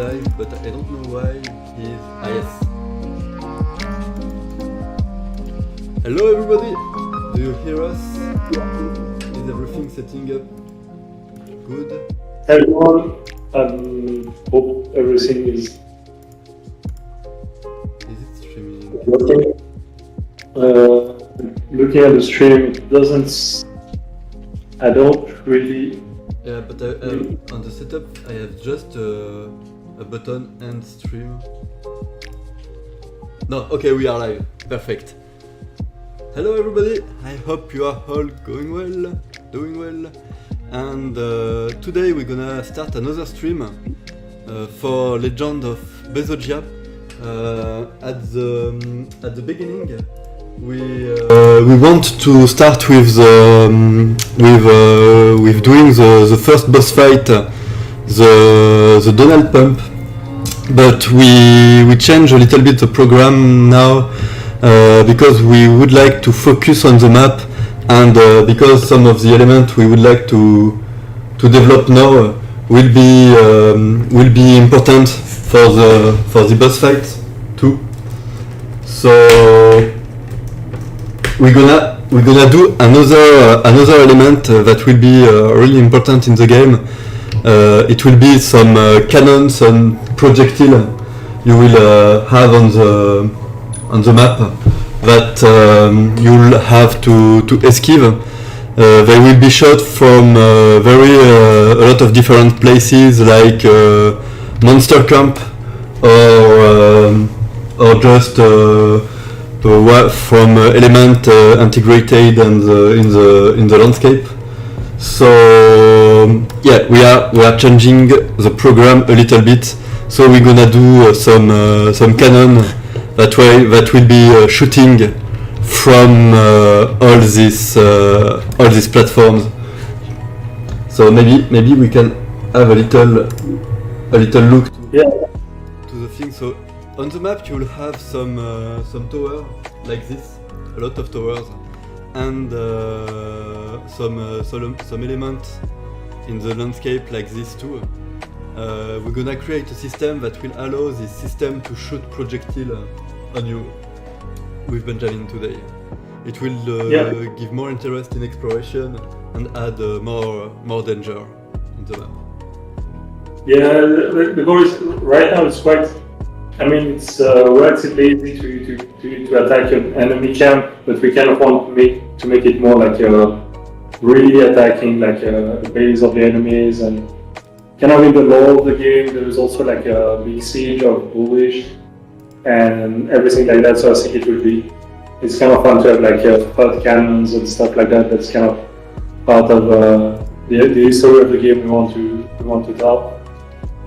live, but I don't know why he's... Ah, yes. Hello everybody! Do you hear us? Is everything setting up good? Everyone, hope everything is it streaming? working. Looking at the stream, it doesn't. I don't really. Yeah, but on the setup I have just a button and stream. No, okay, we are live. Perfect. Hello everybody, I hope you are all going well, doing well. And today we're gonna start another stream for Legend of Bezogia. At the beginning, we want to start with doing the first boss fight, the Donald Pump, but we change a little bit the program now because we would like to focus on the map, and because some of the elements we would like to develop now will be important for the boss fight too. So we're gonna do another element that will be really important in the game. It will be some cannons and projectile you will have on the map that you'll have to escape. They will be shot from a lot of different places, like monster camp or just from element integrated and in the landscape. So yeah, we are changing the program a little bit. So we're gonna do some cannon that will be shooting from all these platforms. So maybe we can have a little look to the thing. So on the map you will have some tower like this, a lot of towers, and some elements in the landscape like this too. We're gonna create a system that will allow this system to shoot projectile on you with Benjamin today. It will give more interest in exploration and add more danger in the map. Yeah, the goal is right now. It's quite. I mean, it's relatively easy to attack an enemy camp, but we kind of want to make it more like really attacking like the base of the enemies, and kind of in the lore of the game. There is also like a big siege of bullish and everything like that. So I think it's kind of fun to have like hot cannons and stuff like that. That's kind of part of the history of the game we want to tell.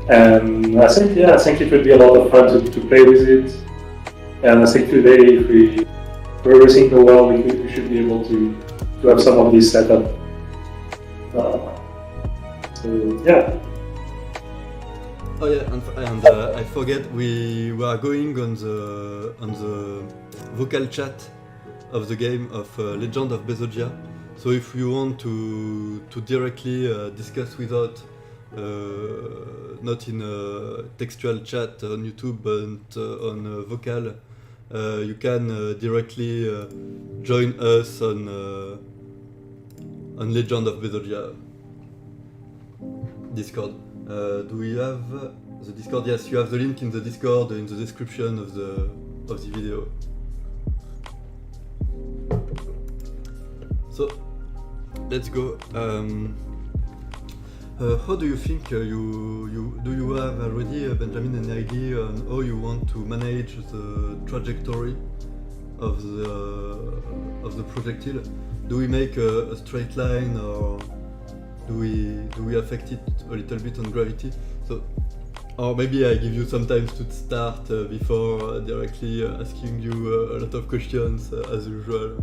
And I think it would be a lot of fun to play with it. And I think today, if everything go well, we should be able to have some of these set up. So yeah. Oh yeah, and I forget, we are going on the vocal chat of the game of Legend of Bezogia. So if you want to directly discuss without not in a textual chat on YouTube but on vocal, you can directly join us on Legend of Bezogia Discord. Do we have the Discord? Yes, you have the link in the Discord in the description of the video. So let's go. How do you think do you have already, Benjamin, an idea on how you want to manage the trajectory of the projectile? Do we make a straight line, or do we affect it a little bit on gravity? So, or maybe I give you some time to start before directly asking you a lot of questions as usual.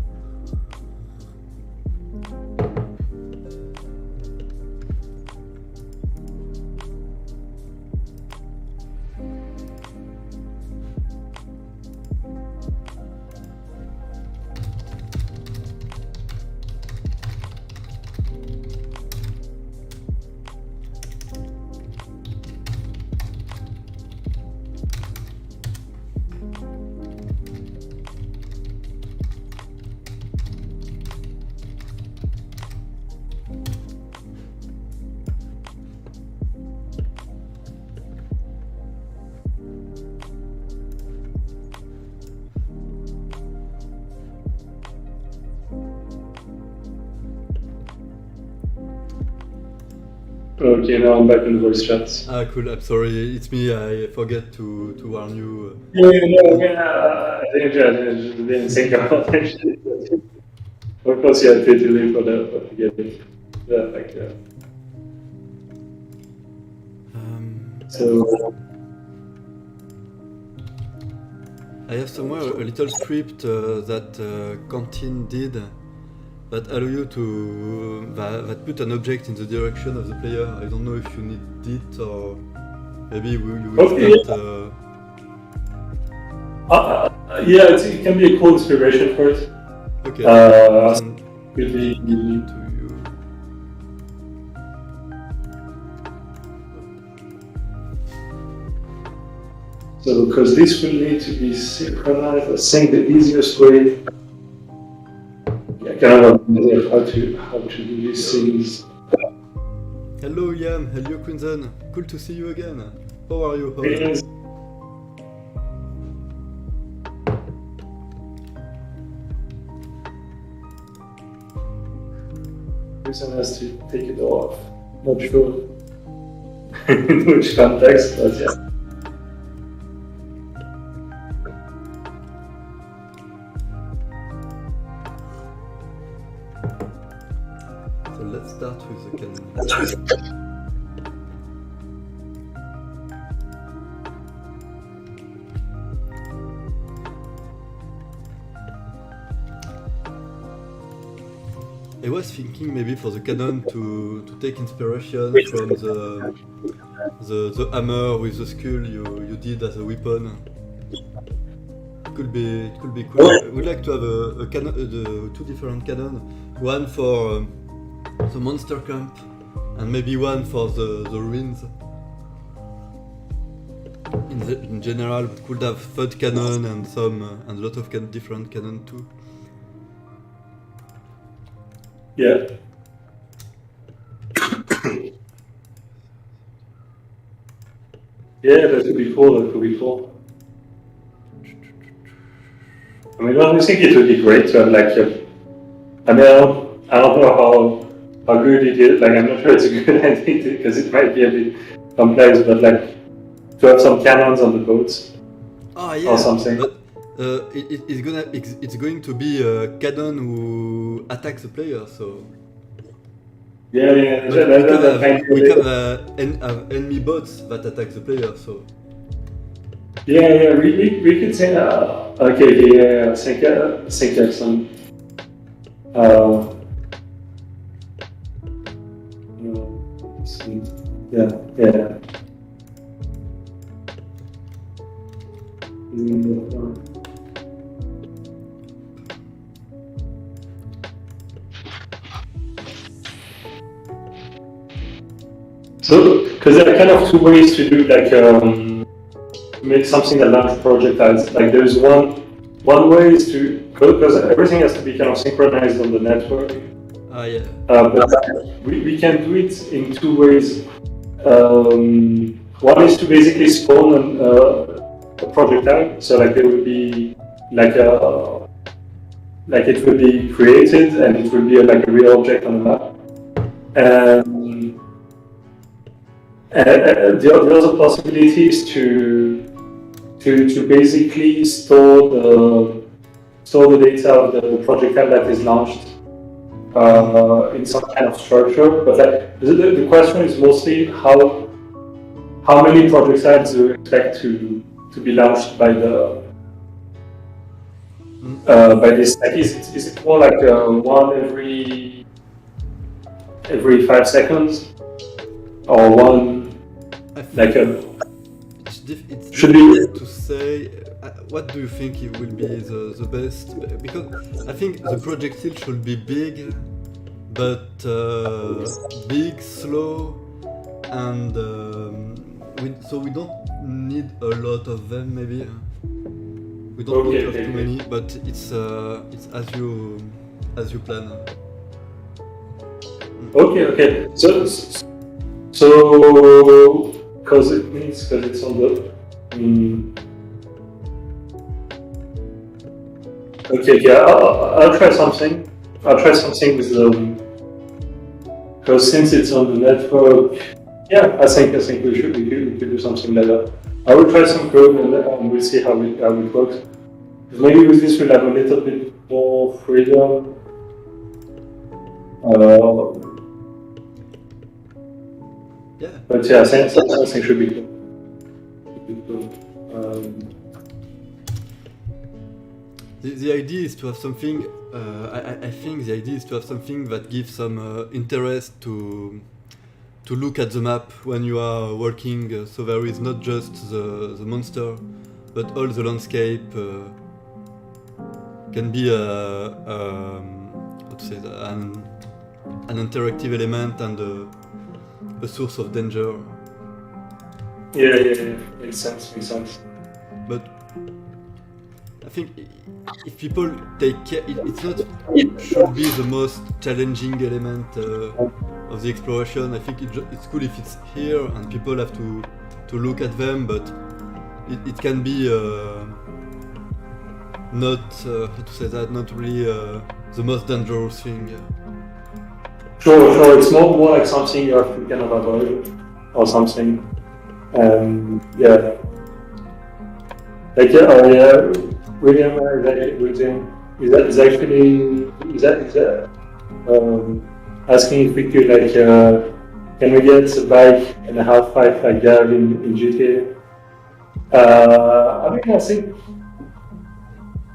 Okay, now I'm back in the voice chat. Ah, cool. I'm sorry. It's me. I forget to warn you. I didn't think about it. Of course, you had to delay for the get it. So I have somewhere a little script that Quentin did that allow you to that put an object in the direction of the player. I don't know if you need it or maybe you will start. Yeah, it can be a cool inspiration for it. Okay. Could be to you. So, because this will need to be synchronized, I think the easiest way. I kind of know how to do these things. Hello Yam, hello Quinzen, cool to see you again. How are you? Yes. Person has to take it off. Not sure in which context, but yeah. So let's start with the cannon. I was thinking maybe for the cannon to take inspiration from the hammer with the skull you did as a weapon. It could be cool. We'd like to have a cannon, two different cannon, one for the monster camp and maybe one for the ruins. In general, we could have third cannon and and a lot of different cannon too. Yeah. Yeah, that could be cool. I mean, I think it would be great to have like I don't know how good it is. Like, I'm not sure it's a good idea because it might be a bit complex, but like to have some cannons on the boats. Oh yeah. Or something. But it's going to be a cannon who attacks the player. So. Yeah. We can have enemy bots that attack the player. So. Yeah. We could say. Okay. Yeah. Think of some. Yeah. So, because there are kind of two ways to do make something that launch projectiles. Like, there's one way is to, because everything has to be kind of synchronized on the network. Yeah. But we can do it in two ways. One is to basically spawn a projectile. So like there will be like it will be created and it will be like a real object on the map. And the other possibility is to basically store the data of the projectile that is launched in some kind of structure. But like, the question is mostly how many projectiles do you expect to be launched by this? Like, is it more like one every 5 seconds, or one like a? It's should be to say. What do you think it will be the best? Because I think the projectile should be big, but big, slow, and so we don't need a lot of them. Maybe we don't need too many, but it's as you plan. Okay. So because it's on the. Okay, yeah, I'll try something. I'll try something with because since it's on the network, Yeah, I think we could do something like that. I will try some code and we'll see how it works. Maybe with this we'll have a little bit more freedom. Yeah. But yeah, I think should be cool. The idea is to have something. I think the idea is to have something that gives some interest to look at the map when you are working. So there is not just the monster, but all the landscape can be how to say that, an interactive element and a source of danger. Yeah. Makes sense. But I think if people take care, it should be the most challenging element of the exploration. I think it's cool if it's here and people have to look at them, but it can be not how to say that, not really the most dangerous thing. Sure. It's more like something you have to kind of avoid or something. Yeah. Like William is actually asking if we could can we get a bike and a half pipe like that in GTA?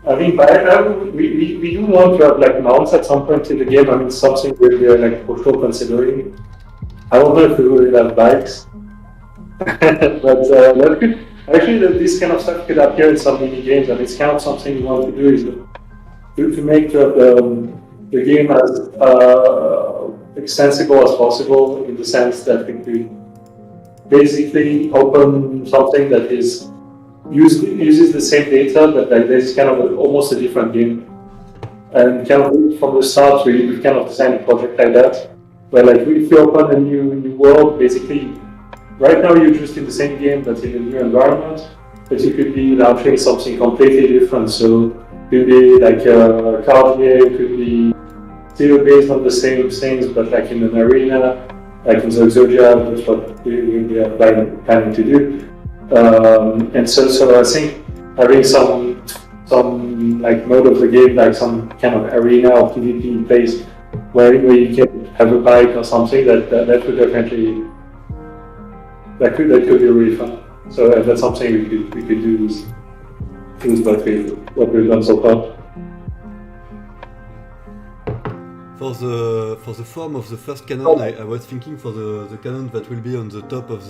We do want to have mounts at some point in the game. I mean, something we're for sure considering. I don't know if we will have bikes, but that could actually this kind of stuff could appear in some mini games, and it's kind of something we want to do is to make the game as extensible as possible, in the sense that we could basically open something that uses the same data, but there's kind of almost a different game. And kind of from the start, we kind of designed a project like that, where if we open a new world, basically, right now you're just in the same game but in a new environment, but you could be launching something completely different. So it could be a card game, it could be still based on the same things, but in an arena, like in Bezogia, which is what we are planning to do. And so I think having some mode of the game, some kind of arena or PvP place where you can have a bike or something, that would definitely that could be really fun. So that's something we could do with what we've done so far. For the form of the first cannon, I was thinking for the cannon that will be on the top of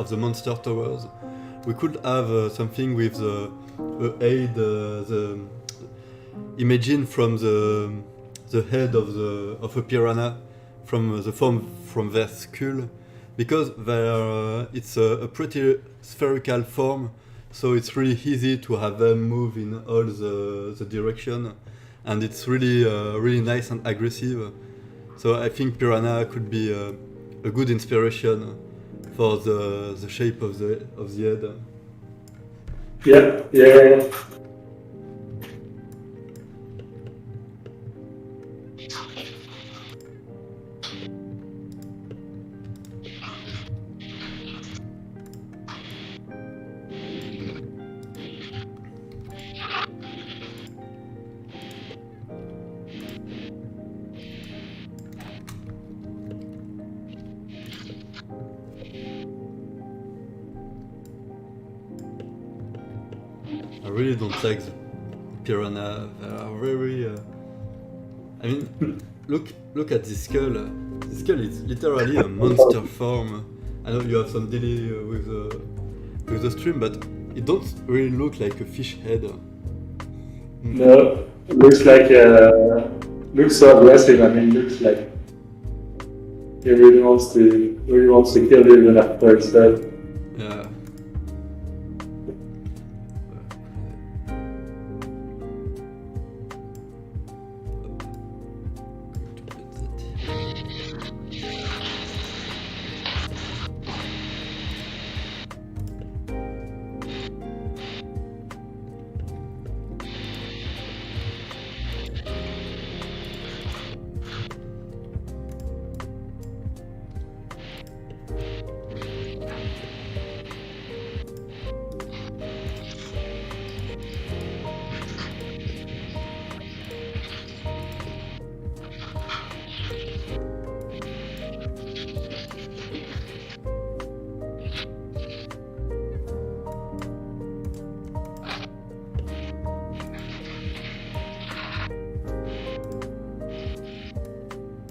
the monster towers, we could have something with the head, the imagine from the head of a piranha, from the form from their skull, because it's a pretty spherical form, so it's really easy to have them move in all the direction, and it's really nice and aggressive. So I think piranha could be a good inspiration for the shape of the head. Yeah. I really don't like the piranha. They are very. I mean, look at this skull. This skull is literally a monster form. I know you have some delay with the stream, but it don't really look like a fish head. No, it looks looks so aggressive. I mean, looks like he really wants to kill you even after it's dead. Yeah.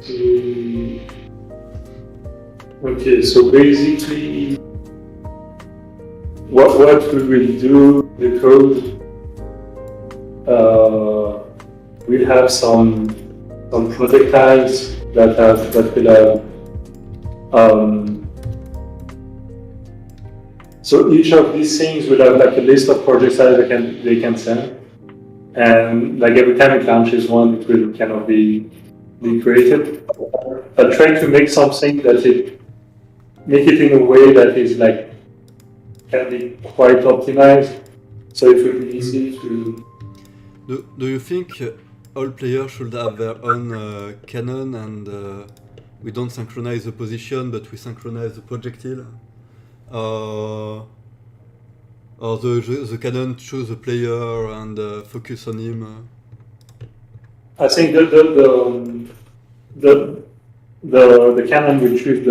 Okay, so basically, what we will do, the code, we'll have some projectiles that will have. So each of these things will have like a list of projectiles they can send, and like every time it launches one, it will kind of be created. I'm trying to make something that make it in a way that is like can be quite optimized, so it will be easy to. Do you think all players should have their own cannon and we don't synchronize the position but we synchronize the projectile? Or the cannon choose the player and focus on him? I think the cannon will choose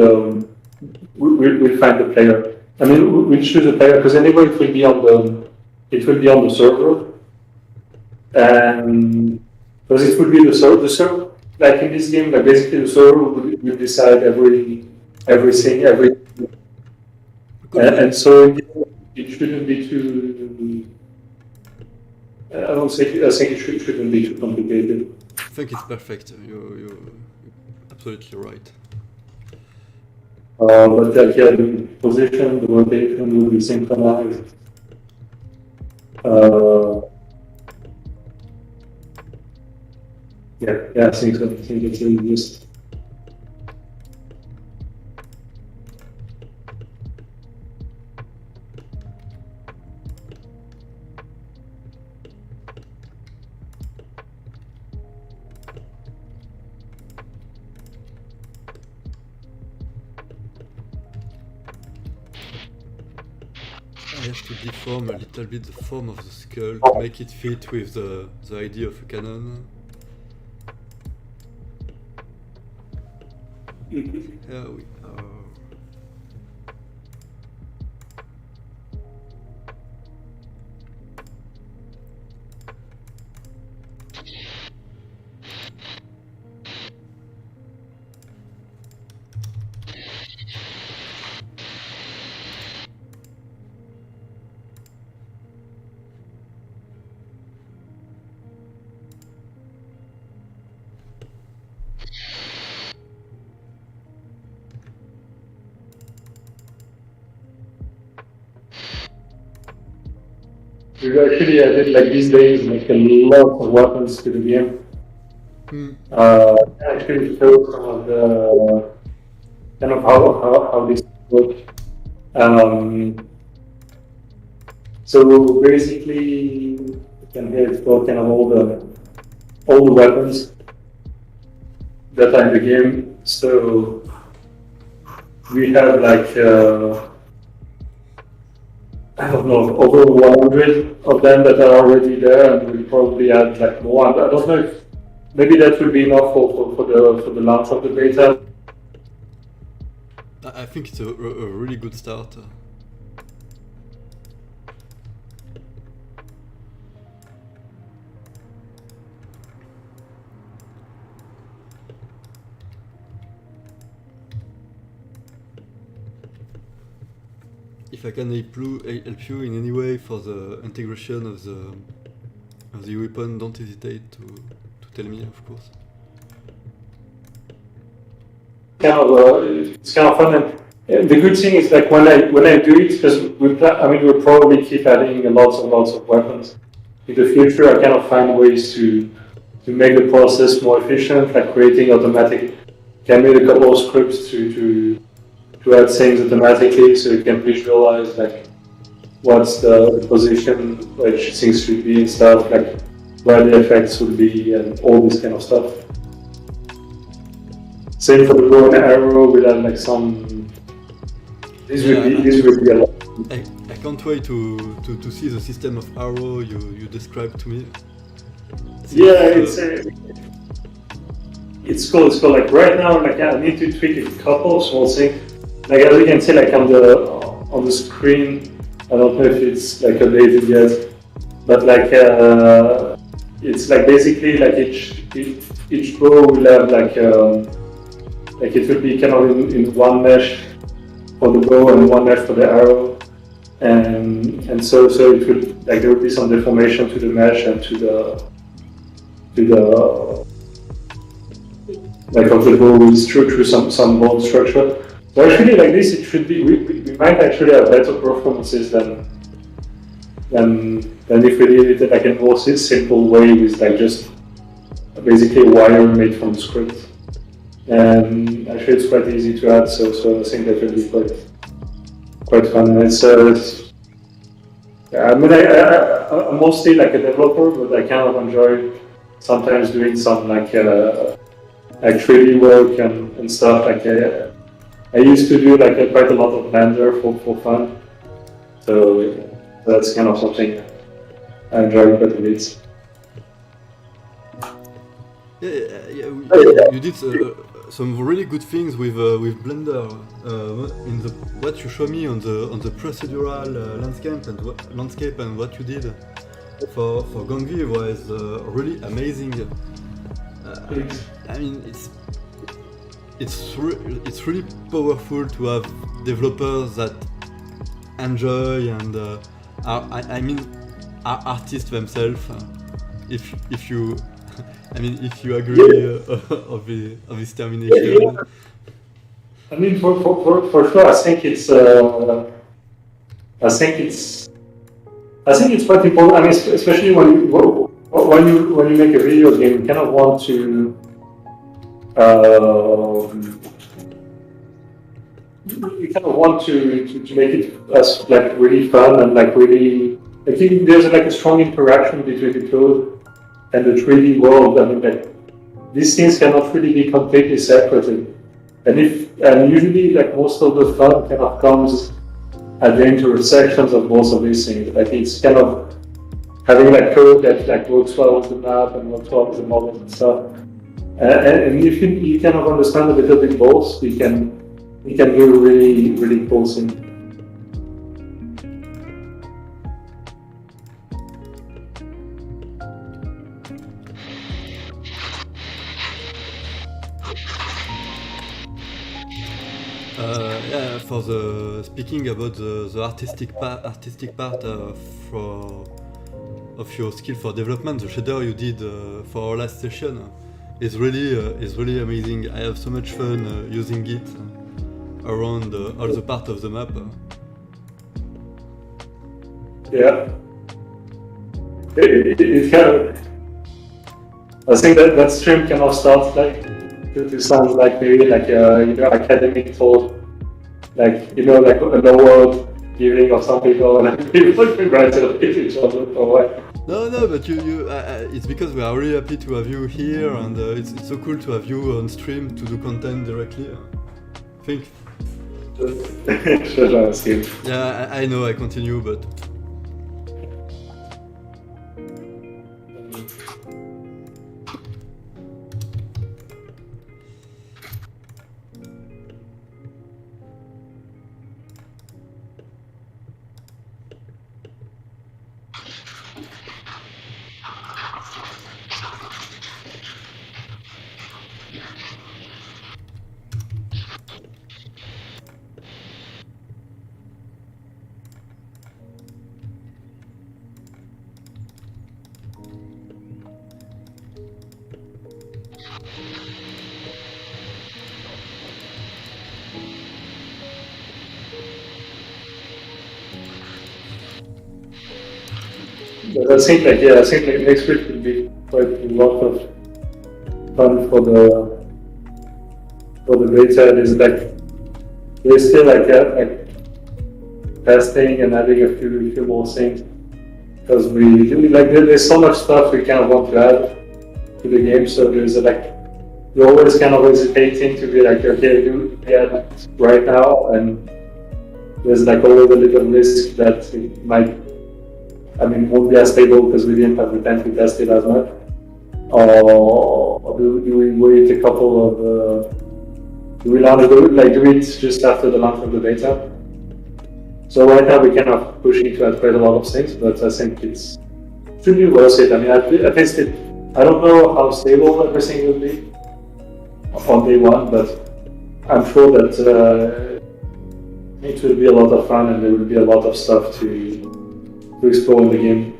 we'll find the player. I mean, we'll choose the player because anyway it will be on the server, and because it will be the server. Like in this game, like basically the server will decide everything. And so it shouldn't be too. I think it shouldn't be too complicated. I think it's perfect. You're absolutely right. But like, yeah, the position, the rotation will be synchronized. Yeah, I think so. I think it's really just. I have to deform a little bit the form of the skull to make it fit with the idea of a cannon. Here we are. We've actually added like these days like a lot of weapons to the game. Actually show some of the kind of how this works. So basically, you can here explore kind of all the weapons that are in the game. So we have like I don't know, over 100 of them that are already there, and we'll probably add like more. I don't know if maybe that will be enough for the launch of the beta. I think it's a really good start. If I can help you in any way for the integration of the weapon, don't hesitate to tell me, of course. It's kind of fun, and the good thing is like when I do it, because we'll probably keep adding lots of weapons in the future. I kind of find ways to make the process more efficient, like creating automatic. I made a couple of scripts to add things automatically, so you can visualize like what's the position which things should be and stuff, like where the effects would be and all this kind of stuff. Same for the bow and arrow, we'll have like some. This will be a lot. I can't wait to see the system of arrow you described to me. It's cool. Like right now, like I need to tweak a couple of small things. Like as you can see, like on the screen, I don't know if it's like updated yet, but like it's like basically like each bow will have like like it would be kind of in one mesh for the bow and one mesh for the arrow, and so it would like there would be some deformation to the mesh and to the like of the bow is through some bone structure. So actually, like this, it should be we might actually have better performances than if we did it like a more simple way with like just basically a wire made from script. And actually, it's quite easy to add, so I think that will be quite fun. And it's I mean, I'm mostly like a developer, but I kind of enjoy sometimes doing some like 3D work and stuff. Like I used to do like quite a lot of banter for fun, so that's kind of something I enjoy quite a bit. You did some really good things with Blender. In the what you show me on the procedural landscape and what you did for Gangvi was really amazing. I mean, it's really powerful to have developers that enjoy and are artists themselves. If you if you agree of this termination. I mean, for sure, I think it's quite important. I mean, especially when you make a video game, you kind of want to make it as like really fun and like really. I think there's like a strong interaction between the code and the 3D world. I mean, like these things cannot really be completely separated. And usually, like most of the fun kind of comes at the intersections of both of these things. Like it's kind of having like code that like works well with the map and works well with the models and stuff. And if you kind of understand a little bit both, you can do really, really cool things. For the speaking about the artistic part of your skill for development, the shader you did for our last session is really amazing. I have so much fun using it around all the part of the map. Yeah, it kind of. I think that stream kind of starts like to sound like maybe like academic talk. Like like a lower giving of some people, and people congratulate each other for what. No, but you it's because we are really happy to have you here, and it's so cool to have you on stream to do content directly. I think. Yeah, I know. I continue, but. But I think like next week will be quite a lot of fun for the beta. There's still like testing and adding a few more things because we there's so much stuff we kind of want to add to the game. So there's you're always kind of hesitating to be like, okay, do it right now, and there's like always a little risk that it might. I mean, won't be as stable because we didn't have the time to test it as much. Or do we wait a couple of? Do we do it just after the launch of the beta? So right now we're kind of pushing to add quite a lot of things, but I think it's should be worth it. I mean, I tested. I don't know how stable everything will be on day one, but I'm sure that it will be a lot of fun and there will be a lot of stuff to explore in the game.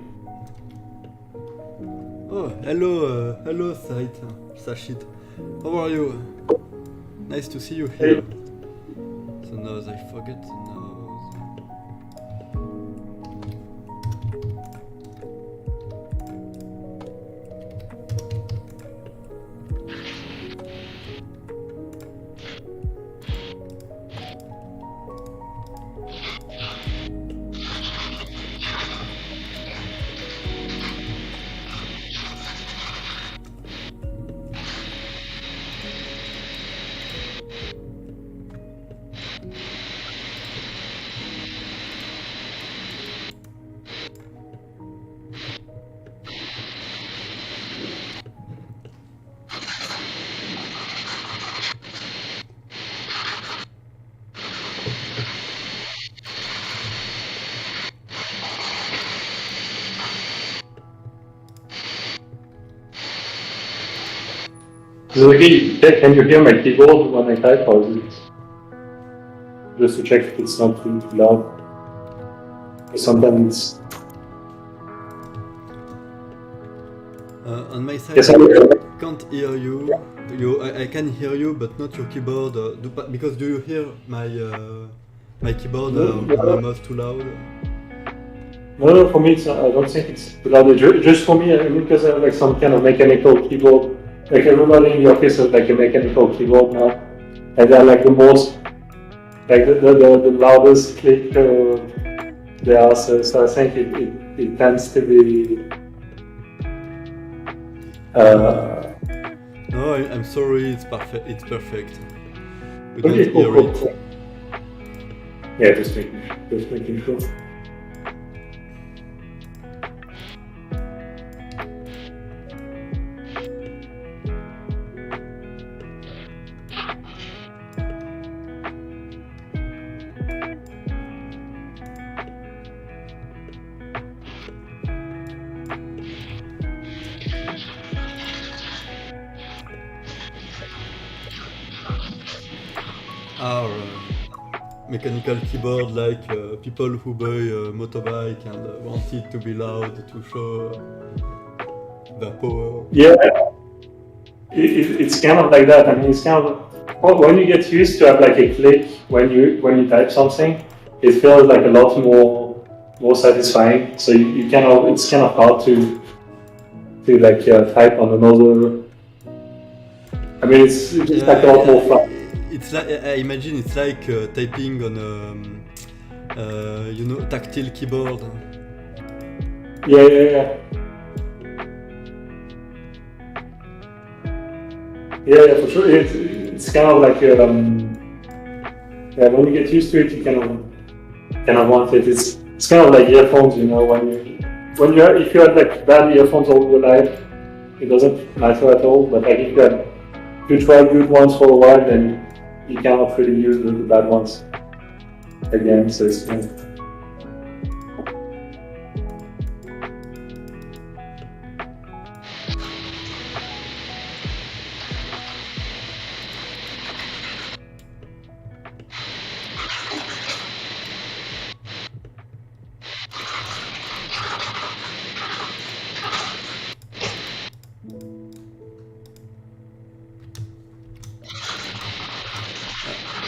Oh, hello, Sashid. How are you? Nice to see you here. So now I forget the nose. Can you hear my keyboard when I type, or is it just to check if it's not too loud? Sometimes it's... On my side, Yes, I can't hear you. I can hear you, but not your keyboard. Because do you hear my keyboard or my mouse too loud? No, for me, I don't think it's too loud. Just for me, I mean, because I have like some kind of mechanical keyboard. Like everybody in the office has like a mechanical keyboard now, and they're like the most, like the loudest click there are. So I think it tends to be. No, I'm sorry. It's perfect. It's perfect. We Okay, don't hear it. cool. Yeah, just making sure. Our mechanical keyboard, like people who buy a motorbike and want it to be loud to show their power. Yeah, it's kind of like that. I mean, it's kind of when you get used to have like a click when you type something, it feels like a lot more satisfying. So you kind of it's kind of hard to like type on another. I mean, it's just like a lot more fun. It's like I imagine it's like typing on a tactile keyboard. Yeah, for sure. It's kind of like when you get used to it, you kind of want it. It's kind of like earphones, you know, if you had like bad earphones all your life, it doesn't matter at all. But like if you try good ones for a while, then you cannot really use the bad ones again. So it's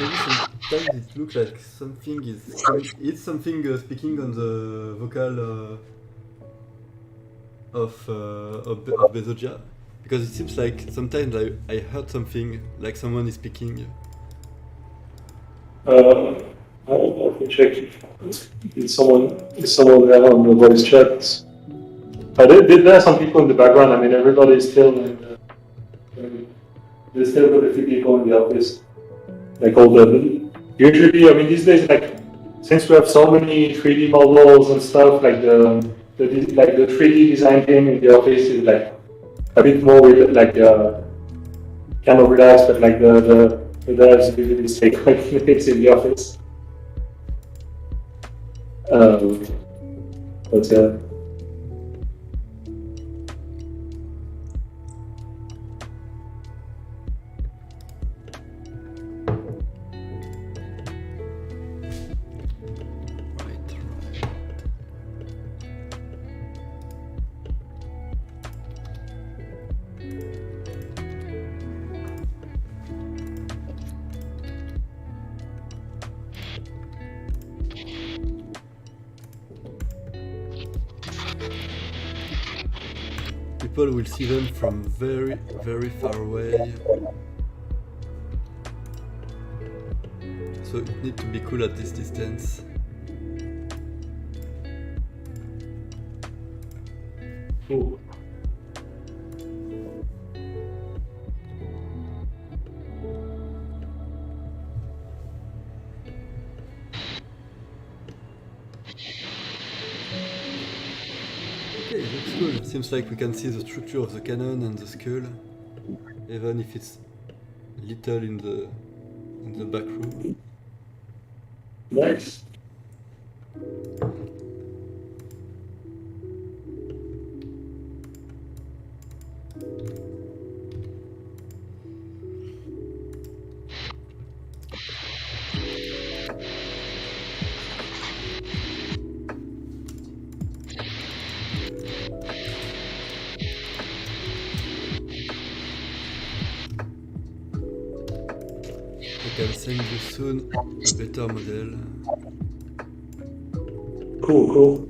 Maybe sometimes it looks like something is it's something speaking on the vocal of Bezogia, because it seems like sometimes I heard something like someone is speaking. I can check if someone there on the voice chat. There are some people in the background. I mean, everybody is still. There's still quite a few people in the office. Like usually, I mean, these days, like since we have so many 3D models and stuff, like the 3D design team in the office is like a bit more like kind of relaxed, but like the devs usually stay quite fixed in the office. But People will see them from very, very far away. So it needs to be cool at this distance. Cool. Okay, looks cool. Seems like we can see the structure of the cannon and the skull, even if it's little in the back room. Nice. I can send you soon a better model. Cool.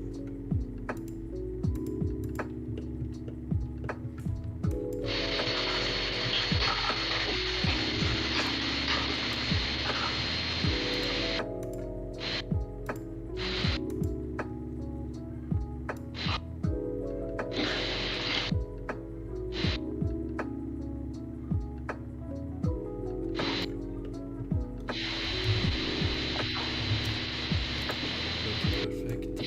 Perfect.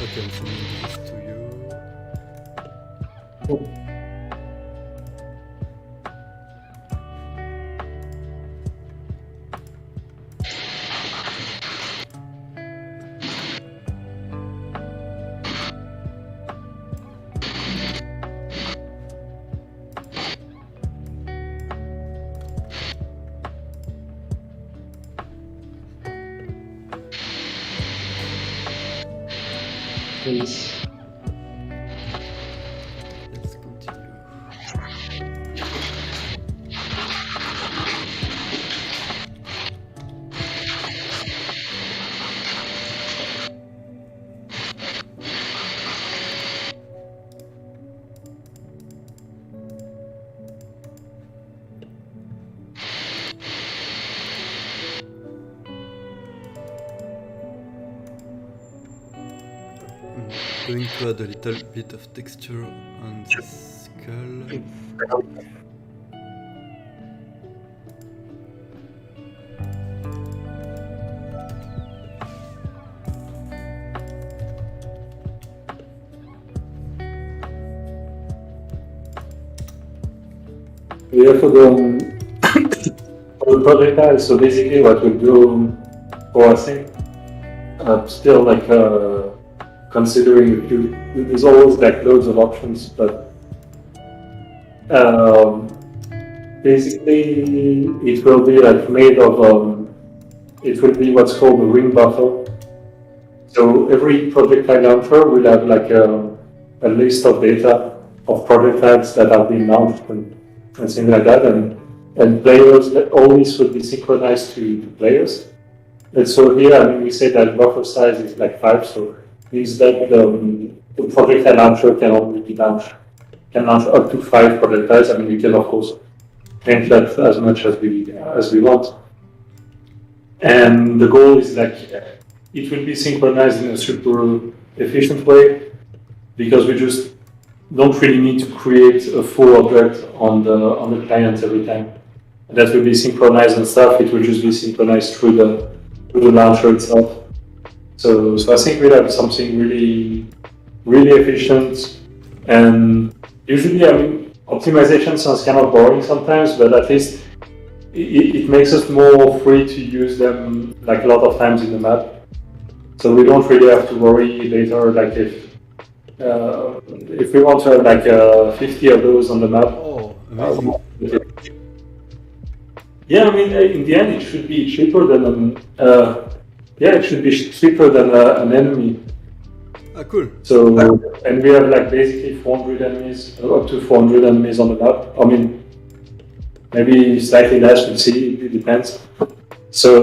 Okay, I'm sending this to you. Cool. Please. Let's continue. Going to add a little bit of texture on the skull. Yeah, for the project guys, so basically what we do for us, still like considering a few, there's always like loads of options, but basically it will be like made of, it will be what's called a ring buffer. So every project file launcher will have like a list of data of project files that have been launched and things like that, and players, all this will be synchronized to players. And so here, I mean, we say that buffer size is like 5, so means that the projectile launcher can only be launched, can launch up to 5 projectiles. I mean, we can of course change that as much as we want. And the goal is like it will be synchronized in a super efficient way because we just don't really need to create a full object on the client every time. And that will be synchronized and stuff. It will just be synchronized through the launcher itself. So I think we have something really efficient. And usually, I mean, optimization sounds kind of boring sometimes, but at least it makes us more free to use them like a lot of times in the map. So we don't really have to worry later, like if we want to have like 50 of those on the map. Oh, amazing. Yeah, I mean, in the end, it should be cheaper than an enemy. Ah, cool. So, and we have like basically 400 enemies, up to 400 enemies on the map. I mean, maybe slightly less, we'll see, it depends. So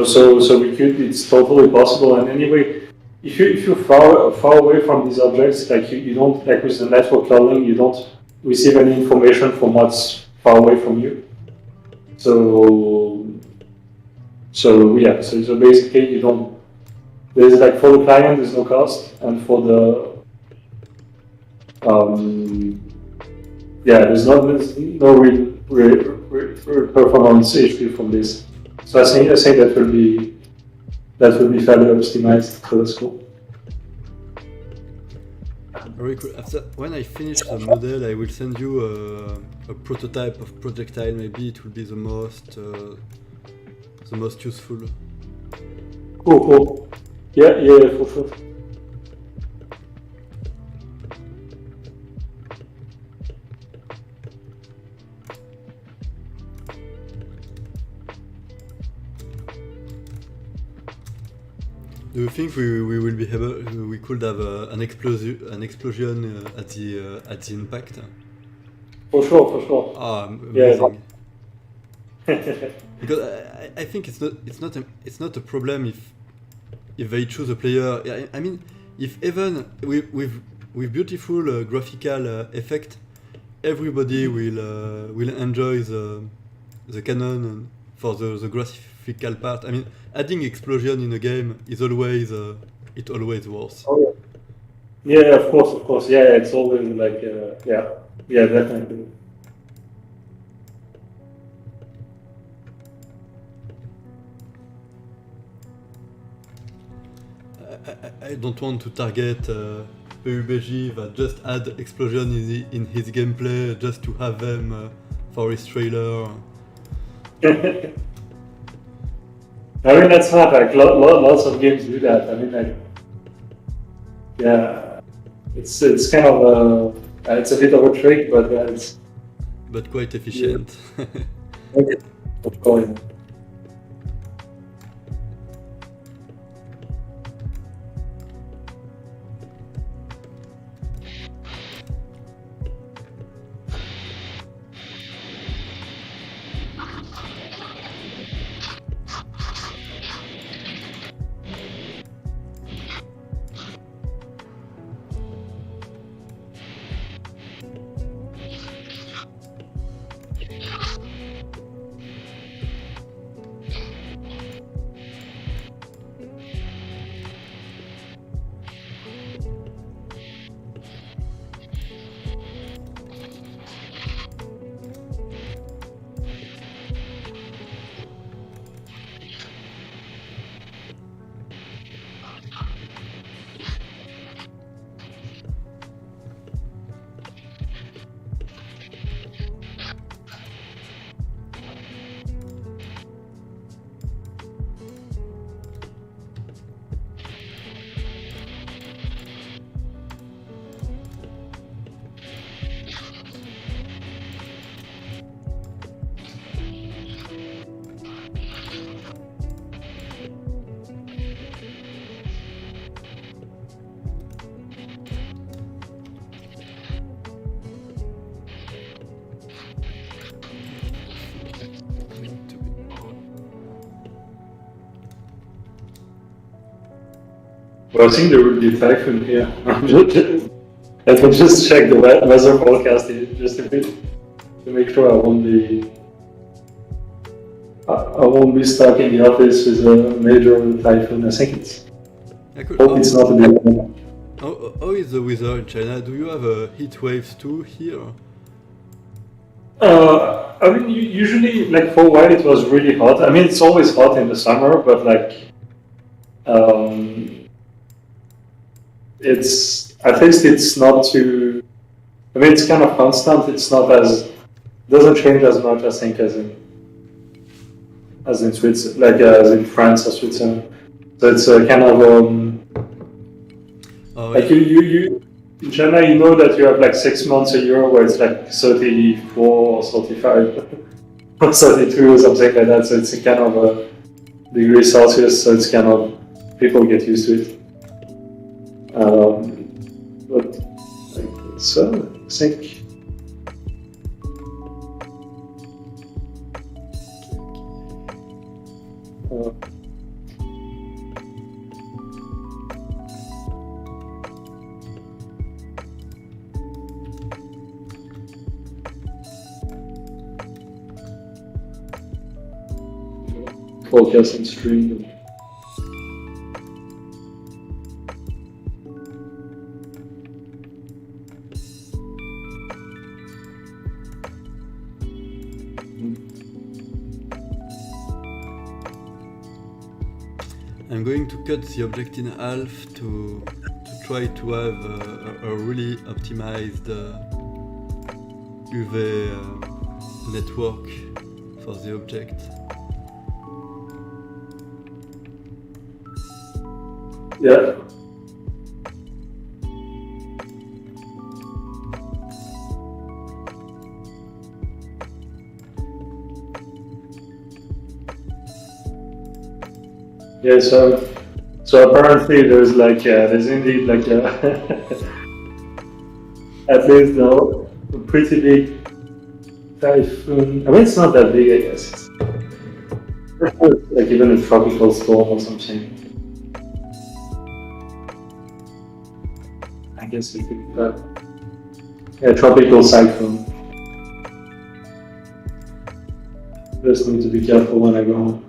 we could, it's totally possible. And anyway, if you're far away from these objects, like you don't, like with the network learning, you don't receive any information from what's far away from you. So basically you don't, there's like for the client there's no cost, and for the there's no real performance issue from this. So I think that will be fairly optimized, so that's cool. Very cool. After, when I finish the model, I will send you a prototype of projectile. Maybe it will be the most useful. Cool. Yeah, for sure. Do you think we will be able? We could have an explosion at the impact? For sure. Ah, amazing. Yeah. Because I think it's not a problem if they choose a player. I mean, if even with beautiful graphical effect, everybody will enjoy the canon for the graphical part. I mean, adding explosion in a game is always works. Oh, yeah, of course. Yeah, it's always like yeah, definitely. I don't want to target PUBG that just add explosion in his gameplay just to have them for his trailer. I mean, that's not like lots of games do that. I mean, like, yeah, it's kind of it's a bit of a trick, but it's quite efficient. Yeah. Of course. Well, I think there will be a typhoon here. Let me just check the weather forecast here, just a bit, to make sure I won't be stuck in the office with a major typhoon. I think it's. Hope it's not a big one. How is the weather in China? Do you have heat waves too here? I mean, usually, like for a while, it was really hot. I mean, it's always hot in the summer, but like, it's at least it's not too. I mean, it's kind of constant. It's not as doesn't change as much, I think, as in Switzerland, like as in France or Switzerland. So it's kind of like you in China, you know that you have like 6 months a year where it's like 34 or 35 or 32 or something like that. So it's a kind of a degree Celsius. So it's kind of people get used to it. But so I think. Forecast and stream. I'm going to cut the object in half to try to have a really optimized UV network for the object. Yeah. Yeah, so apparently there's like there's indeed like at least a pretty big typhoon. I mean, it's not that big, I guess. It's like even a tropical storm or something. I guess it could be that. Yeah, tropical cyclone. Just need to be careful when I go home.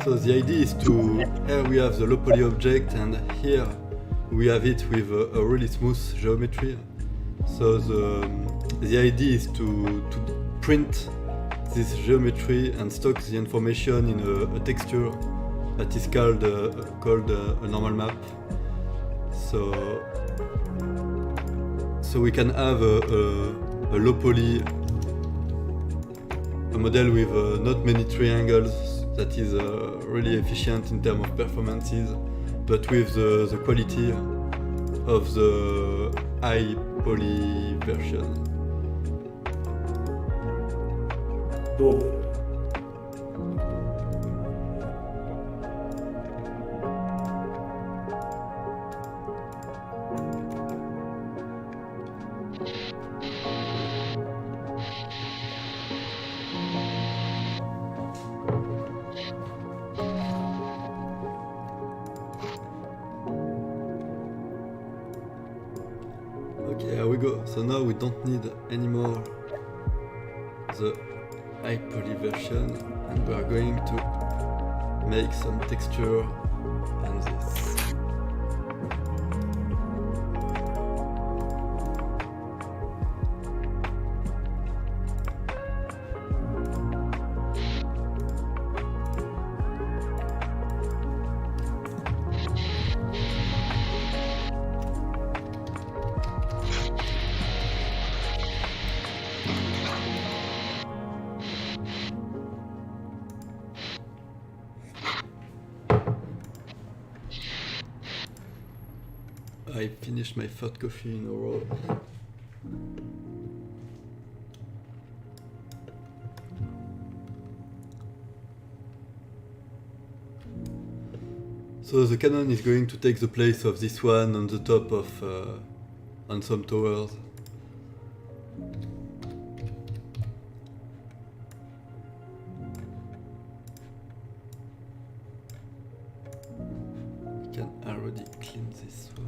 So the idea is to, here we have the low poly object and here we have it with a really smooth geometry. So the idea is to print this geometry and stock the information in a texture that is called a normal map. So we can have a low poly, a model with not many triangles that is really efficient in terms of performances, but with the quality of the high poly version. Cool. There we go. So now we don't need anymore the high poly version, and we are going to make some texture on this. I finished my third coffee in a row. So the cannon is going to take the place of this one on the top of on some towers. We can already clean this one.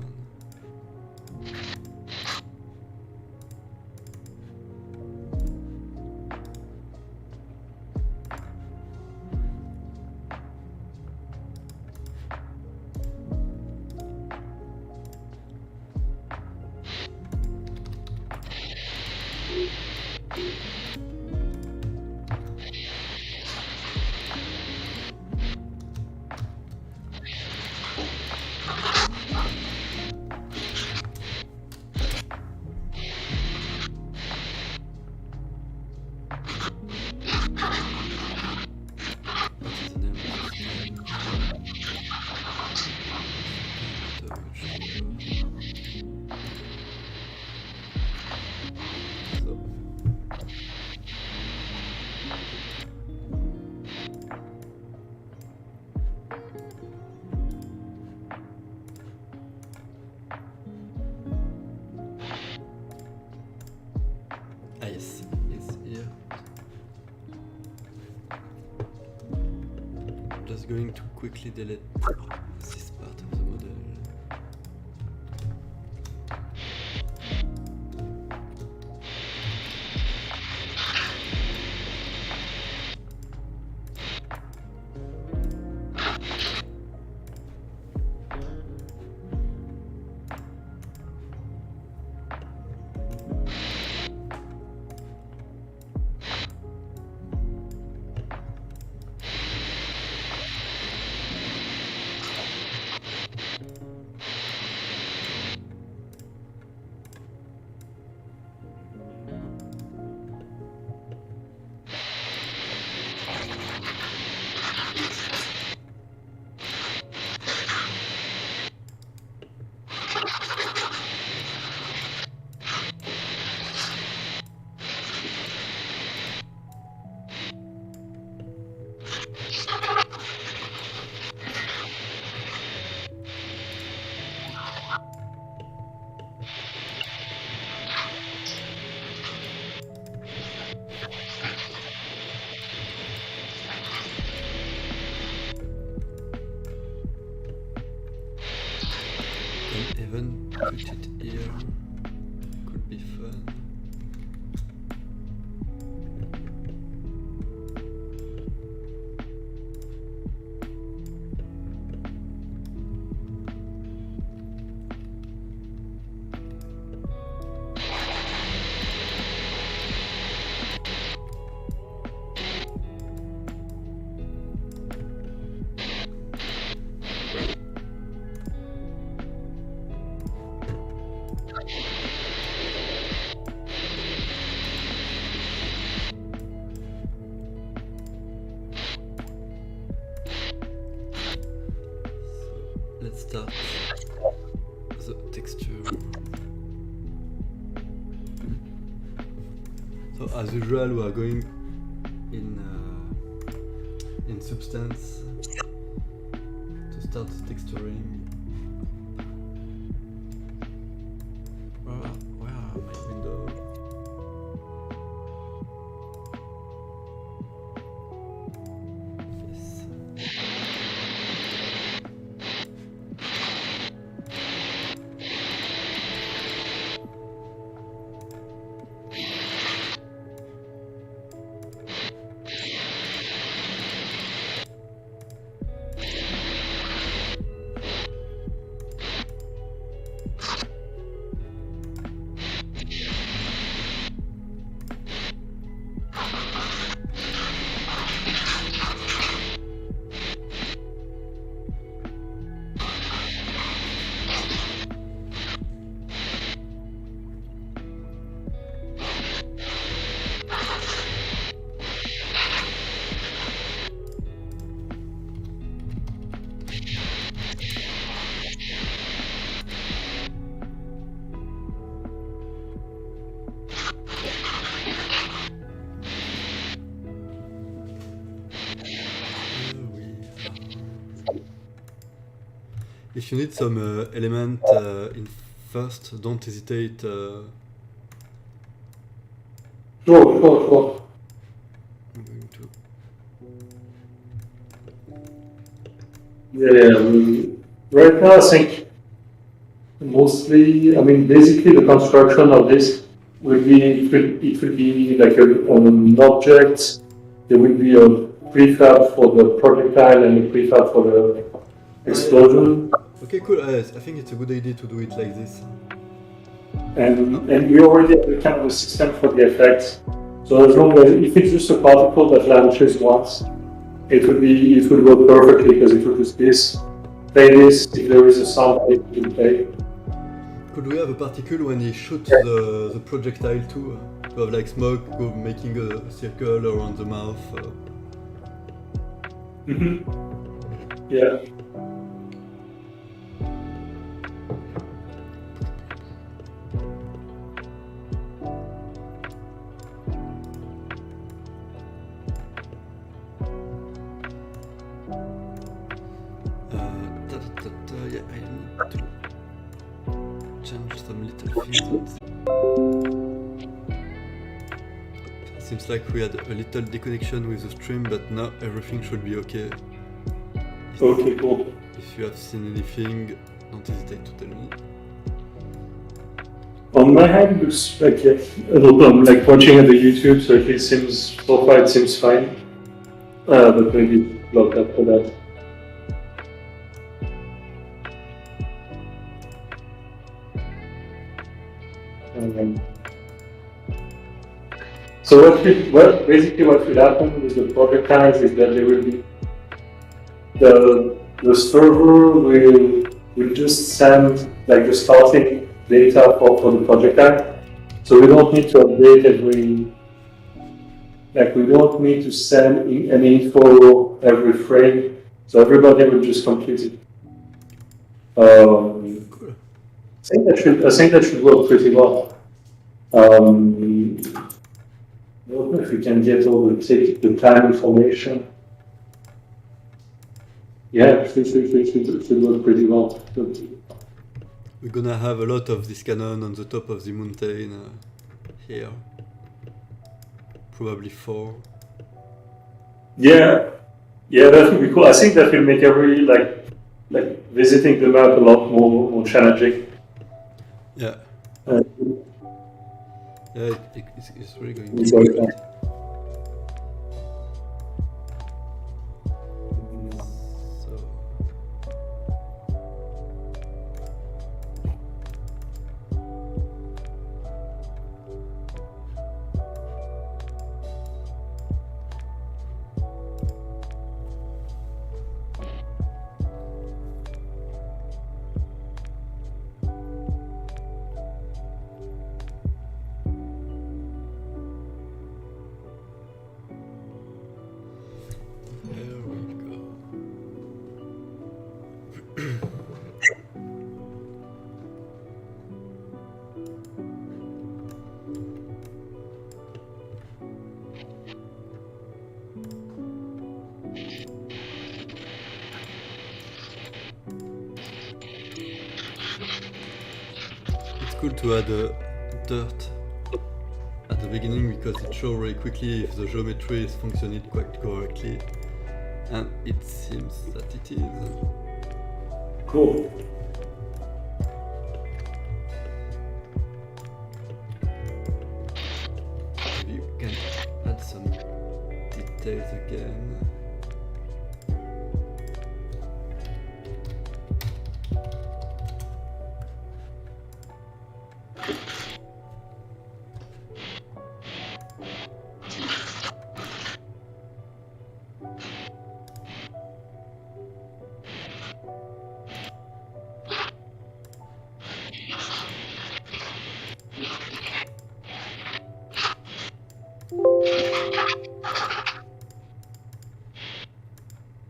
Yes, it's here. I'm just going to quickly delete this part of the model. Even put it here could be fun. Let's start the texture. So as usual, we are going in substance to start texturing. Where are my windows? If you need some element in first, don't hesitate. Sure. I'm going to. Right now, I think mostly, I mean, basically the construction of this will be, it will be like an object. There will be a prefab for the projectile and a prefab for the explosion. Okay, cool. I think it's a good idea to do it like this. And we already have a kind of a system for the effects. So as long as, if it's just a particle that launches once, it will work perfectly because it will just play this. If there is a sound, it will play. Could we have a particle when he shoots the projectile too? To have like smoke making a circle around the mouth. Yeah. Yeah, I need to change some little things. Seems like we had a little disconnection with the stream, but now everything should be okay. Okay, cool. If you have seen anything, don't hesitate to tell me. On my hand, it looks like I'm like watching at the YouTube, so it seems so far it seems fine. But maybe blocked up for that. So basically what will happen with the projectiles is that there will be the server will just send like the starting data for the projectile. So we don't need to update we don't need to send any info every frame. So everybody will just complete it. Cool. I think that should work pretty well. I don't know if we can get all the time information. Yeah, it should work pretty well. We're gonna have a lot of this cannon on the top of the mountain here. Probably 4. Yeah, that would be cool. I think that will make every like visiting the map a lot more challenging. Yeah. Yeah, it's really going to be good. Cool to add dirt at the beginning because it shows very quickly if the geometry is functioning quite correctly, and it seems that it is. Cool. Maybe you can add some details again.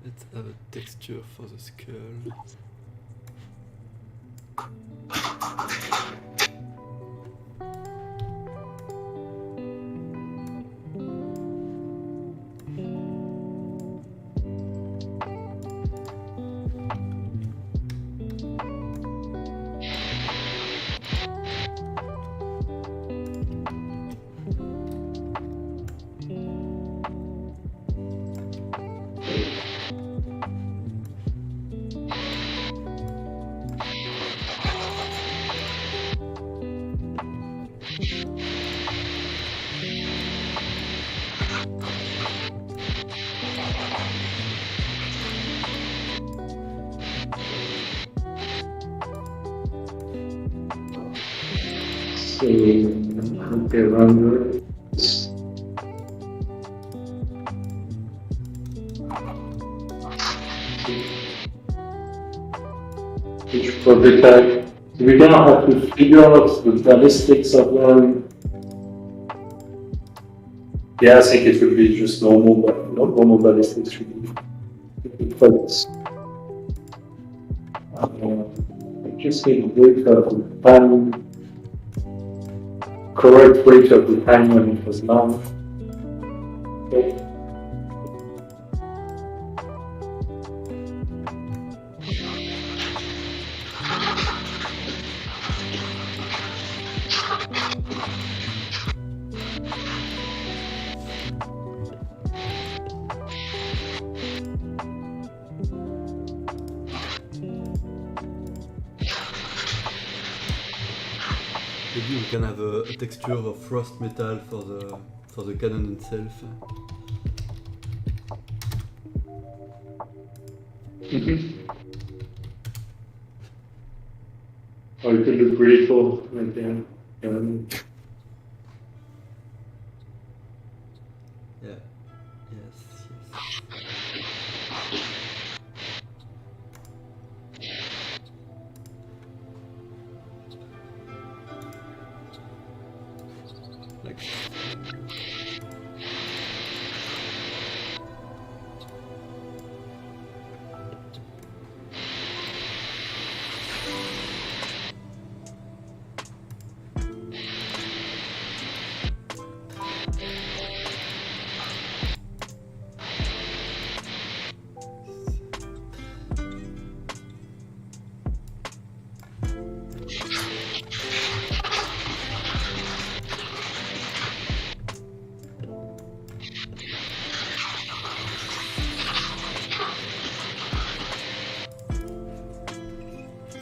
Let's have a texture for the skull. So, okay, render. Which prototype? We're gonna have to figure out the ballistics of one. Yeah, I think it would be just normal, but not normal ballistics should be. But I just need to wake up the time, correct weight of the time when it was launched. Okay. Maybe we can have a texture of frost metal for the cannon itself. Or it could look really cool right there. Yeah. Yes. Like.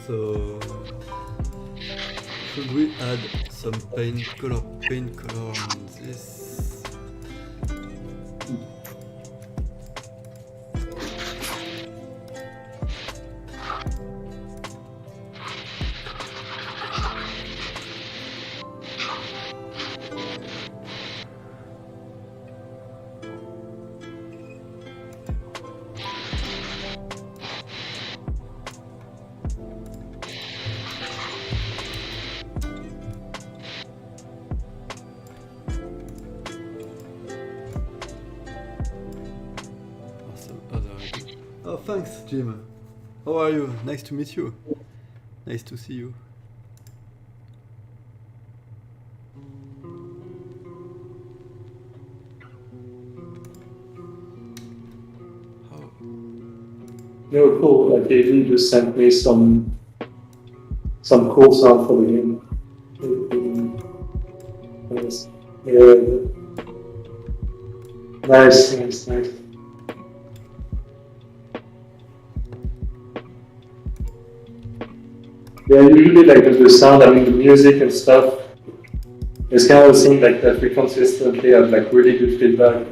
So should we add some paint color on this? Oh, thanks, Jim. How are you? Nice to meet you. Nice to see you. How? No, cool. Like, AV just sent me some cool sound for the game. Nice. Yeah. Nice. Yeah, usually like the sound, I mean the music and stuff, it's kind of a thing like that we consistently have like really good feedback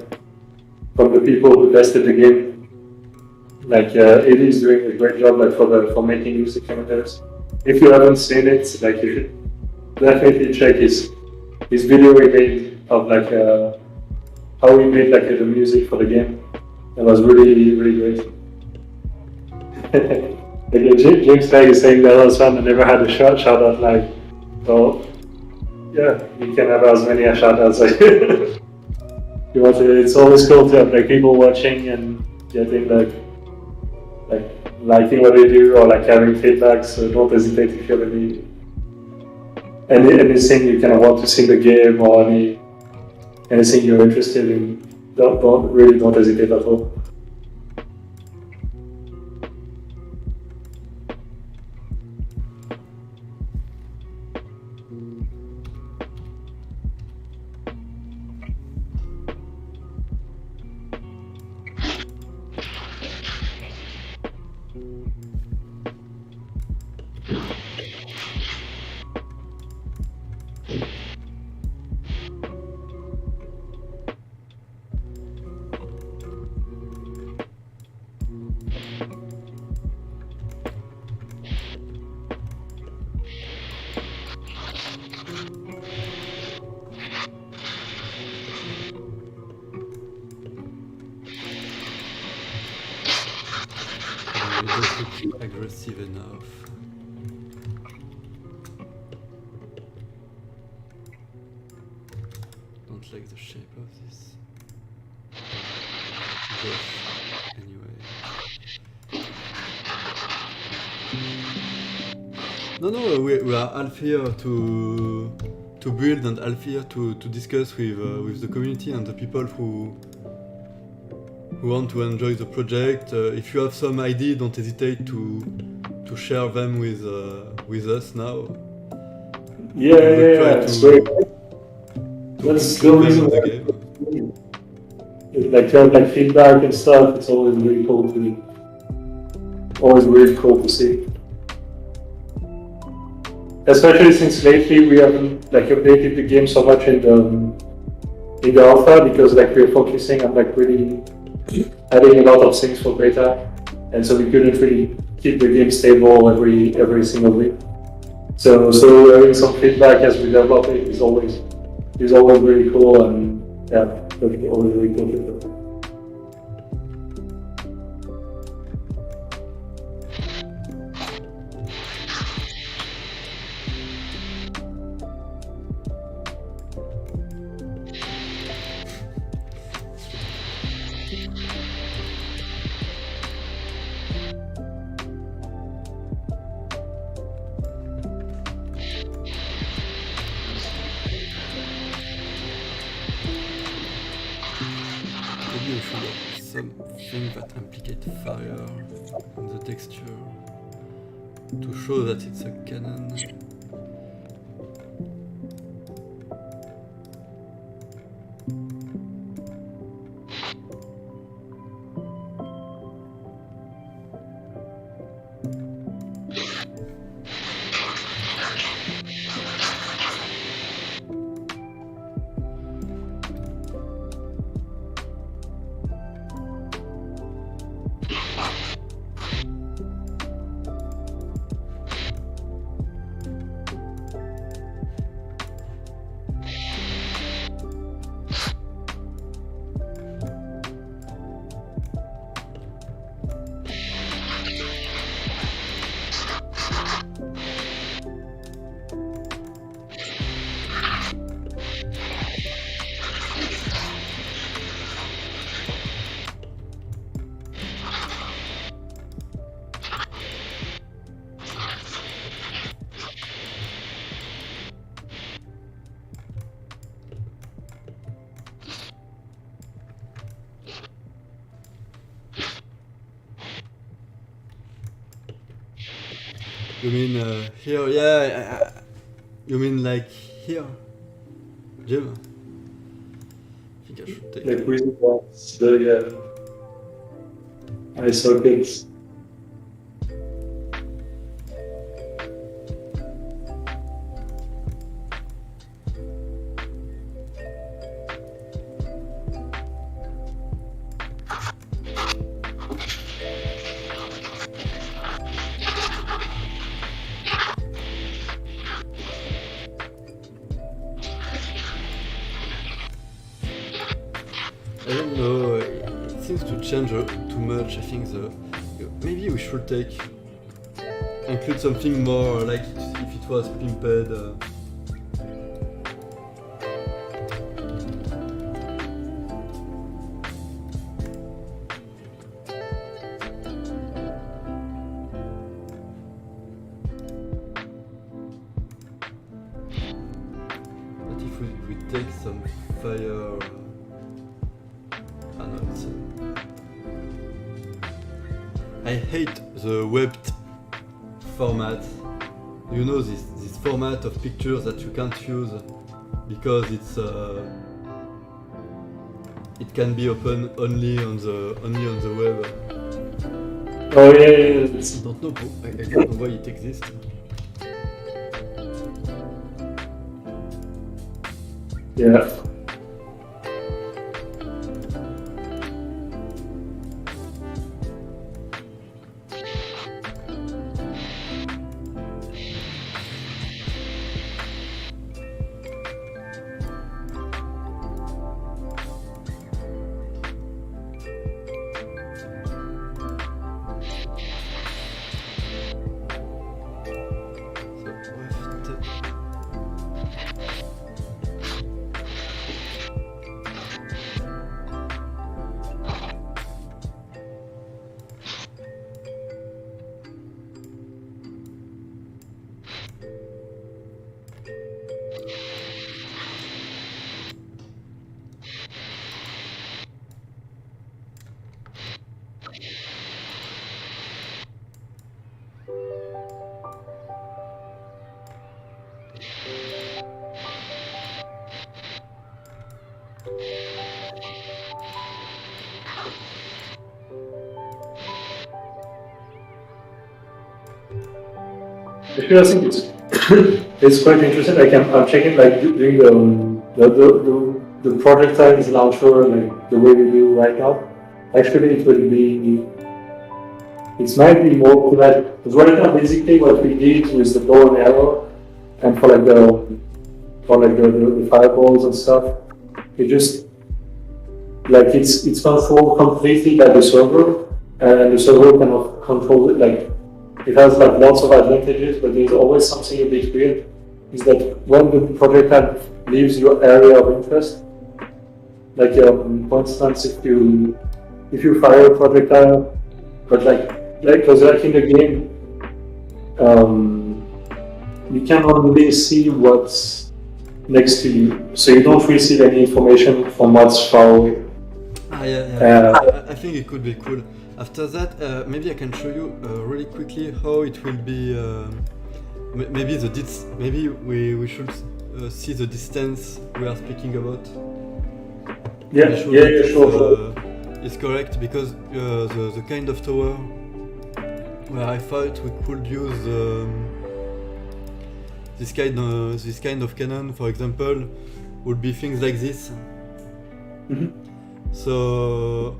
from the people who tested the game. Like Eddie is doing a great job like for making music images. If you haven't seen it, like you should definitely check his video he made of like how he made like the music for the game. It was really great. Like James Craig is saying that was fun. I never had a shout out live. So yeah, you can have as many shout outs like you want to. It's always cool to have like people watching and getting like liking what they do or like having feedback. So don't hesitate if you have anything you kind of want to see in the game or anything you're interested in. Don't hesitate at all. aggressive enough. Don't like the shape of this. Brush, anyway. No, we are half here to build and half here to discuss with the community and the people who want to enjoy the project. If you have some idea, don't hesitate to share them with us now. Yeah. That's the reason why. Like to have like feedback and stuff. It's always really cool to see. Especially since lately we haven't like updated the game so much in the alpha, because like we're focusing on like really adding a lot of things for beta, and so we couldn't really keep the game stable every single week. So having some feedback as we develop it is always really cool, and yeah, that's always really cool to do. Something that implicate fire on the texture to show that it's a cannon. You mean here? Yeah. You mean like here, Jim? I think I should take. Like reason the eye sockets. I don't know, it seems to change too much. I think maybe we should include something more like if it was pimped. But if we take some fire. I hate the webbed format. You know, this format of pictures that you can't use because it can be open only on the web. Oh yeah. I don't know why it exists. Yeah. Actually, I think it's it's quite interesting. Like I'm checking like doing the projectiles launcher, like the way we do right now. Actually, it might be more like because right now basically what we did with the bow and arrow and for the fireballs and stuff, it just like it's controlled completely by the server, and the server kind of controls it. Like it has like lots of advantages, but there's always something a bit weird. Is that when the projectile leaves your area of interest, like for instance, if you fire a projectile, but because like in the game, you can only see what's next to you, so you don't receive any information from what's far away. I think it could be cool. After that, maybe I can show you really quickly how it will be. Maybe we should see the distance we are speaking about. Sure. It's correct because the kind of tower where I thought we could use this kind of cannon, for example, would be things like this. Mm-hmm. So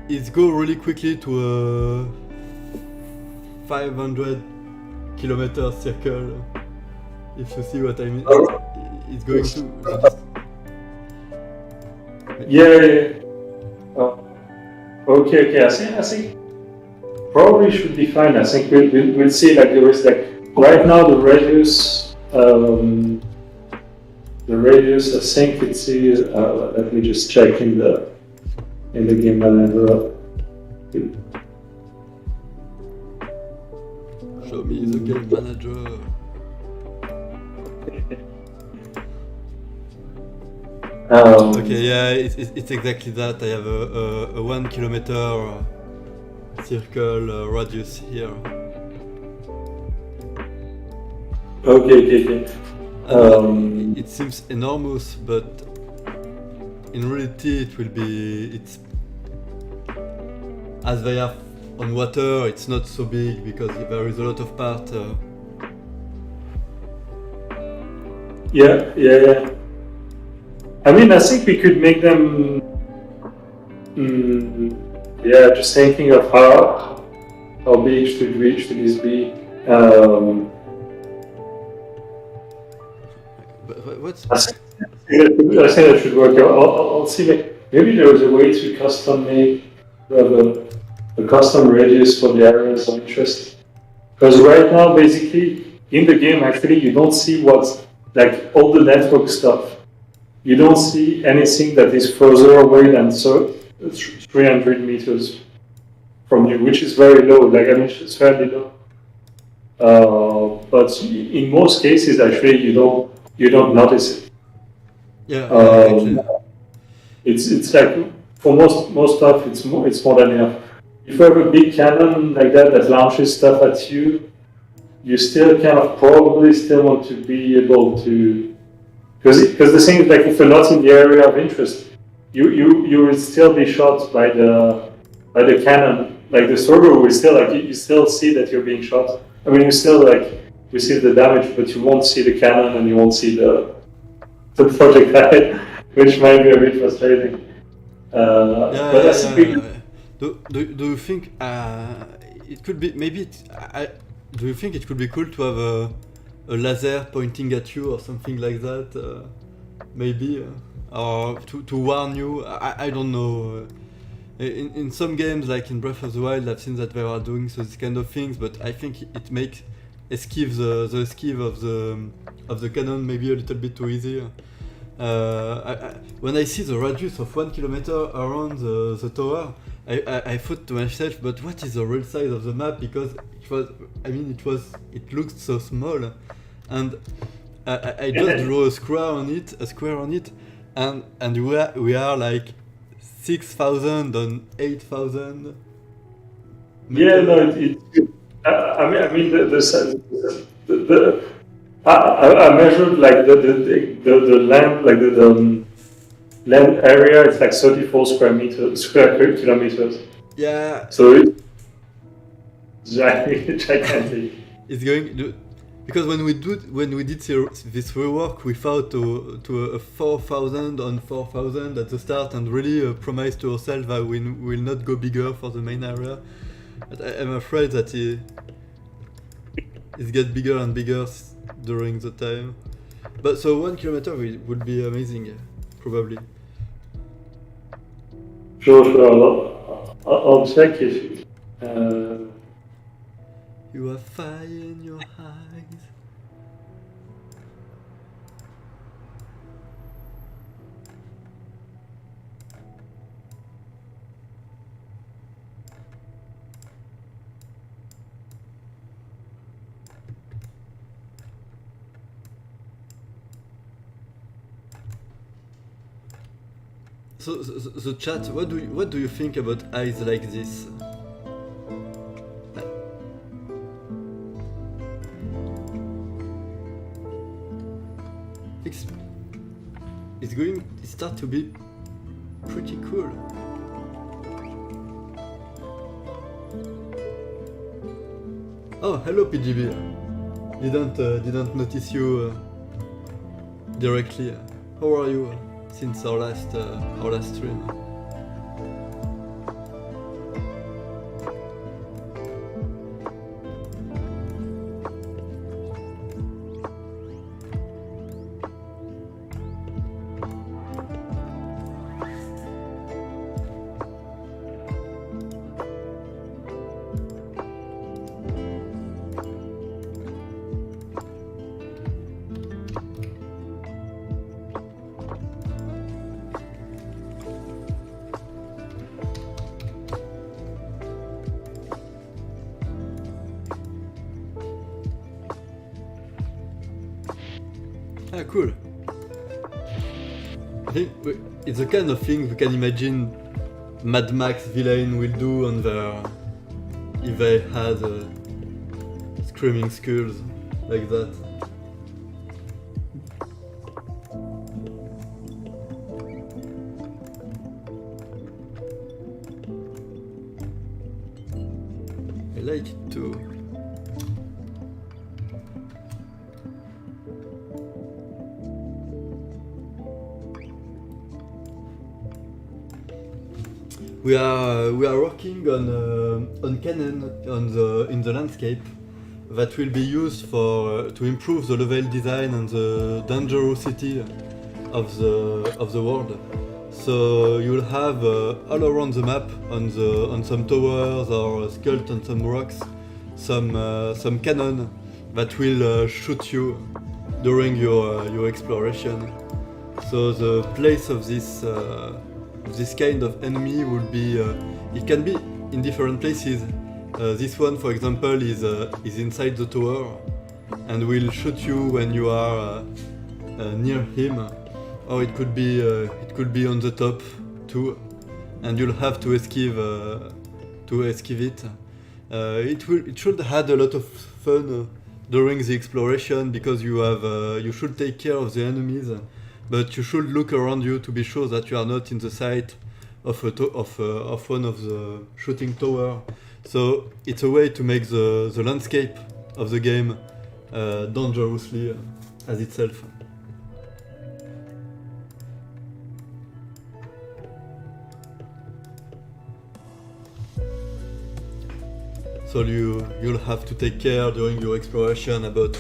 it's go really quickly to a 500 kilometer circle. If you see what I mean, it's going to. Okay. I think probably should be fine. I think we'll see. Like there is like right now the radius. I think it is. Let me just check in the game manager. Show me the game manager. Okay, yeah, it's exactly that. I have a 1 kilometer circle radius here. Okay. It seems enormous, but in reality it will be. It's as they are on water. It's not so big because there is a lot of part. Yeah. I mean, I think we could make them. Just thinking of how big should this be? What's? I think that should work. I'll see. Maybe there is a way to custom make a custom radius for the areas of interest. Because right now, basically, in the game, actually, you don't see what's like all the network stuff. You don't see anything that is further away than 300 meters from you, which is very low. Like I mean, it's fairly low. But in most cases, actually, you don't notice it. Yeah, exactly. It's like for most stuff, it's more than enough. If you have a big cannon like that launches stuff at you, you still kind of probably still want to be able to. Because the thing is, like, if you're not in the area of interest, you will still be shot by the cannon. Like the server will still you still see that you're being shot. I mean, you still receive the damage, but you won't see the cannon and you won't see the projectile, which might be a bit frustrating. Do you think it could be maybe? Do you think it could be cool to have a laser pointing at you or something like that? Maybe, or to warn you. I don't know. In some games, like in Breath of the Wild, I've seen that they are doing these kind of things, but I think it makes escape the escape of the cannon maybe a little bit too easy. When I see the radius of 1 kilometer around the tower, I thought to myself, but what is the real size of the map? Because it looked so small, and I just drew a square on it, and we are like 6,000 on 8,000. Yeah, no, I mean I measured like the land, like the land area. It's like 34 square kilometers. Yeah, So it's gigantic. it's going to, because when we did this rework, we thought to a 4,000 on 4,000 at the start, and really promised to ourselves that we will not go bigger for the main area. But I'm afraid that it gets bigger and bigger during the time. But so 1 kilometer would be amazing, probably. Sure. I'll check if. You have fire in your eyes. So the chat, what do you think about eyes like this? It start to be pretty cool. Oh, hello PGB. Didn't notice you directly. How are you since our last stream? Ah, cool. I think it's the kind of thing we can imagine Mad Max villain will do on their, if they had screaming skulls like that. I like it too. We are working on Canon in the landscape that will be used for to improve the level design and the dangerosity of the world. So you'll have all around the map on some towers or sculpted on some rocks some cannon that will shoot you during your exploration. So the place of this kind of enemy will be, it can be in different places. This one, for example, is inside the tower and will shoot you when you are near him, or it could be on the top too, and you'll have to escape it. It should add a lot of fun during the exploration, because you should take care of the enemies. But you should look around you to be sure that you are not in the sight of one of the shooting tower. So it's a way to make the landscape of the game dangerously as itself. So you'll have to take care during your exploration about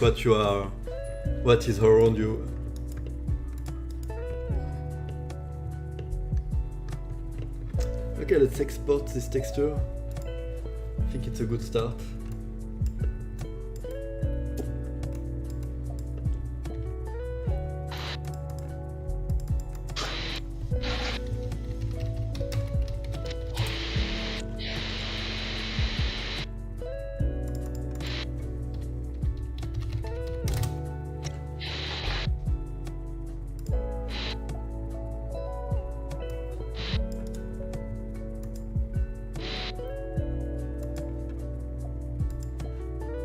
what is around you. Okay, let's export this texture. I think it's a good start.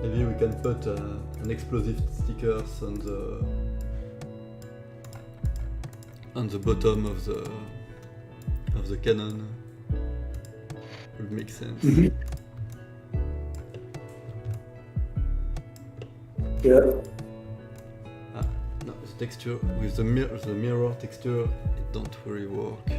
Maybe we can put an explosive stickers on the bottom of the cannon. Would make sense. Yeah. No, the texture with the mirror texture, it don't really work.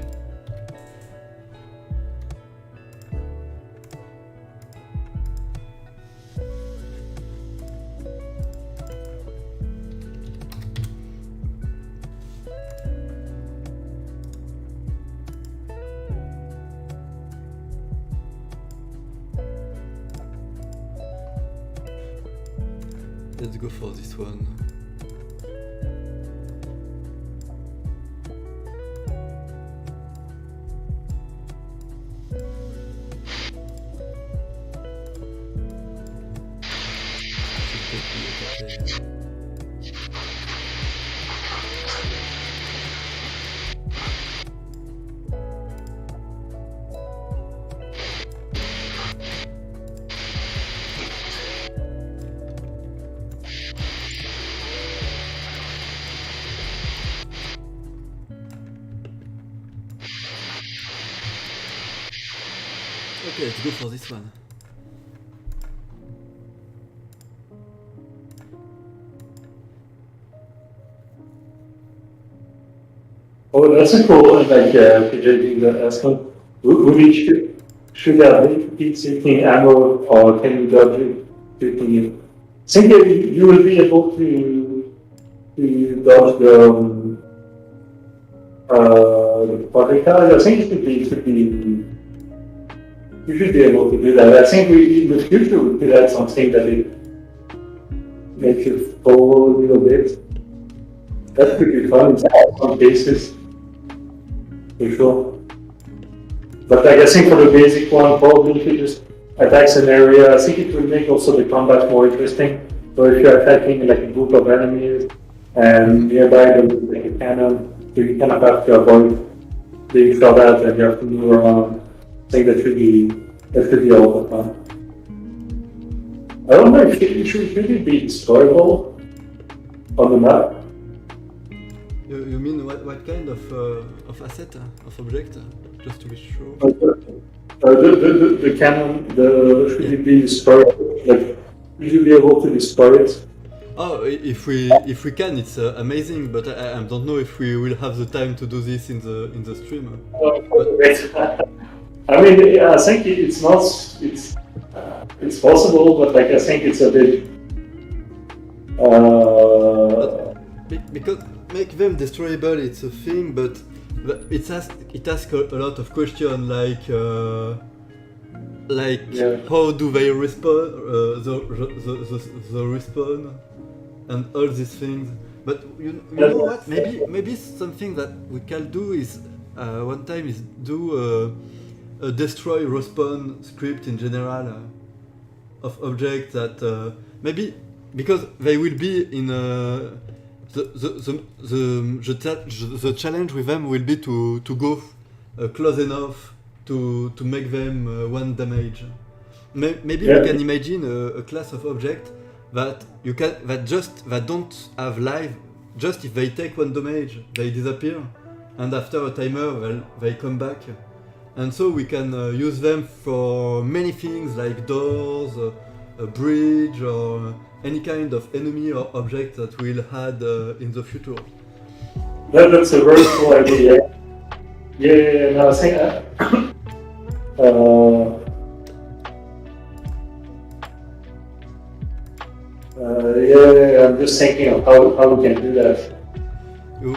Let's go for this one. Okay, let's go for this one. Oh, that's a cool one, like projecting the asphalt. Would you should have heat seeking ammo or can you dodge it shooting it? I think you will be able to dodge the projectiles. I think it should be you should be able to do that. I think in the future we could add something that it makes it fall a little bit. That could be fun in some cases, for sure. But like, I think for the basic one, probably if you just attack an area, I think it will make also the combat more interesting. So if you're attacking like a group of enemies and nearby there's like a cannon, so you kind of have to avoid being shot at and you have to move around. I think that should be a lot of fun. I don't know if it should really be destroyable on the map. You mean what kind of asset, of object, just to be sure? The cannon, should it be destroyed? Like, should you be able to destroy it? Oh, if we can, it's amazing. But I don't know if we will have the time to do this in the stream. I mean, yeah, I think it's not. It's possible, but like I think it's a bit. Because make them destroyable, it's a thing, but it asks a lot of questions like yeah. How do they respond, the respawn, and all these things. But you know what? Maybe something that we can do is one time is do a destroy respawn script in general of objects that maybe because they will be in the challenge with them will be to go close enough to make them one damage. Maybe we can imagine a class of object that don't have life. Just if they take one damage, they disappear, and after a timer, they come back. And so we can use them for many things like doors, a bridge, or any kind of enemy or object that we'll add in the future. That's a very cool idea. Yeah. No, I think I'm just thinking of how we can do that.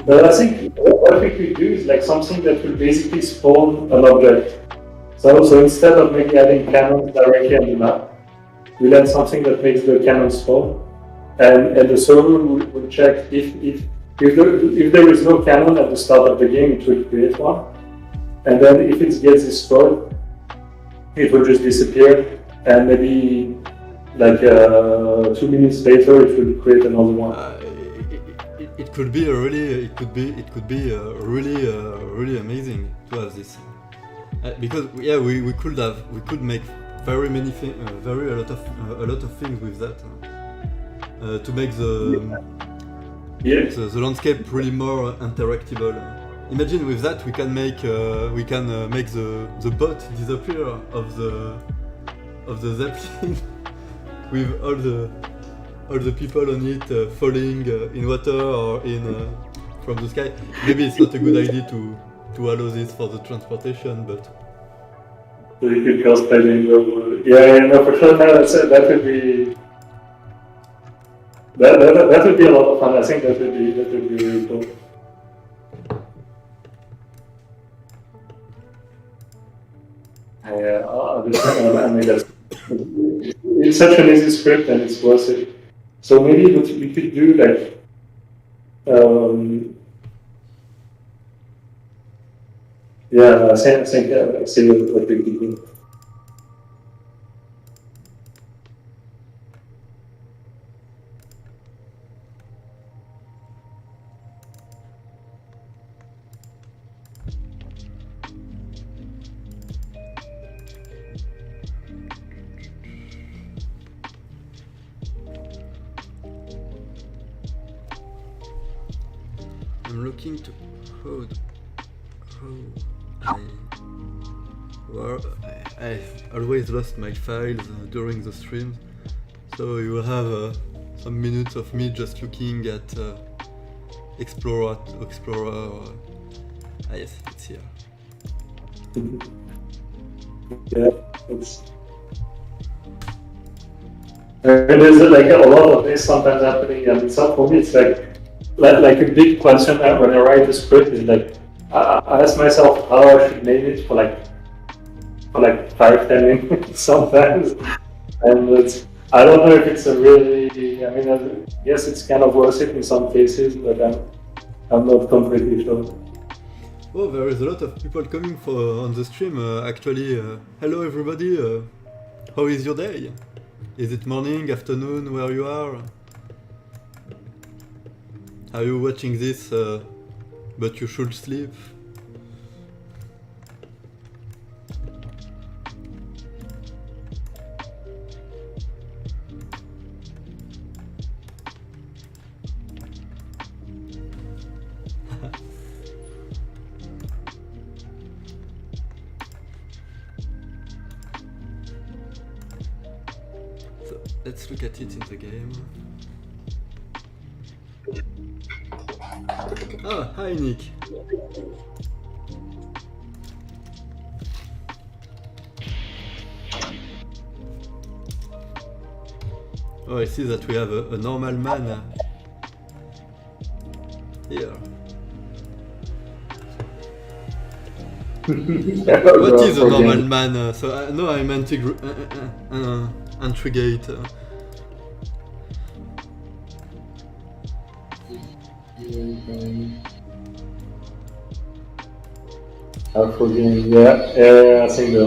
But I think what we could do is like something that will basically spawn an object. So instead of maybe adding cannons directly on the map, we'll add something that makes the cannon spawn, and the server will check if there is no cannon at the start of the game, it will create one, and then if it gets destroyed, it will just disappear, and maybe like 2 minutes later, it will create another one. It could be really amazing to have this, because we could make very many things, a lot of things with that to make the landscape really more interactable. Imagine with that we can make the boat disappear of the Zeppelin with all the people on it falling in water or from the sky. Maybe it's not a good idea to allow this for the transportation, but you could go spelling over. Yeah, no, for sure. That would be that would be a lot of fun. I think that would be really cool. Yeah, I mean it's such an easy script and it's worth it. So maybe what we could do like. Yeah, I think see what we could do. I'm looking to I always lost my files during the streams, so you will have some minutes of me just looking at Explorer. Yes, it's here. Yeah, there's like a lot of this sometimes happening, and so for me it's like a big question when I write a script is like I ask myself how I should name it for like 5-10 minutes sometimes, and I don't know if it's a really. I mean, yes, it's kind of worth it in some cases, but I'm not completely sure. Oh, there is a lot of people coming on the stream. Actually, hello everybody. How is your day? Is it morning, afternoon, where you are? Are you watching this, but you should sleep? So, let's look at it in the game. Oh, hi Nick. Oh, I see that we have a normal man here. What is a normal man? No, I'm intrigued. I forget. Yeah, I think so.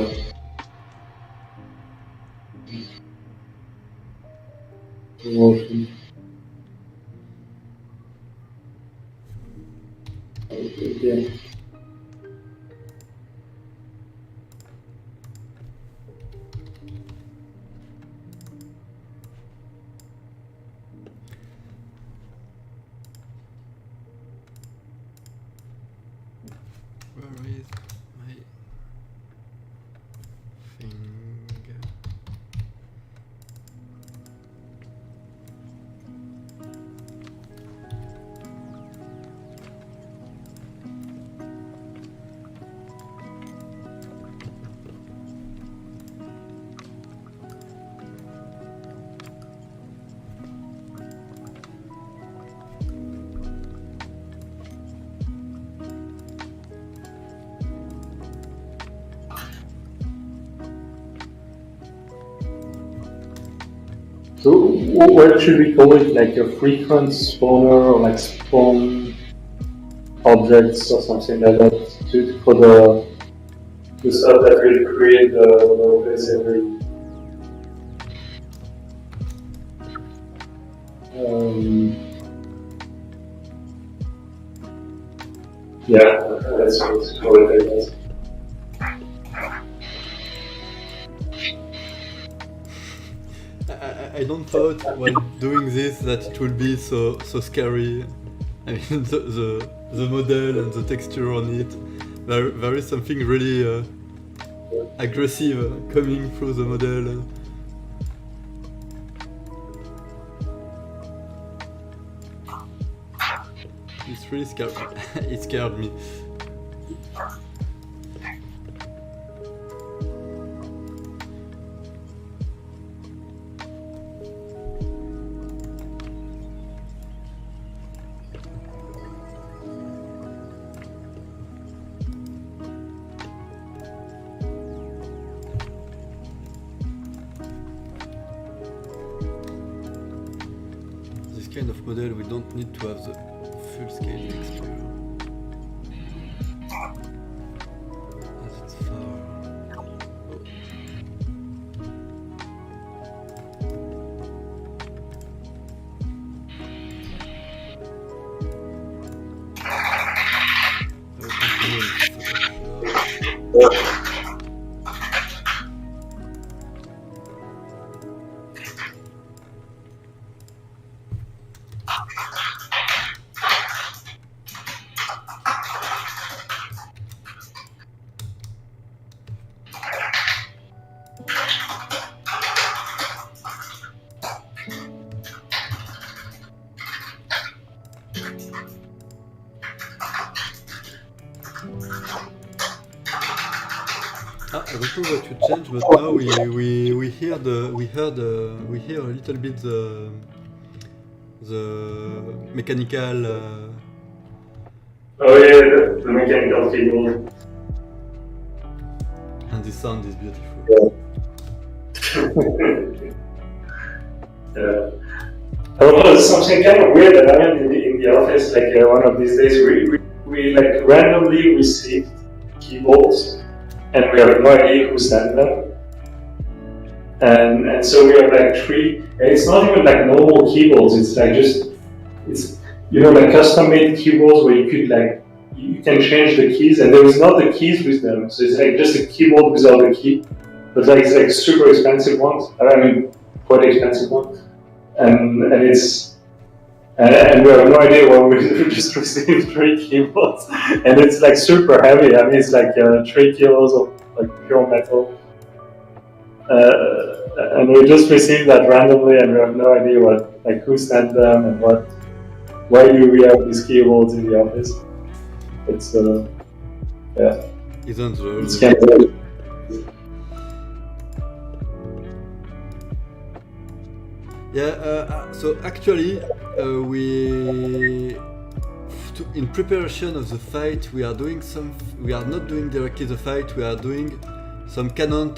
Emotion. Yeah. Where is my thing? So what should we call it? Like a frequent spawner or like spawn objects or something like that for the stuff that will create the base every. Yeah, let's call it like that. I don't thought while doing this that it will be so scary. I mean the model and the texture on it. There is something really aggressive coming through the model. It's really scary. It scared me. This kind of model, we don't need to have the full scale texture. As it's far. I don't know what you changed, but now we hear a little bit the mechanical. Oh yeah, the mechanical cable. And the sound is beautiful. Yeah. Although it's something kind of weird that happened in the office, like one of these days, we like randomly received keyboards, and we have no idea who sent them. And so we have like 3, and it's not even like normal keyboards, it's like it's like custom made keyboards where you could like, you can change the keys, and there is not the keys with them, so it's like just a keyboard without the key, but like it's like super expensive ones, I mean quite expensive ones, and we have no idea why we just received 3 keyboards, and it's like super heavy. I mean, it's like 3 kilos of like pure metal, and we just received that randomly, and we have no idea who sent them and why do we have these keyboards in the office. It's yeah. Isn't it's kind of. Yeah, so actually, in preparation of the fight, we are not doing directly the fight, we are doing some canon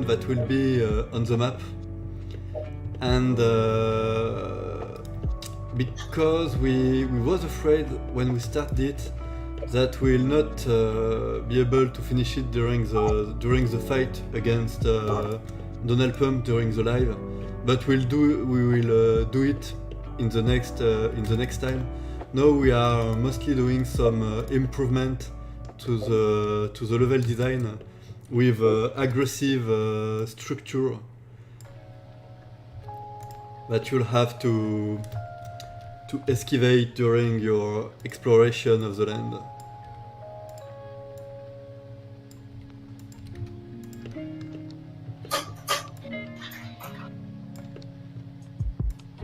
that will be on the map. And because we was afraid when we started it that we will not be able to finish it during the fight against Donald Pump during the live. But we will do it in the next time. Now we are mostly doing some improvement to the level design with aggressive structure that you'll have to excavate during your exploration of the land.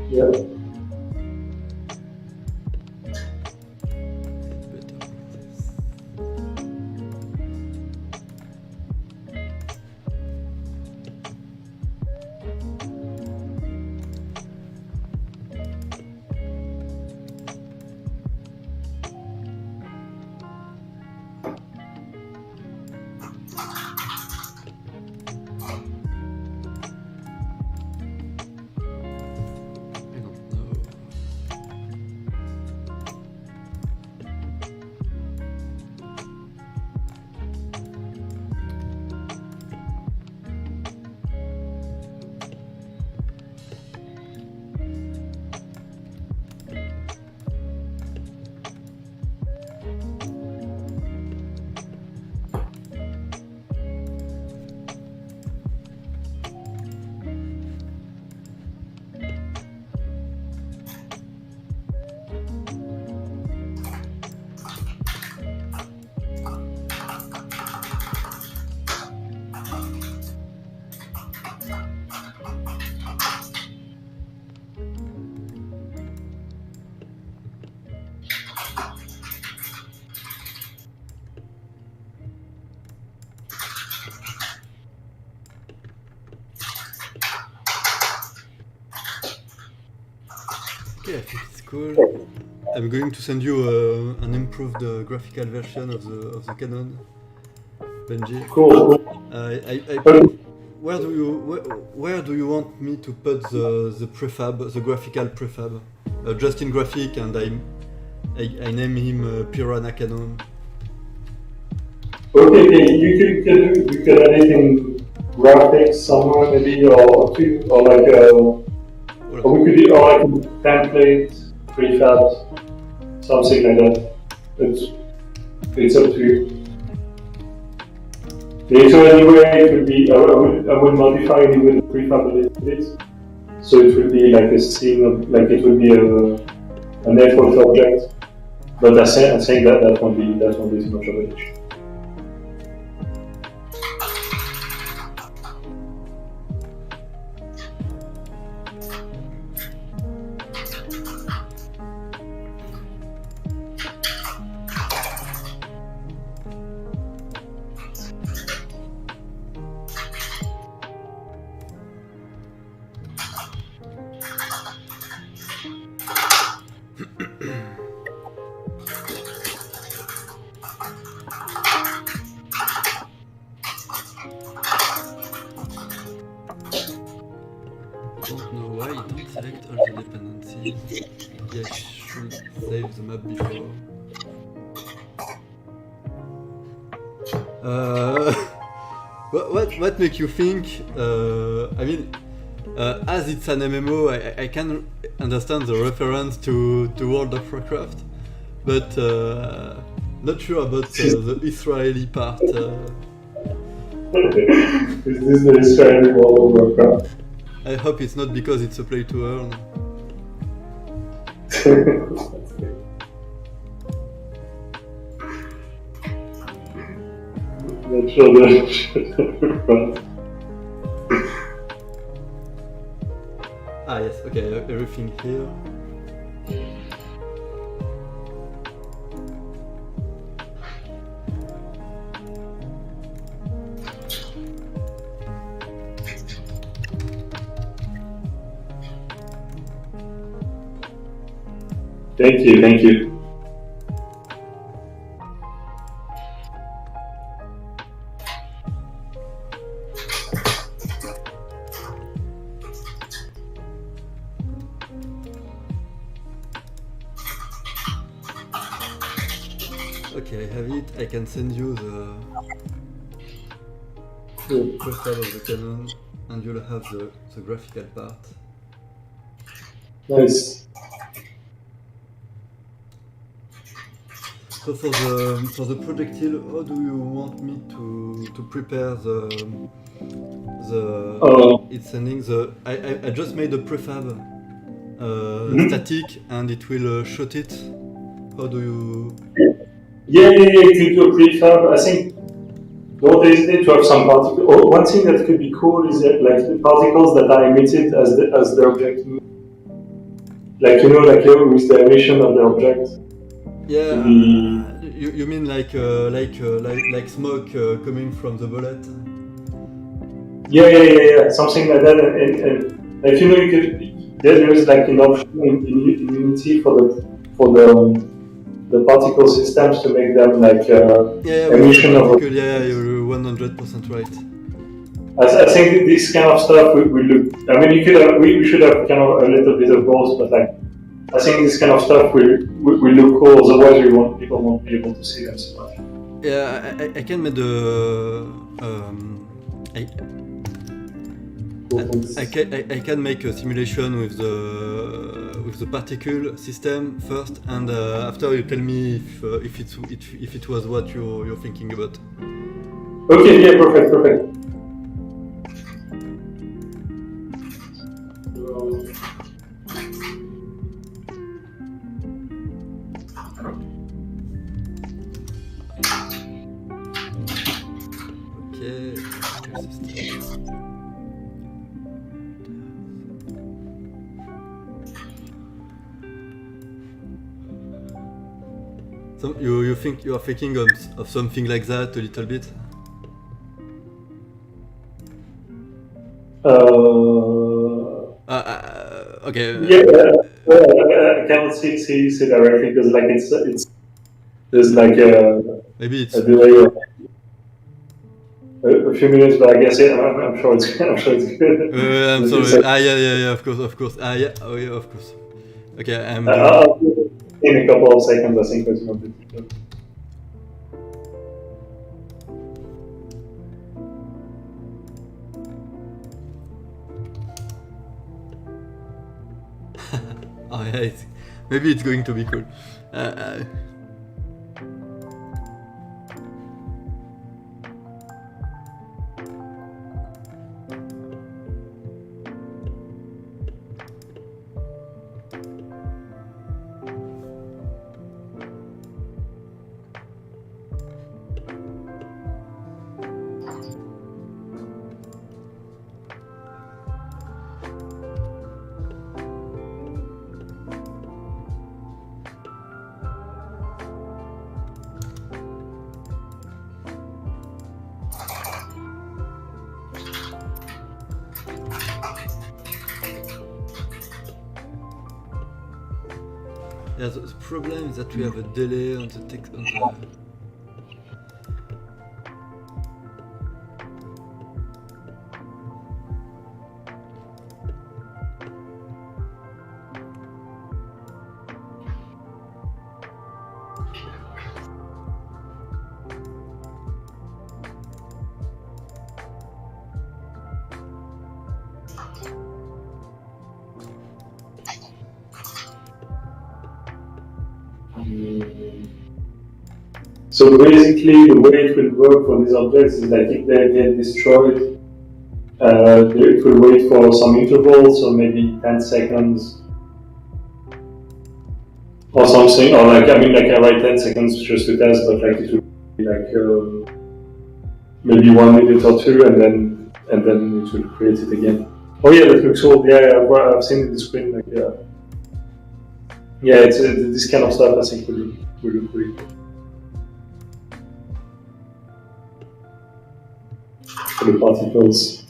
Yeah. Okay, I think it's cool. I'm going to send you an improved graphical version of the Canon, Benji. Cool. Where do you want me to put the prefab, the graphical prefab? Just in graphic, and I name him Piranha Canon. Okay, you could add it in graphics somewhere maybe, or like or we could do like a template, prefab, something like that. It's up to you. Yeah, so anyway, it would be I would modify anyway the prefab a little bit. So it would be like a scene of, like it would be a network object. But I think that won't be too much of an issue. Don't know why it don't select all the dependencies. Maybe I should save the map before. What make you think? I mean, as it's an MMO, I can understand the reference to World of Warcraft, but not sure about the Israeli part. Is this the Israeli World of Warcraft? I hope it's not because it's a play to earn. Not sure that. Ah yes, okay, everything here. Thank you. Okay, I have it. I can send you the prefab of the Canon, and you'll have the graphical part. Nice. So for the projectile, how do you want me to prepare it's sending the I just made a prefab static, and it will shoot it. How do you? Yeah. Click your prefab. I think don't hesitate to have some particles. Oh, one thing that could be cool is that, like, the particles that are emitted as the object moves. Like, with the emission of the object. Yeah, you mean like smoke coming from the bullet? Yeah, something like that, and like, you could, there is like an option in Unity for the particle systems to make them like emission of. Yeah, you're 100% right. I think this kind of stuff we look. I mean, we should have kind of a little bit of both, but like, I think this kind of stuff will look cool. Otherwise, people won't be able to see them so much. Yeah, I can make I can make a simulation with the particle system first, and after you tell me if it was what you're thinking about. Okay. Yeah. Perfect. So you think you are thinking of something like that a little bit? Okay. Okay. Yeah. cannot see directly because like it's there's like maybe it's a delay of a few minutes, but I guess I'm sure it's I'm sure it's good. I'm sorry. Yeah, of course. Yeah, oh yeah, of course. Okay, I'm I'll do it in a couple of seconds, I think, it's not good. Oh yeah, maybe it's going to be cool. Yeah, the problem is that we have a delay on the text on the... So basically, the way it will work for these objects is that if they get destroyed, it will wait for some interval, so maybe 10 seconds or something, or like, I mean, like I write 10 seconds just to test, but like it will be like maybe 1 minute or two, and then it will create it again. Oh yeah, that looks cool. Yeah, I've seen it in the screen. Like yeah, it's this kind of stuff. I think will look pretty cool. For the particles.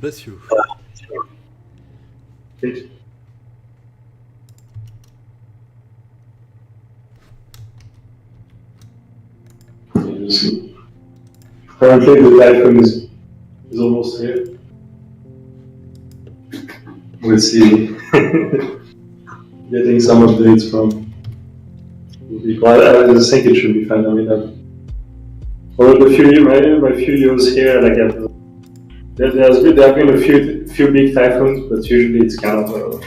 Bless you. Currently, the typhoon is almost here. We'll see. Getting some updates from. I just think it should be fine. I mean, over the my few years here, like there have been a few big typhoons, but usually it's kind of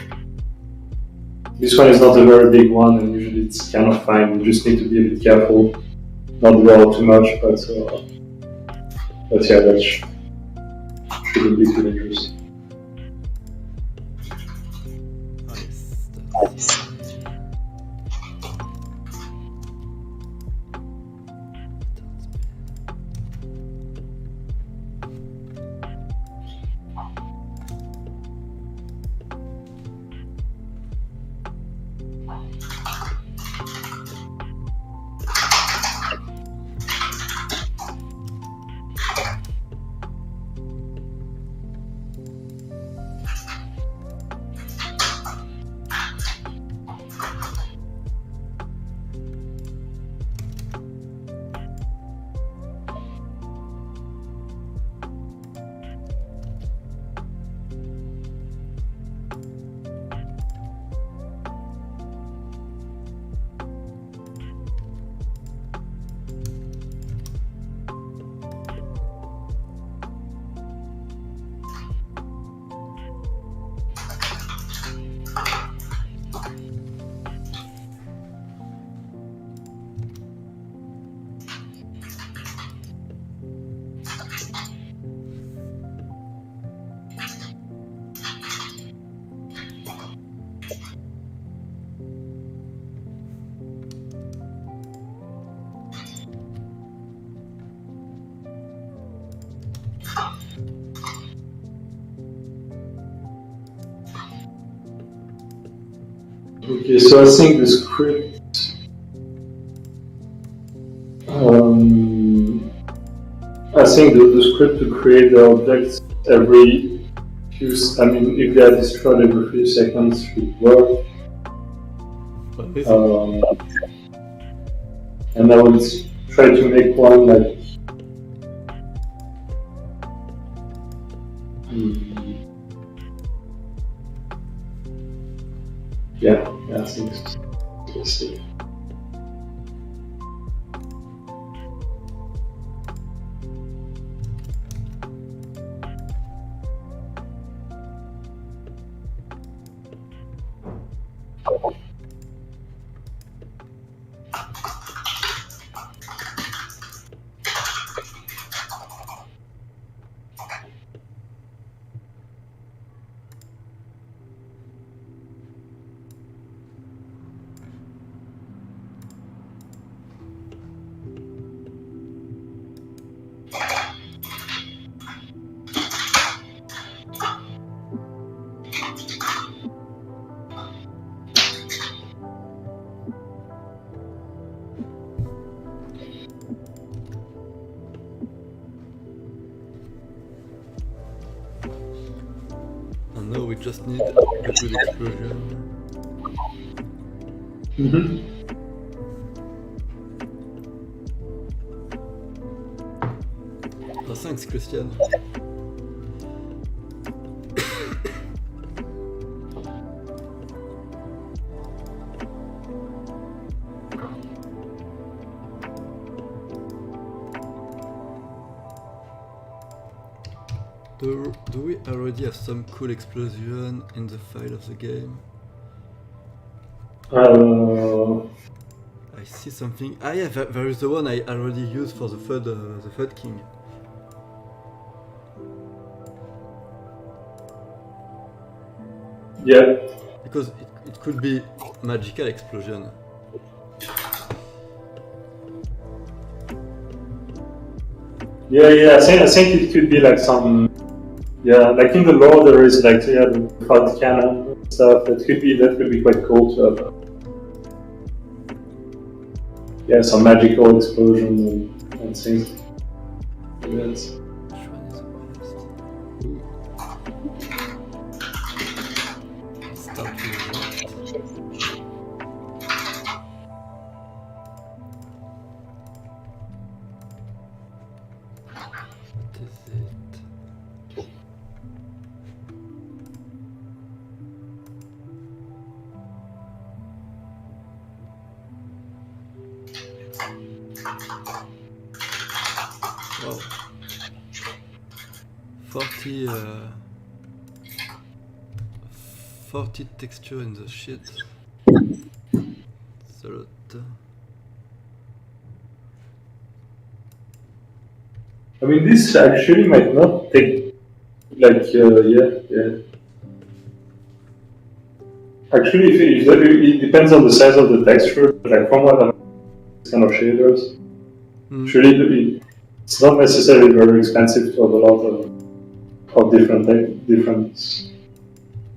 this one is not a very big one, and usually it's kind of fine. You just need to be a bit careful, not go out too much, but yeah, that shouldn't be too dangerous. Okay, so I think the script. I think the script to create the objects every few. I mean, if they are destroyed every few seconds, should work. And I will try to make one like. Yeah, I think so. Let's see. And now we just need a good explosion. Oh, thanks, Christian. Do we already have some cool explosion in the file of the game? I see something. Ah yeah, there is the one I already used for the third king. Yeah. Because it could be magical explosion. Yeah. I think it could be like some. Yeah, like in the lore there is like the cloud cannon and stuff. That could be quite cool to have. Yeah, some magical explosion and things. Yes. Wow. 40 texture in the shit. It's a lot. I mean, this actually might not take like yeah. Actually, it depends on the size of the texture. Like from what I'm kind of shaders. Actually, it's not necessarily very expensive to have a lot of different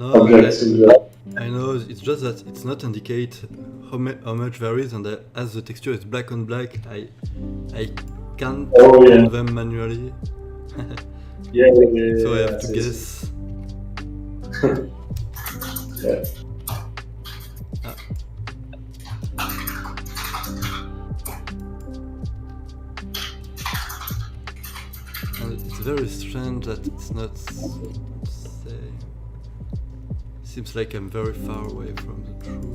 objects in there. I know, it's just that it's not indicate how much varies, and as the texture is black on black, I can't do them manually. So I have to guess. Yeah. It's very strange that it's not say. Seems like I'm very far away from the true.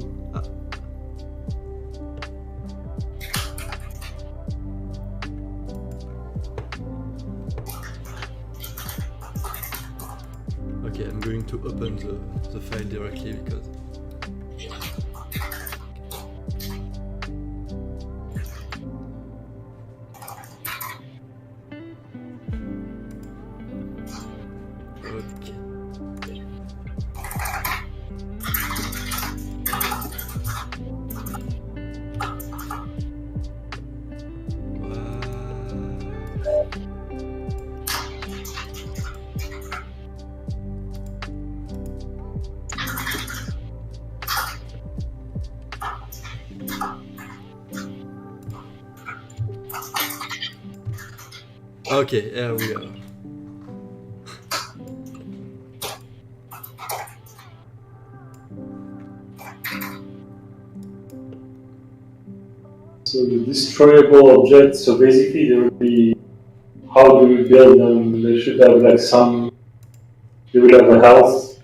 Okay, I'm going to open the file directly because. Okay, here we are. So the destroyable objects, so basically there will be, how do we build them? They should have like they will have a health,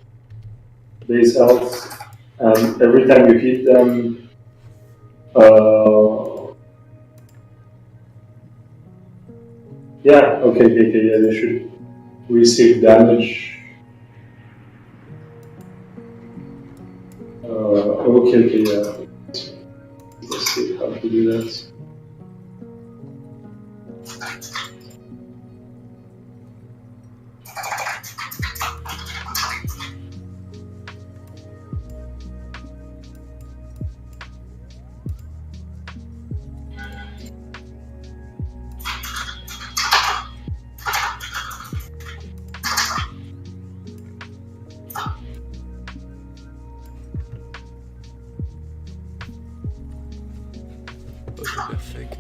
base health, and every time you hit them, yeah, okay, yeah, they should receive damage. Okay, yeah. Let's see how to do that. Perfect.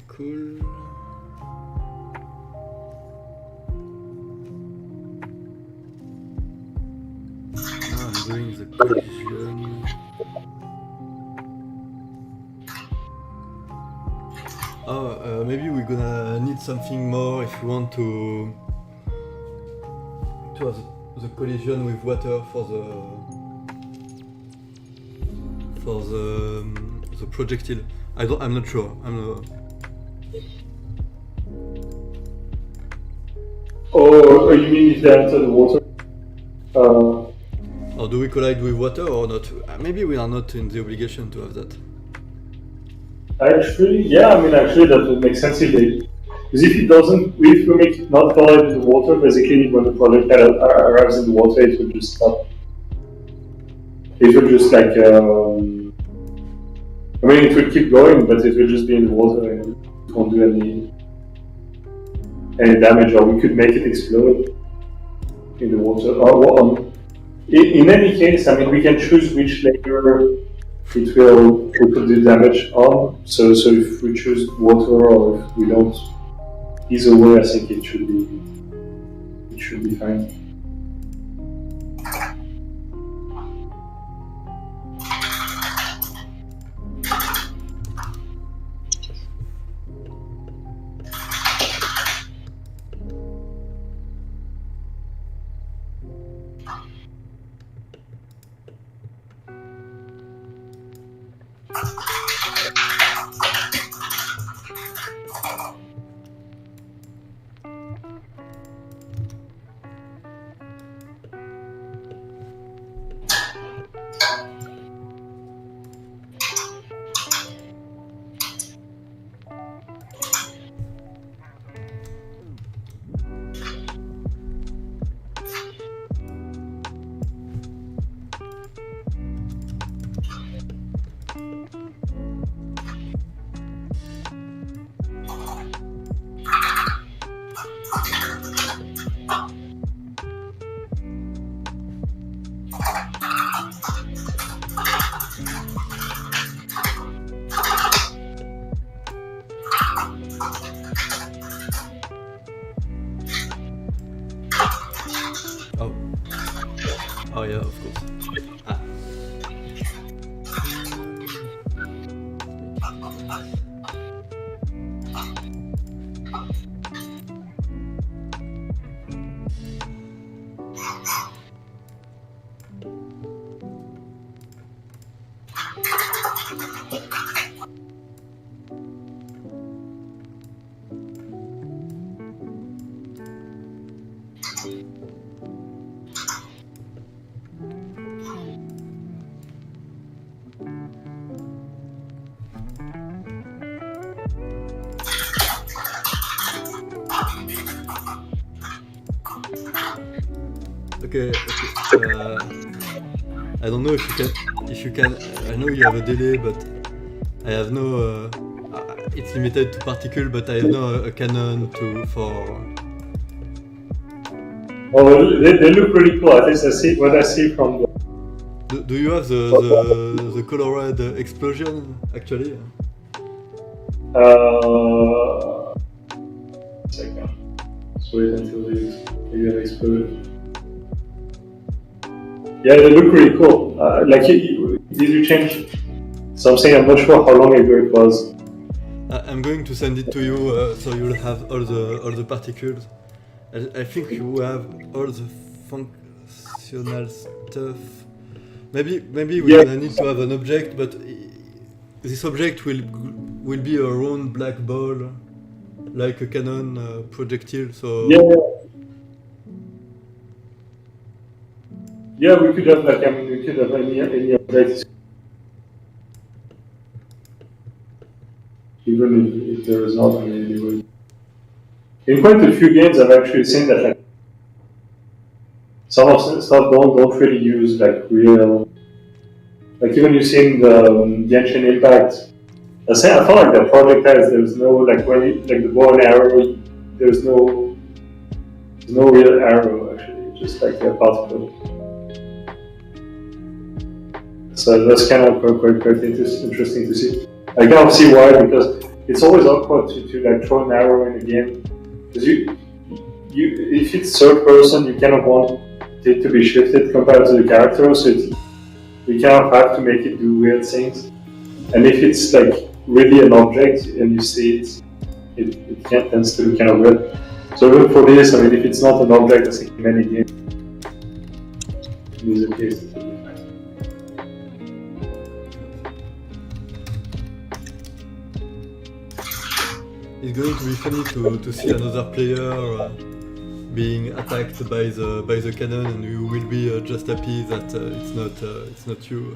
Cool. Now I'm doing the collision. Oh, maybe we're gonna need something more if we want to have the collision with water for the projectile. I'm not sure. Oh, you mean if they enter the water? Or do we collide with water or not? Maybe we are not in the obligation to have that. Actually, yeah, I mean, actually that would make sense if they... Because if it doesn't, if we make it not collide with the water, basically when the projectile arrives in the water, it will just stop. It will just like... I mean, it will keep going, but it will just be in the water and it won't do any damage, or we could make it explode in the water. In any case, I mean, we can choose which layer it will do damage on. So if we choose water or if we don't, either way, I think it should be fine. yeah, of course. Ah. Okay. I don't know if you can. I know you have a delay, but I have no. It's limited to particle, but I have no a Canon for. Oh, they look pretty cool. At least I see what I see from the. Do you have the colored explosion actually? Second. Let's wait until they get exploded. Yeah, they look pretty cool. Did you change something? I'm not sure how long ago it was. I'm going to send it to you, so you'll have all the particles. I think you have all the functional stuff. Maybe we're gonna need to have an object, but this object will be a round black ball, like a Canon projectile. So yeah, we could have we could have any objects. Even if there is not anyway. In quite a few games, I've actually seen that some of the stuff don't really use real. Even you've seen the Genshin Impact. I felt like the projectiles. There's no the bow and arrow. There's no real arrow actually. Just a particle. So that's kind of quite interesting to see. I kind of see why, because it's always awkward to throw an arrow in a game. Because if it's third person, you kind of want it to be shifted compared to the character, so you kind of have to make it do weird things. And if it's really an object and you see it tends to be kind of weird. So even for this, if it's not an object, I think in many games, in this case. It's going to be funny to see another player being attacked by the cannon, and you will be just happy that it's not you.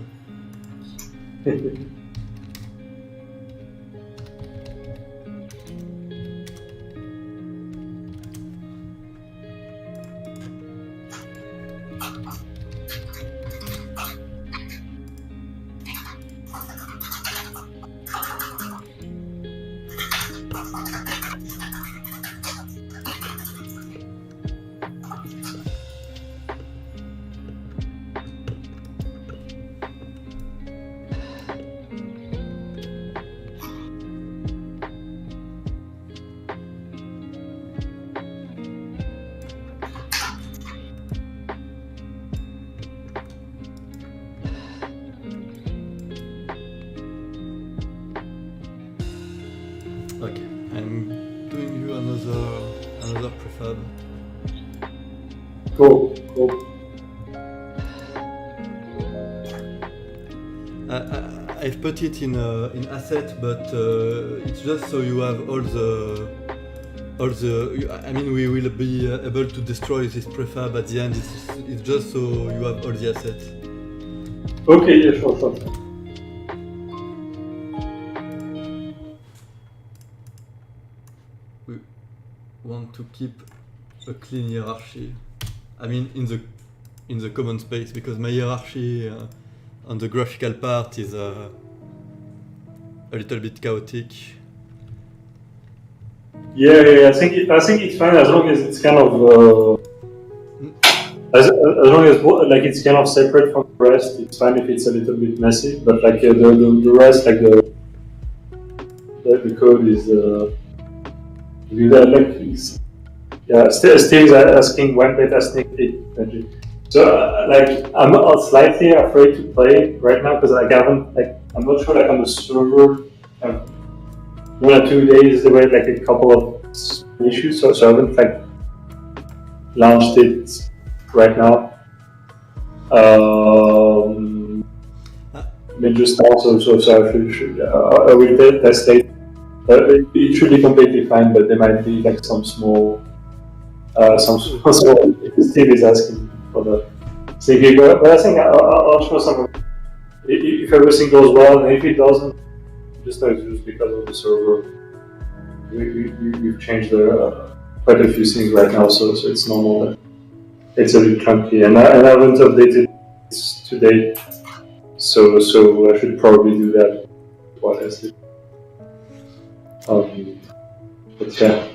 Okay, I'm doing you another prefab. Cool. I've put it in asset, but it's just so you have all the. I mean, we will be able to destroy this prefab at the end. It's just so you have all the assets. Okay, yeah, sure. We want to keep a clean hierarchy. I mean, in the common space, because my hierarchy on the graphical part is a little bit chaotic. Yeah. I think it's fine as long as it's kind of as long as it's kind of separate from the rest. It's fine if it's a little bit messy, but the rest, the code is Steve's asking when beta sneak peek. So So like I'm slightly afraid to play right now because like I haven't I'm not sure like on the server. 1 or 2 days there were like a couple of issues, so I haven't like launched it right now. Just also, so I will test it. It should be completely fine, but there might be like some small Steve is asking for that. So but I think I'll show some. If everything goes well, and if it doesn't, just know it's just because of the server. We've changed quite a few things right now, so it's normal that it's a bit chunky, and I haven't updated this today, so I should probably do that while I sleep. But yeah.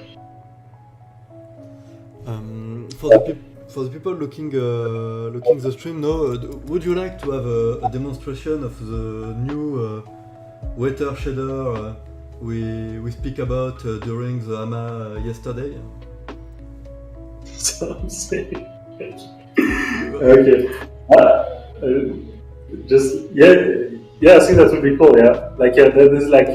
For the people looking the stream now, would you like to have a demonstration of the new weather shader we speak about during the AMA yesterday? Something. Okay. Just yeah. I think that would be cool. Yeah. Like there's like.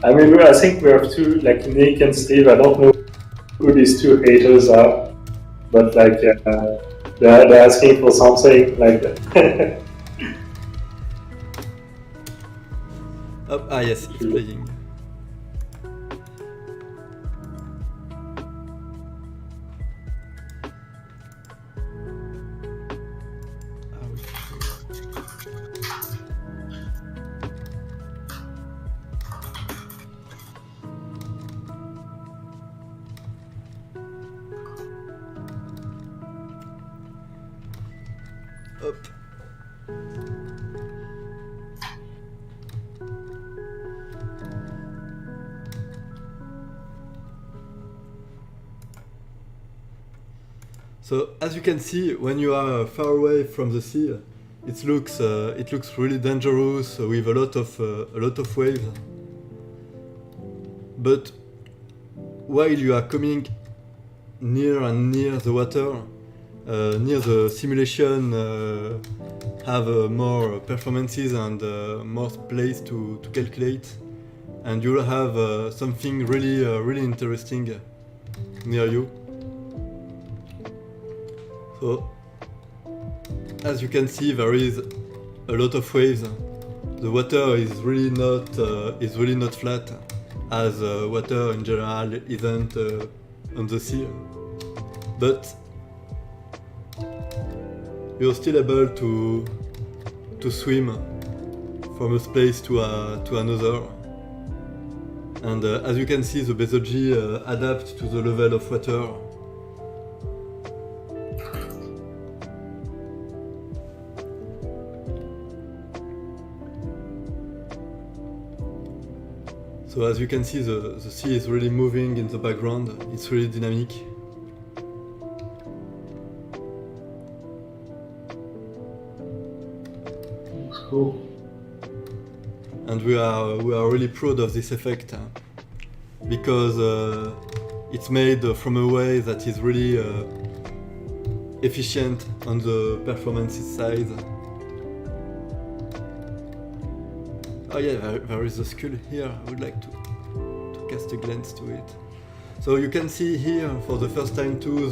I mean, I think we have two, like Nick and Steve. I don't know who these two haters are, but like they're asking for something like that. Yes, it's playing. Up. So as you can see, when you are far away from the sea, it looks really dangerous with a lot of waves. But while you are coming near and near the water, near the simulation, have more performances and more place to calculate, and you'll have something really interesting near you. So, as you can see, there is a lot of waves. The water is really not flat, as water in general isn't on the sea. But you're still able to swim from a space to another. And as you can see, the Bezoge adapts to the level of water. So as you can see, the sea is really moving in the background. It's really dynamic. That's cool. And we are really proud of this effect, because it's made from a way that is really efficient on the performance side. Oh yeah, there is a skull here. I would like to cast a glance to it. So you can see here for the first time too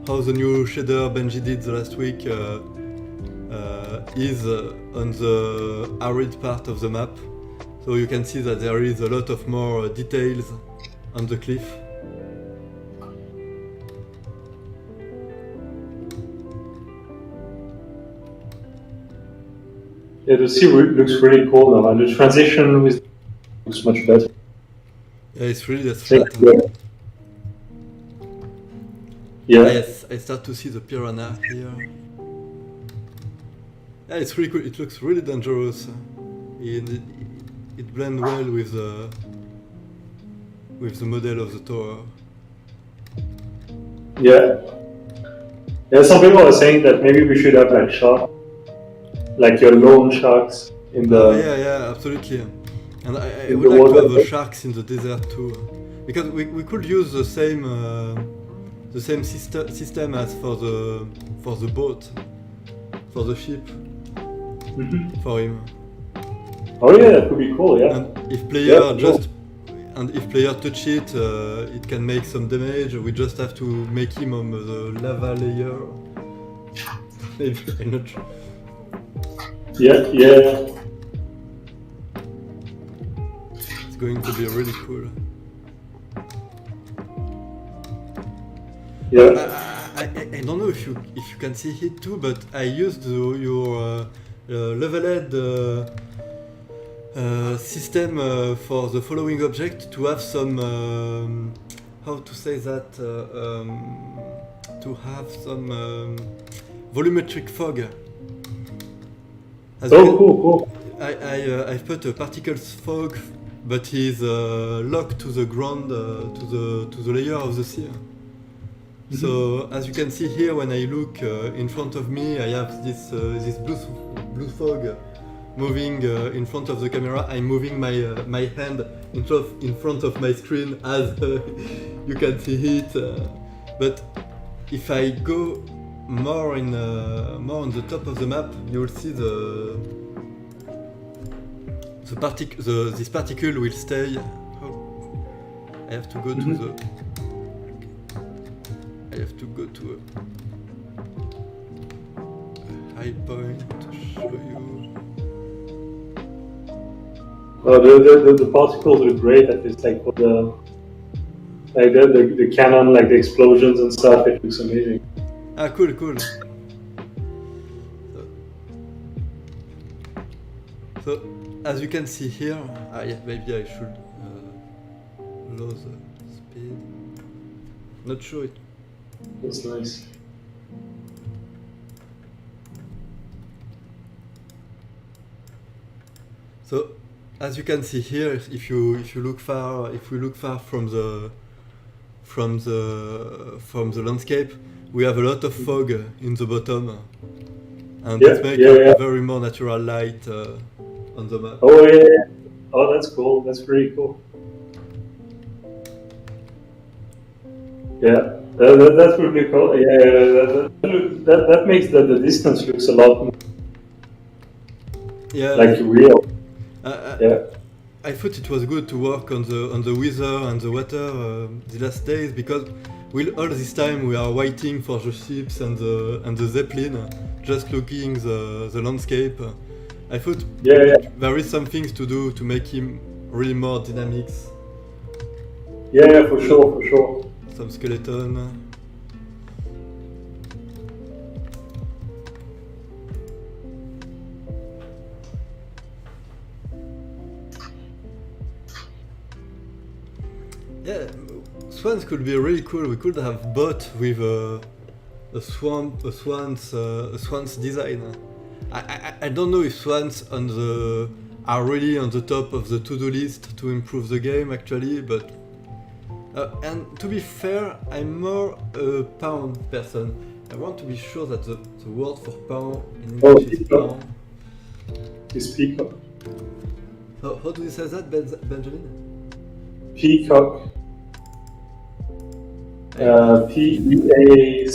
how the new shader Benji did the last week is on the arid part of the map. So you can see that there is a lot of more details on the cliff. Yeah, the sea looks really cool now, and the transition looks much better. Yeah, it's really that flat. Yeah. Yes, I start to see the piranha here. Yeah, it's really cool. It looks really dangerous. It blends well with the model of the tower. Yeah. Yeah, some people are saying that maybe we should have like shark, like your lone sharks in the. Yeah, absolutely. And I would like to have the sharks in the desert too, because we could use the the same system as for the boat, for the ship, for him. Oh yeah, that could be cool. Yeah. And if player if player touch it, it can make some damage. We just have to make him on the lava layer. Maybe, I'm not sure. Yeah. It's going to be really cool. Yeah. I don't know if you can see it too, but I used your leveled system for the following object to have some how to say that to have some volumetric fog. Cool. I've put a particles fog, but he's locked to the ground, to the layer of the sea. So as you can see here, when I look in front of me, I have this blue fog moving in front of the camera. I'm moving my hand in front of my screen as you can see it. But if I go more on the top of the map, you will see this particle will stay. I have to go to the. I have to go to a high point to show you. The particles are great at this, like for the cannon, like the explosions and stuff. It looks amazing. Ah, cool. So as you can see here, yeah, maybe I should lower the speed. Not sure it. That's nice. So, as you can see here, if we look far from the landscape, we have a lot of fog in the bottom, and it makes a very more natural light on the map. Oh yeah. Oh, that's cool. That's pretty cool. Yeah. That's pretty cool. Yeah, that makes the distance looks a lot more like real. Yeah. I thought it was good to work on the weather and the water the last days, because all this time we are waiting for the ships and the zeppelin, just looking the landscape. I thought there is some things to do to make him really more dynamics. Yeah, for sure. Some skeleton. Yeah, swans could be really cool. We could have bot with a swan's design. I don't know if swans are really on the top of the to-do list to improve the game actually, but. And to be fair, I'm more a pound person. I want to be sure that the word for pound in English is pound. It's peacock. How do you say that, Benjamin? Peacock. P-E-A-C-O-C-K.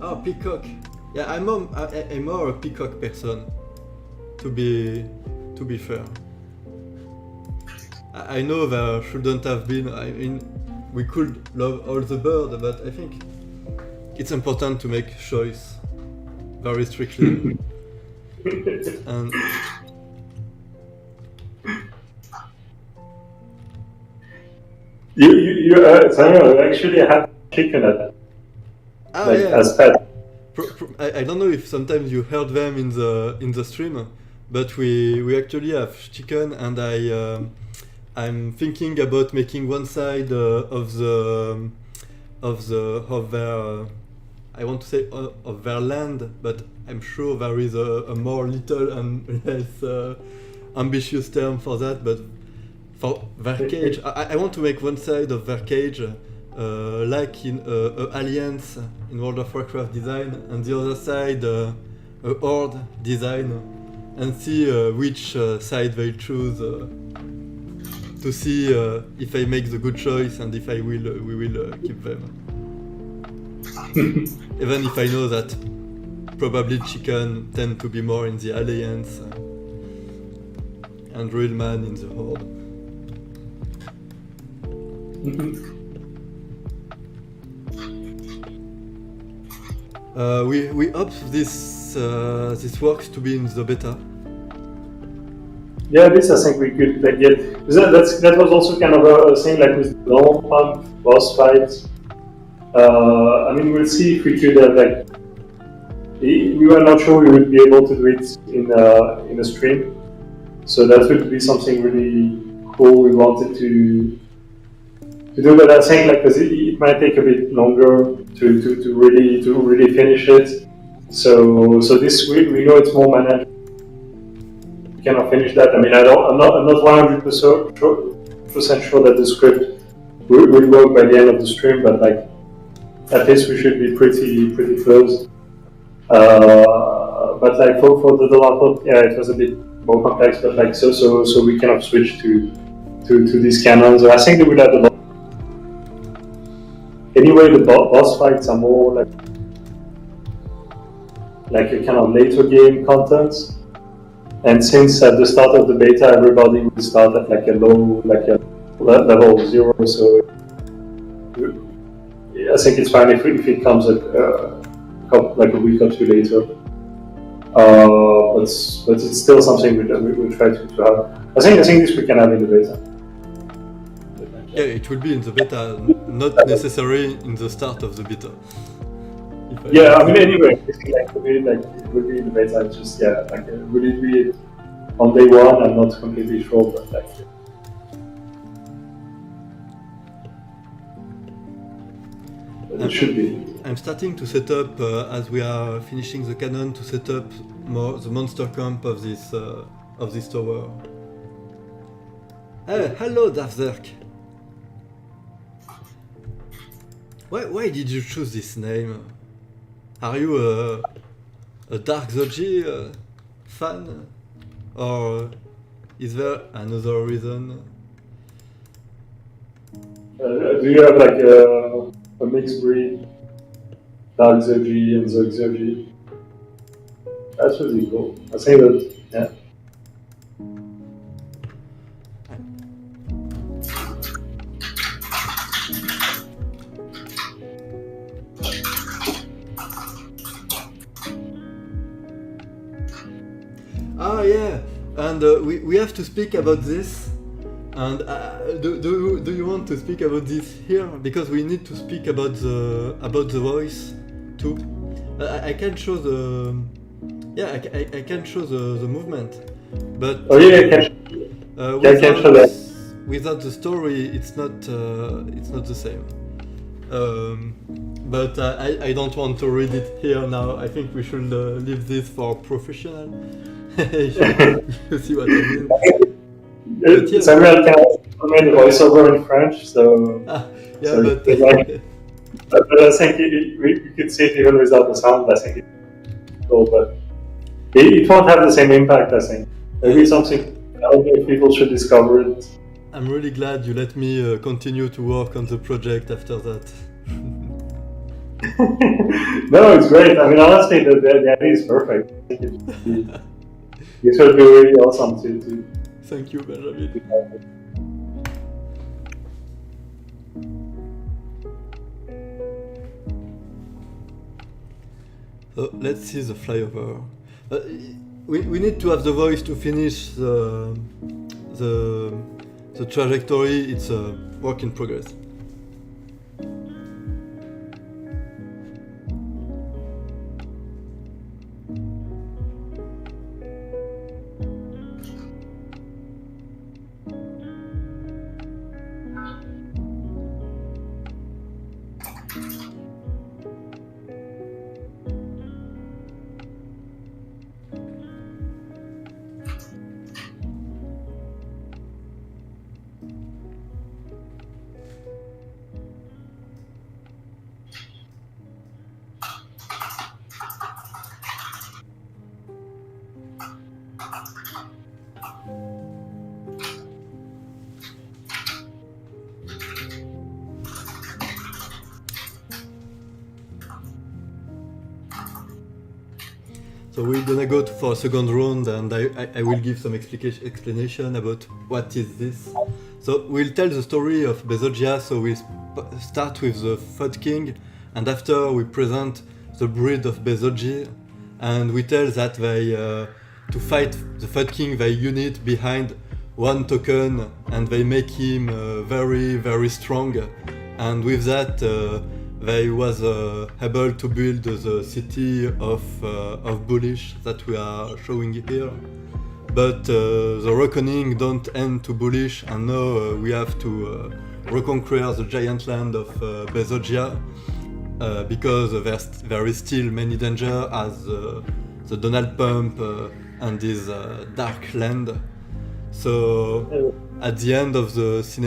Oh, peacock. Yeah, I'm more a peacock person. To be fair. I know there shouldn't have been. I mean, we could love all the birds, but I think it's important to make choice very strictly. And Samuel, actually I have chicken as pet. I don't know if sometimes you heard them in the stream, but we actually have chicken, and I'm thinking about making one side of their I want to say of their land, but I'm sure there is a more little and less ambitious term for that. But for their cage, I want to make one side of their cage like in Alliance in World of Warcraft design, and the other side a Horde design, and see which side they choose. to see if I make the good choice and if we will keep them. Even if I know that probably chicken tend to be more in the alliance and real man in the horde. We hope this works to be in the beta. Yeah, this I think we could get. That was also kind of a thing like with the long pump boss fights. I mean, we'll see if we could have like. We were not sure we would be able to do it in a stream, so that would be something really cool. We wanted to do, but I think like because it might take a bit longer to really finish it. So this we know it's more manageable. We cannot finish that. I mean, I'm not 100% sure that the script will work by the end of the stream, but like at least we should be pretty close. But like for the development, yeah, it was a bit more complex. But like so we kind of switched to these cannons. I think they would have a lot. Anyway, the boss fights are more like a kind of later game content. And since at the start of the beta, everybody will start at like a low, like a level 0, so I think it's fine if it comes like a week or two later. But it's still something we'll try to have. I think this we can have in the beta. Yeah, it will be in the beta, not necessarily in the start of the beta. Yeah, I mean, anyway, it will be in the beta. Just will it be on day one? I'm not completely sure, but like. It should be. I'm starting to set up as we are finishing the cannon to set up the monster camp of this tower. Hello, Dafzerk. Why did you choose this name? Are you a Dark Zoge fan, or is there another reason? Do you have like a mixed breed, Dark Zoge and Zoge? That's really cool. I think that, yeah. Ah yeah, and we have to speak about this. And do you want to speak about this here? Because we need to speak about the voice too. I can show the I can show the movement, but without the story, it's not the same. But I don't want to read it here now. I think we should leave this for professional. You see what I mean? Yeah. Samuel can make the voiceover in French, so. Yeah, so but. But I think we could see it even without the sound. I think it's cool, but it won't have the same impact. I think maybe something. I don't know if people should discover it. I'm really glad you let me continue to work on the project after that. No, it's great. I mean, honestly, the idea is perfect. It would be really awesome to. Thank you, Benjamin. So let's see the flyover. We need to have the voice to finish the trajectory. It's a work in progress. So we're gonna go for a second round, and I will give some explanation about what is this. So we'll tell the story of Bezogia. So we start with the Fud King, and after we present the breed of Bezoge, and we tell that they to fight the Fud King they unite behind one token, and they make him very very strong, and with that they was able to build the city of Bullish that we are showing here. But the reckoning don't end to Bullish, and now we have to reconquer the giant land of Bezogia, because there is still many danger as the Donald Pump and this dark land. So at the end of this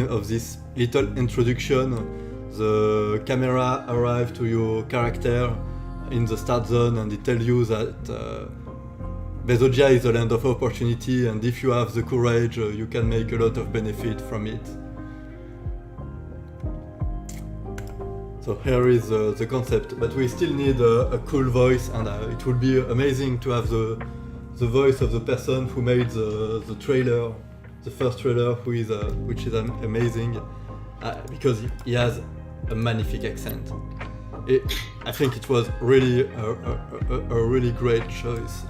little introduction, the camera arrives to your character in the start zone, and it tells you that Bezogia is a land of opportunity, and if you have the courage, you can make a lot of benefit from it. So here is the concept, but we still need a cool voice, and it would be amazing to have the voice of the person who made the trailer, the first trailer, which is amazing, because he has a magnific accent. I think it was really a really great choice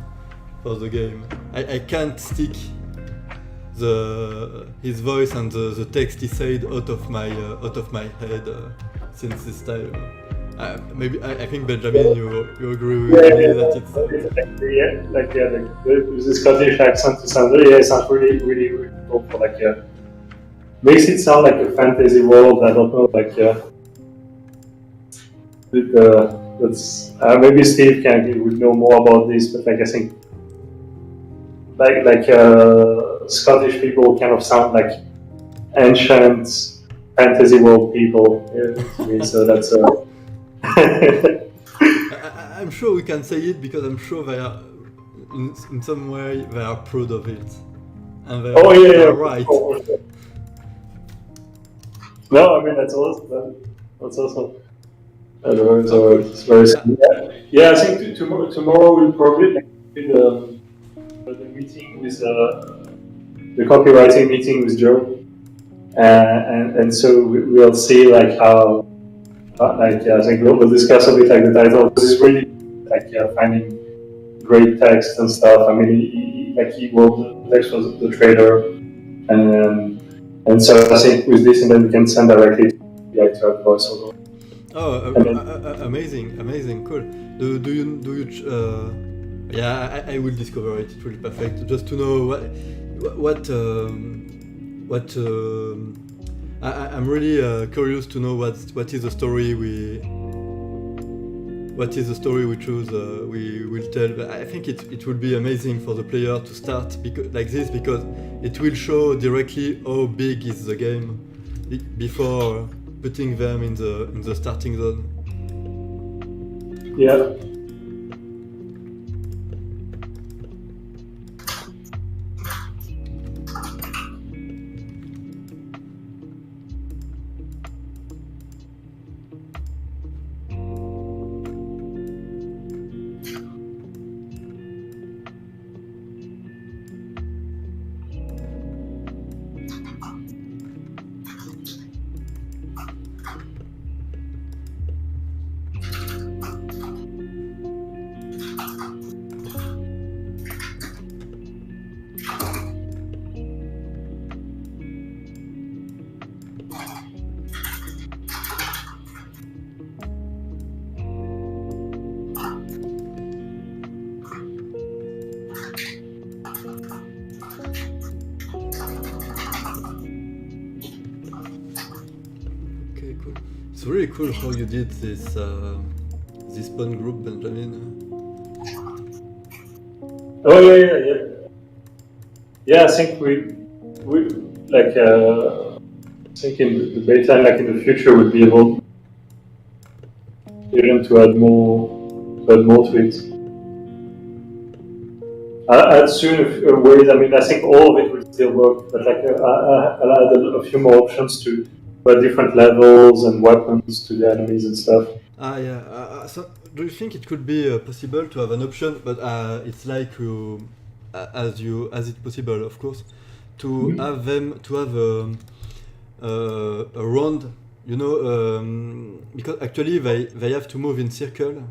for the game. I can't stick his voice and the text he said out of my head since this time. Maybe I think Benjamin, you agree with me that it's with the Scottish accent to sound it sounds really cool. For makes it sound like a fantasy world. I don't know, that's maybe Steve would know more about this, but I think Scottish people kind of sound like ancient fantasy world people. To me, so that's. I'm sure we can say it because I'm sure they are, in some way, they are proud of it, and they are right. No, I mean that's awesome. That's awesome. So it's very I think tomorrow we'll probably do the meeting with the copywriting meeting with Joe, and so we'll see how I think we'll discuss a bit the title, because it's really finding great text and stuff. I mean he wrote the text for the trader, and so I think with this, and then we can send directly to have voiceover. Oh, amazing, cool. Do you? I will discover it. It's really perfect. Just to know I'm really curious to know what is the story we choose. We will tell. I think it will be amazing for the player to start because it will show directly how big is the game before putting them in the starting zone. Yeah. It's really cool how you did this spawn group, Benjamin. Oh yeah. I think we I think in the beta, in the future, we'll be able even to add more to it. I'll add soon ways. I mean, I think all of it will still work, but I'll add a few more options to different levels and weapons to the enemies and stuff. Yeah. So, do you think it could be possible to have an option, but it's like as it's possible, of course, to have them to have a round, because actually they have to move in circle.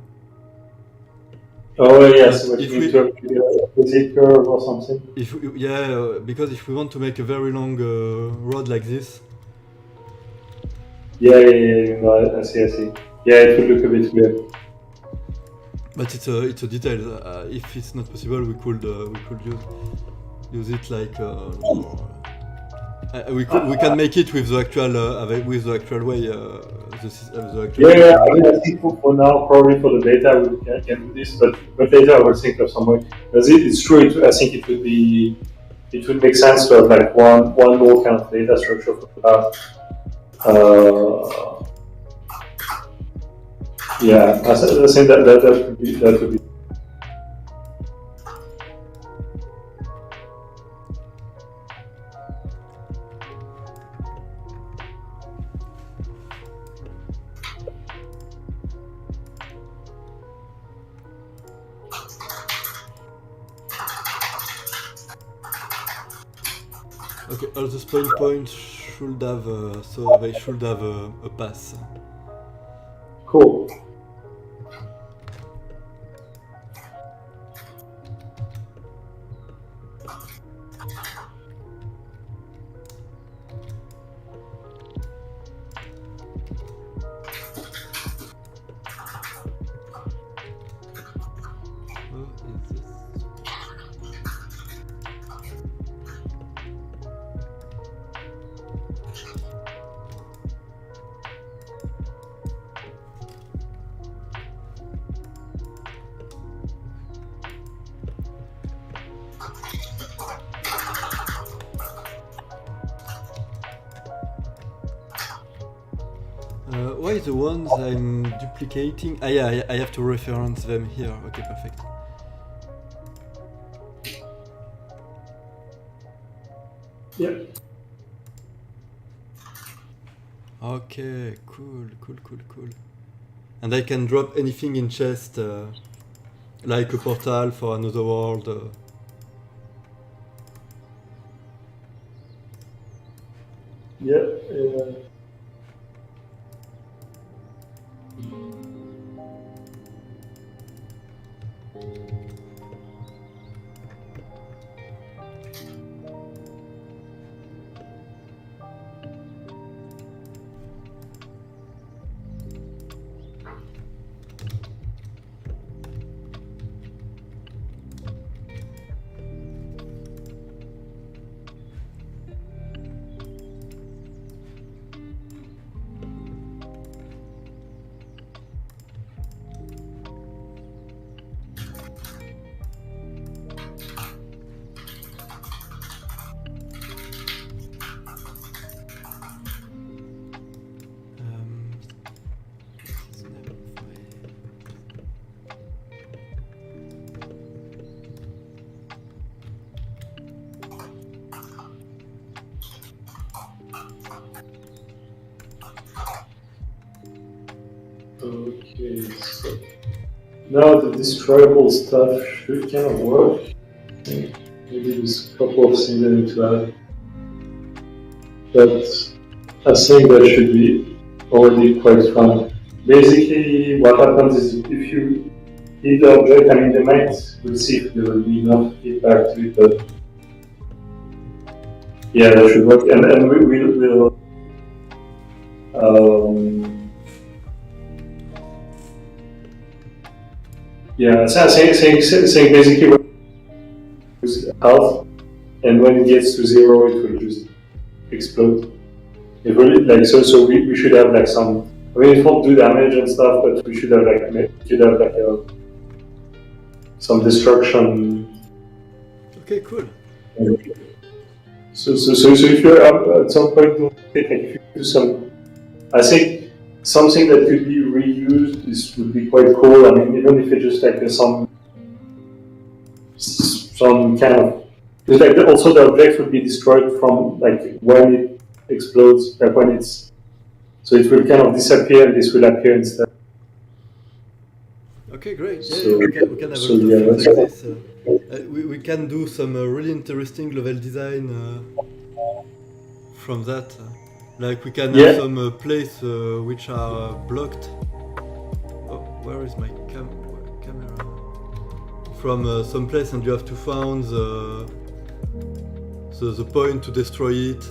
Oh yes, what you need to have a opposite curve or something. Because if we want to make a very long road like this. Yeah. No, I see. Yeah, it would look a bit weird. But it's a detail. If it's not possible, we could use it like we can make it with the actual way. Yeah. I mean, I think for now, probably for the beta, we can do this, but later I will think of some way. Because it's true. I think it would make sense to have like one more kind of data structure for that. Yeah, I think that would be. Okay, all those points should have so they should have a pass. Cool. Why the ones I'm duplicating? Yeah, I have to reference them here. Okay, perfect. Yeah. Okay, cool. And I can drop anything in chest, like a portal for another world. Yeah. Okay, so now the destroyable stuff should kind of work. Maybe there's a couple of things I need to add. But I think that should be already quite fun. Basically, what happens is if you hit the object, I mean, we'll see if there will be enough feedback to it, but yeah, that should work. And we'll yeah, so saying basically what is health, and when it gets to 0, it will just explode. It really, like so we should have like some. I mean, it won't do damage and stuff, but we should have some destruction. Okay, cool. So if you're at some point, like if you do some, I think something that could be reused would be quite cool. I mean, even if it's just like some kind of, because like also the object would be destroyed from like when it explodes, like when it's, so it will kind of disappear and this will appear instead. Okay, great. Yeah, So- we can have a so lot of yeah, things that's like this. We can do some really interesting level design from that. Like we can have Yeah. some place which are blocked. Oh, where is my camera? From some place, and you have to find the point to destroy it.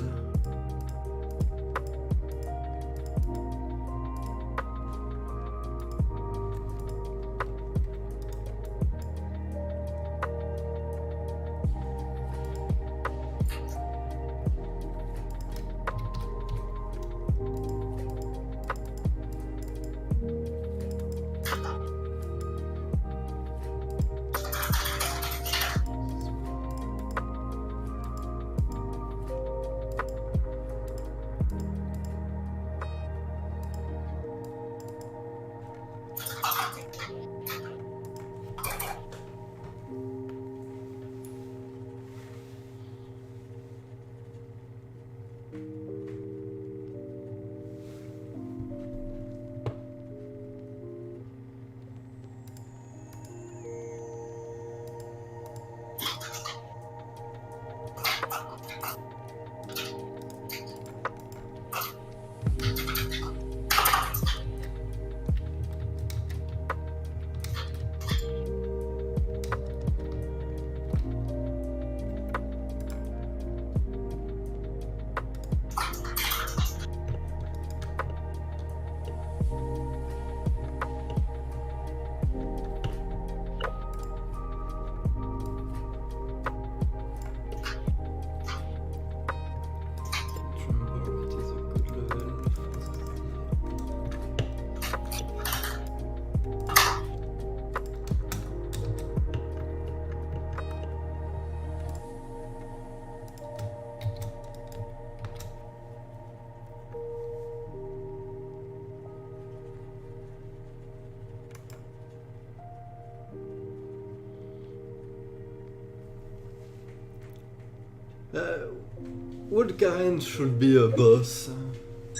What kind should be a boss?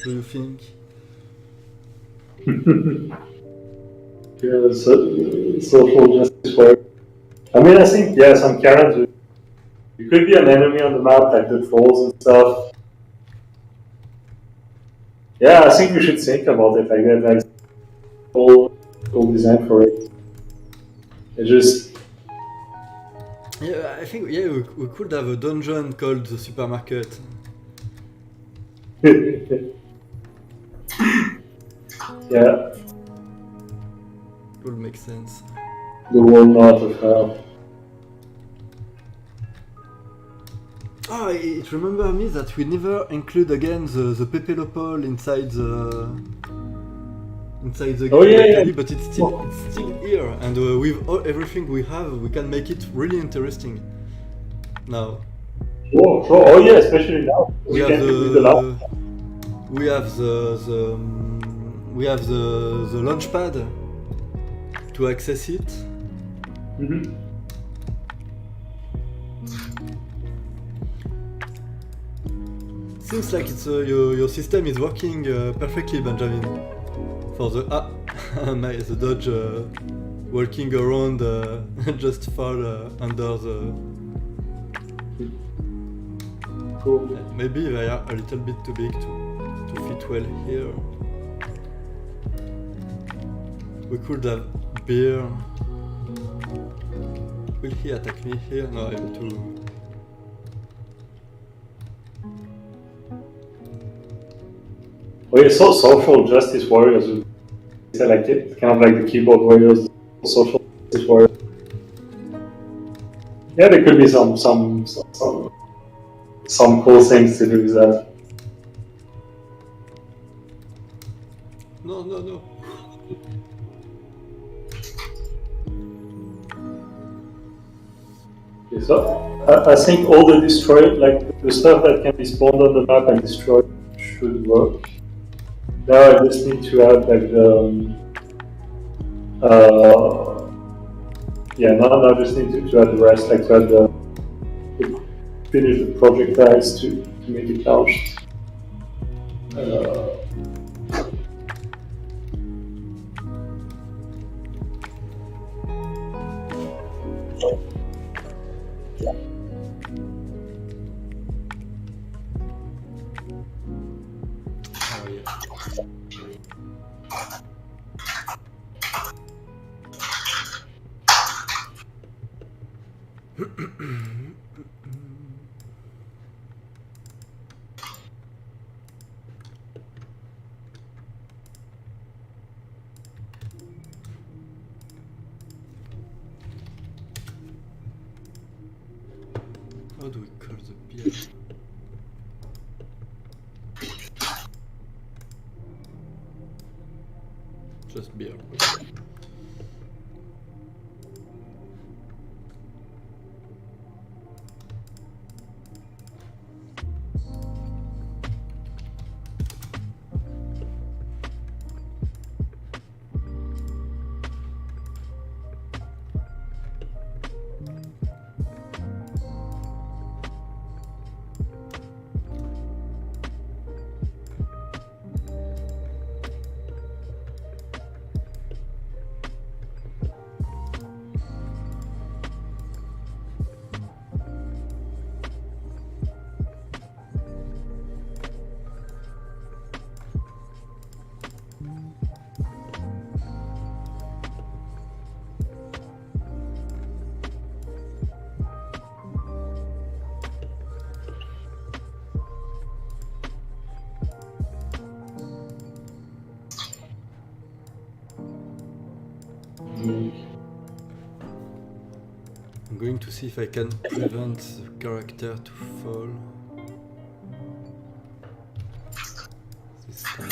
Do you think? Yeah, social justice work. I mean, I think, yeah, some characters. You could be an enemy on the map, like the trolls and stuff. Yeah, I think we should think about it like that, like whole design for it. It just Yeah, I think we could have a dungeon called the supermarket. yeah, It would make sense. the walnut of hell. Oh, it remember me that we never include again the Pepelopol inside the Oh, yeah, game, yeah. but it's still here, and with everything we have, we can make it really interesting. Now Sure, sure. Oh yeah, especially now. we have the launchpad to access it. Mm-hmm. Seems like it's your system is working perfectly, Benjamin. For the the dodge walking around just fall under the. Cool. Maybe they are a little bit too big to fit well here. We could have beer. Will he attack me here? No, I have to. Oh yeah, so social justice warriors. I like it. Kind of like the keyboard warriors, social justice warriors. Yeah, there could be some cool things to do with that. No. Okay, so I think all the destroy, like the stuff that can be spawned on the map and destroyed, should work. Now I just need to add like the now I just need to add the rest, like to add to finish the projectiles to make it launched. How do we call the beer? Just beer. I'm going to see if I can prevent the character to fall. This time.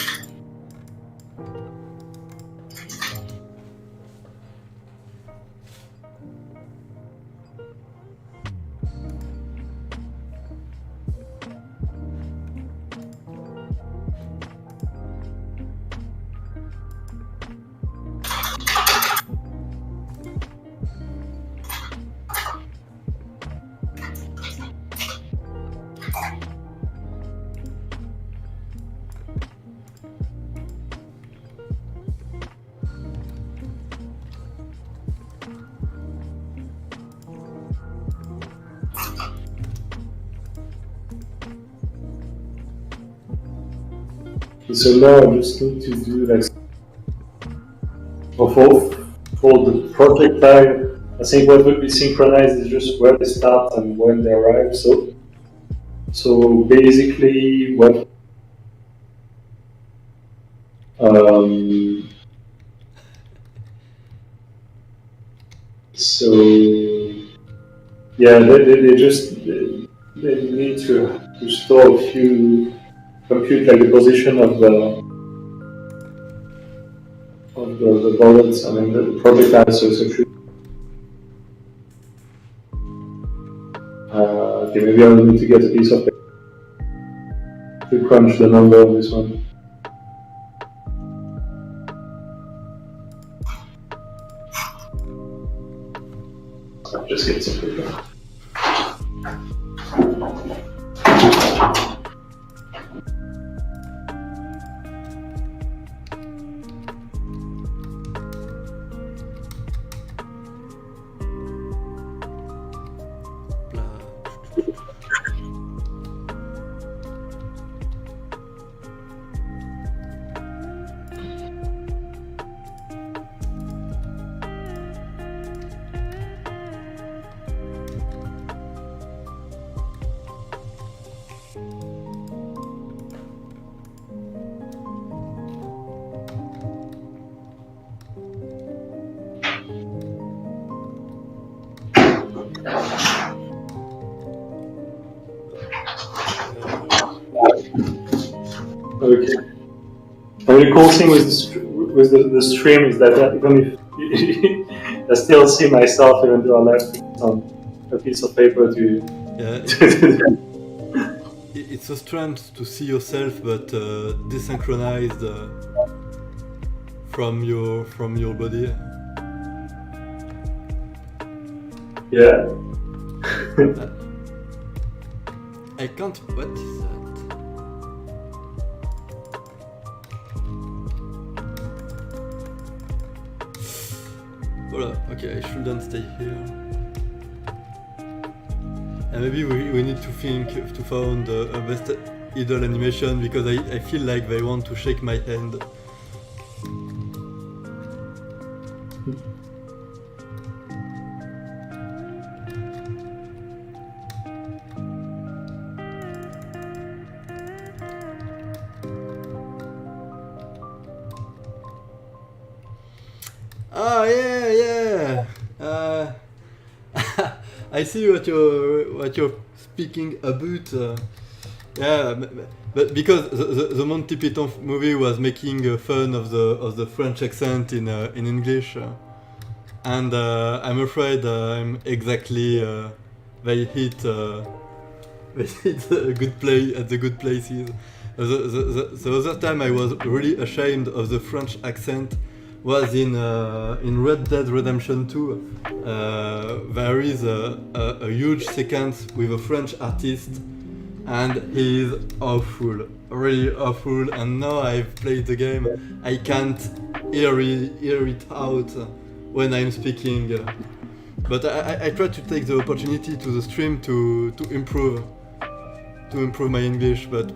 So now I just need to do like for the projectile. I think what would be synchronized is just where they start and when they arrive. So basically what so yeah, they just they need to store a few, compute like the position of the bullets. I mean the projectile. So it's a few. Okay, maybe I'll need to get a piece of paper to crunch the number of this one. I'll just get some paper. Okay. And the cool thing with the stream is that even if I still see myself, even though I left on a piece of paper to. Yeah. It's so strange to see yourself, but desynchronized from your body. Yeah. I can't. What is that? Voila, okay, I shouldn't stay here. And maybe we need to think to find a best idle animation, because I feel like they want to shake my hand. Ah, yeah. I see what you're speaking about. Yeah, but because the Monty Python movie was making fun of the French accent in English, and I'm afraid I'm exactly they hit a good play at the good places. The other time I was really ashamed of the French accent was in Red Dead Redemption 2. There is a huge sequence with a French artist, and he is awful, really awful. And now I've played the game, I can't hear it out when I'm speaking. But I try to take the opportunity to the stream to improve my English, but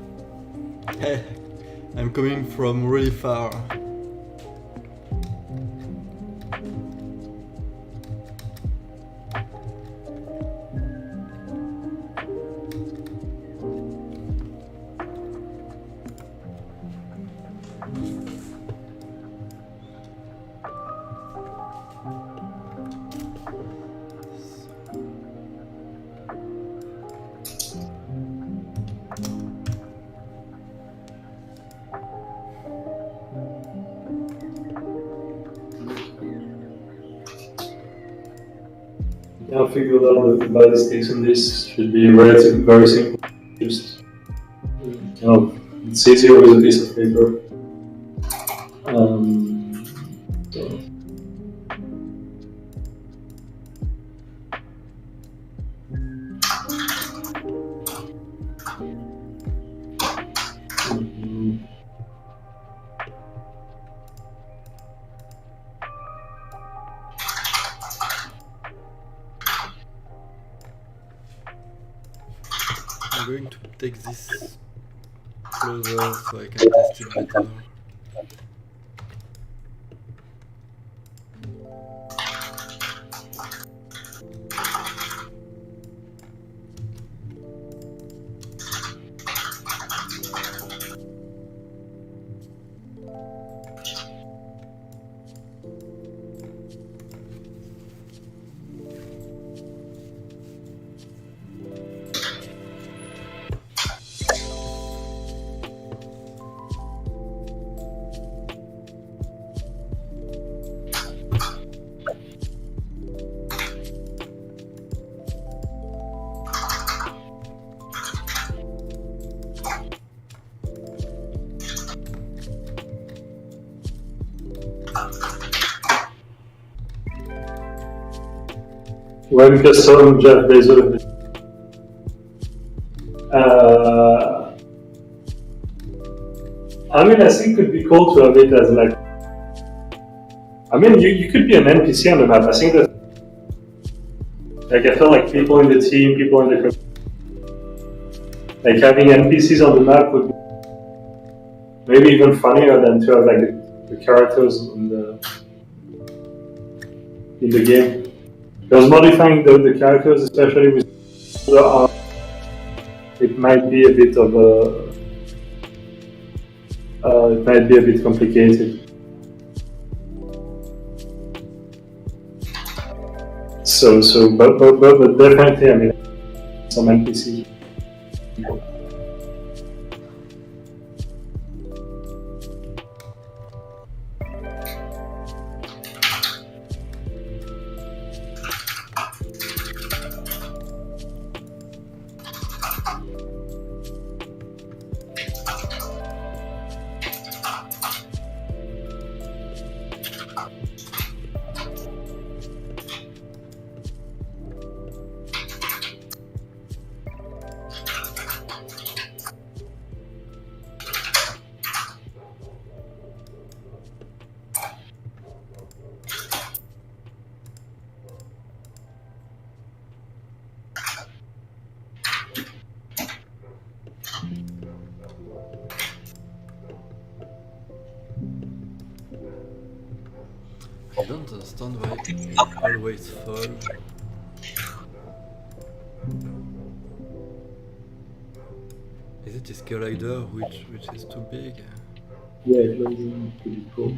I'm coming from really far. I figured out the ballistics in this should be relatively very simple. Just, it's easier with a piece of paper. So. I'm going to take this closer so I can test it better. When custom Jeff Bezos, I mean, I think it could be cool to have it as like, I mean, you could be an NPC on the map. I think that, like, I feel like people in the team, people in the, like, having NPCs on the map would be maybe even funnier than to have like the characters in the game. Because modifying the characters, especially with the art, it might be a bit of it might be a bit complicated. But definitely, I mean, some NPCs. I don't understand why it always fall. Is it this collider which is too big? Yeah, it was pretty cool.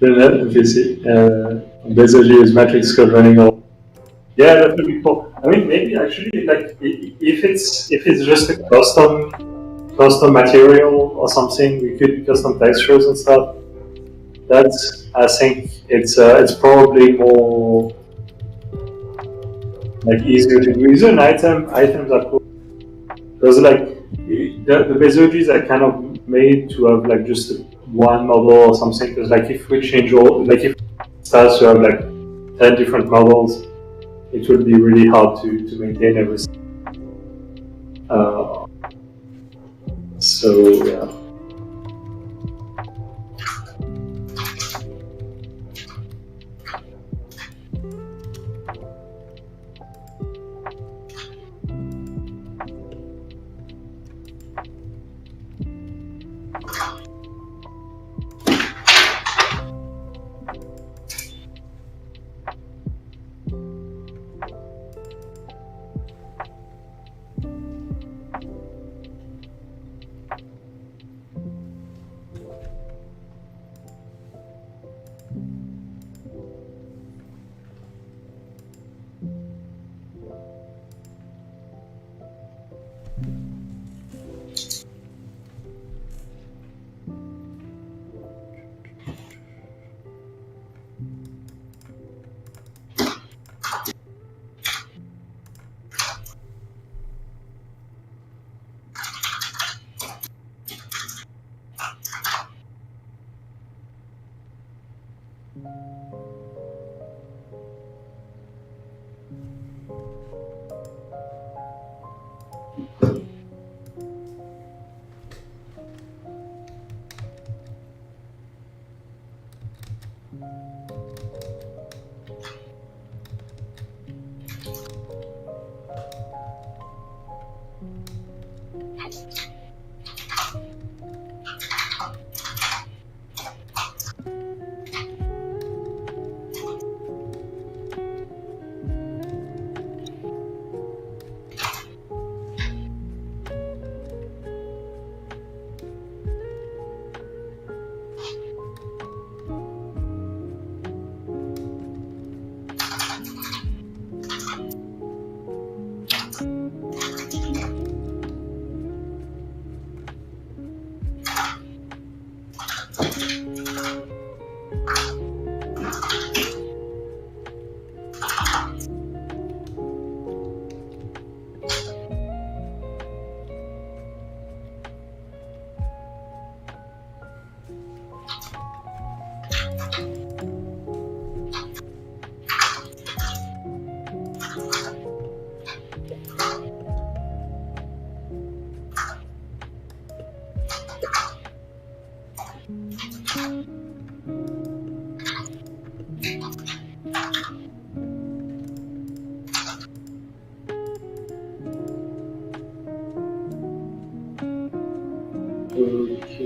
Then you see, Bezogia is matrix code running all. Yeah, that would be cool. I mean, maybe actually, like if it's just a custom material or something, we could custom textures and stuff. That's, I think it's probably more like easier to do. Even items are cool because like the Bezogis are kind of made to have like just one model or something. Because like if we change all, like if it starts to have like 10 different models, it would be really hard to maintain everything. So yeah.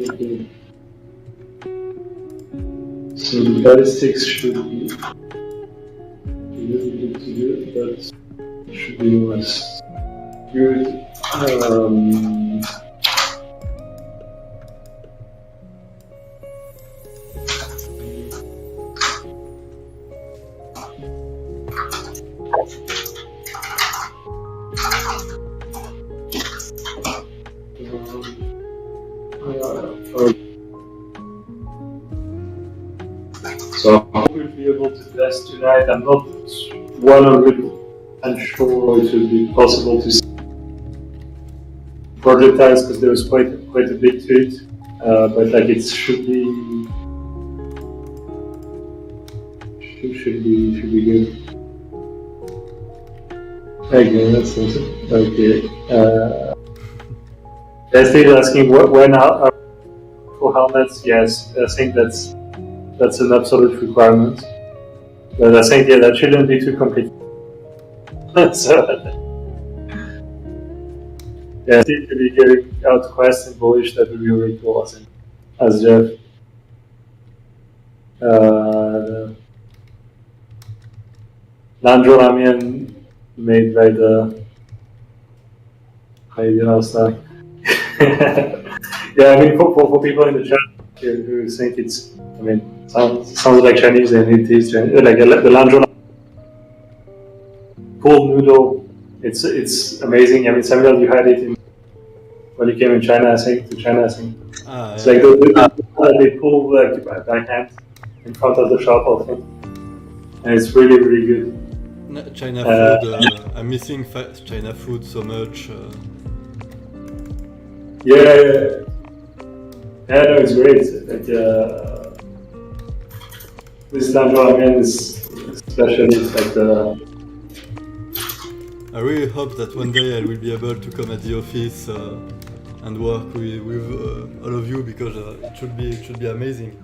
Okay. So the ballistics should be a little bit good, but should be less good. So I will be able to test tonight. I'm not 100% sure it will be possible to see projectiles because there was quite a bit to it, but like it should be good. Okay, that's awesome. Okay. Leslie is asking when for helmets. Yes, I think that's an absolute requirement. But I think that shouldn't be too complicated. So yeah, I seem to be getting out Quest and Bullish. That would be really cool, I think, as Jeff. Landro ramen made by the stuff. Yeah, I mean, for people in the chat who think it's, I mean, sounds like Chinese, and it is Chinese. Like the Landro pool noodle, it's amazing. I mean, Samuel, you had it when you came in China, I think, to China, I think. It's like they pull like by hand in front of the shop, I think. And it's really, really good. China food, I'm missing China food so much. Yeah, no, it's great. Like, this Landro ramen is especially like the. I really hope that one day I will be able to come at the office and work with all of you, because it should be amazing.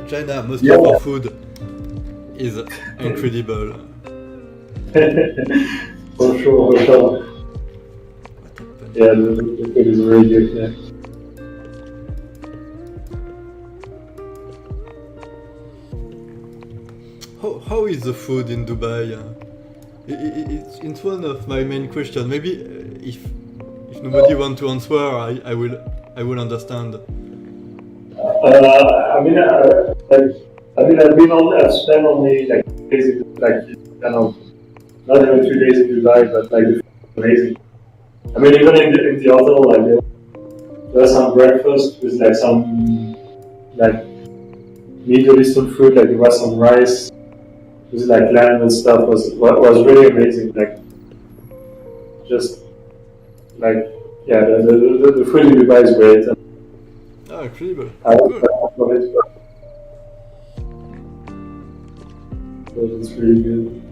China, most of our food is incredible. For sure. Yeah, the food is really good. Yeah. How is the food in Dubai? It's one of my main questions. Maybe if nobody wants to answer, I will understand. I've spent only like days in, like, kind of, not even 2 days in Dubai, but like it's amazing. I mean, even in the hotel, like there was some breakfast with like some like Middle Eastern food, like there was some rice with like lamb and stuff. Was really amazing. Like, just like, yeah, the food in Dubai is great. Oh, incredible! Cool. It's really good.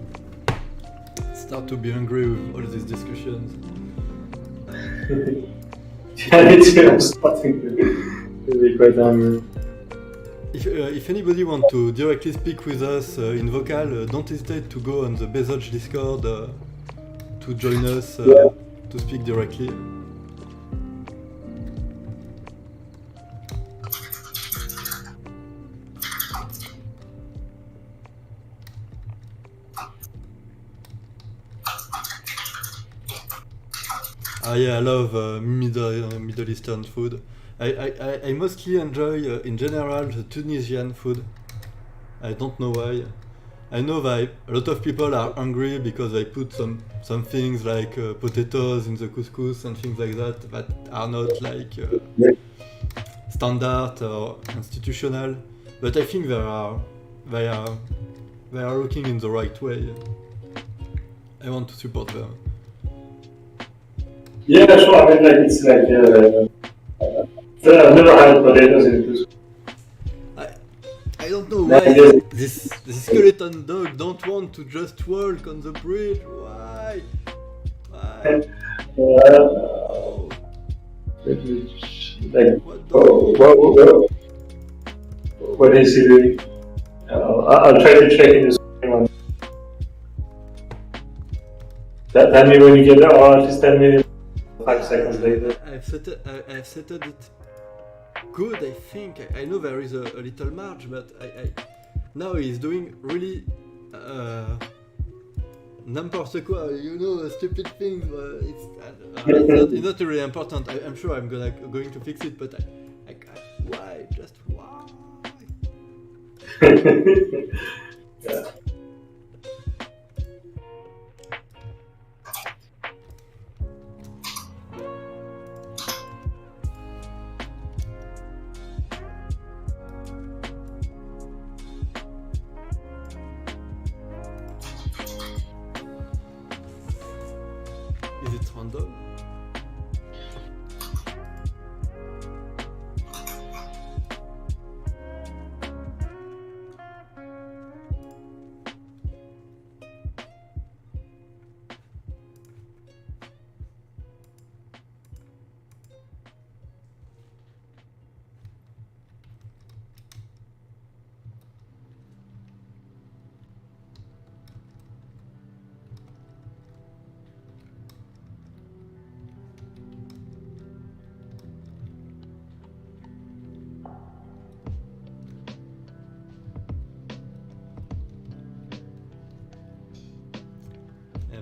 Start to be hungry with all these discussions. Yeah, me too. I'm starting to be quite hungry. If anybody wants to directly speak with us in vocal, don't hesitate to go on the Bezoge Discord to join us to speak directly. Yeah, I love Middle Eastern food. I mostly enjoy, in general, the Tunisian food. I don't know why. I know that a lot of people are hungry because they put some things like potatoes in the couscous and things like that are not like standard or institutional. But I think they are looking in the right way. I want to support them. Yeah, sure. I mean, like, it's like I've never had potatoes in couscous. I don't know why this skeleton dog don't want to just walk on the bridge. Why? Like, what is he doing? I'll try to check in the one. Tell me when you get there, or just tell me 5 seconds later. I've settled it good, I think. I know there is a little marge, but now he's doing really n'importe quoi, stupid things. It's not really important. I'm sure I'm going to fix it, but why? Just why? Yeah. Is it random?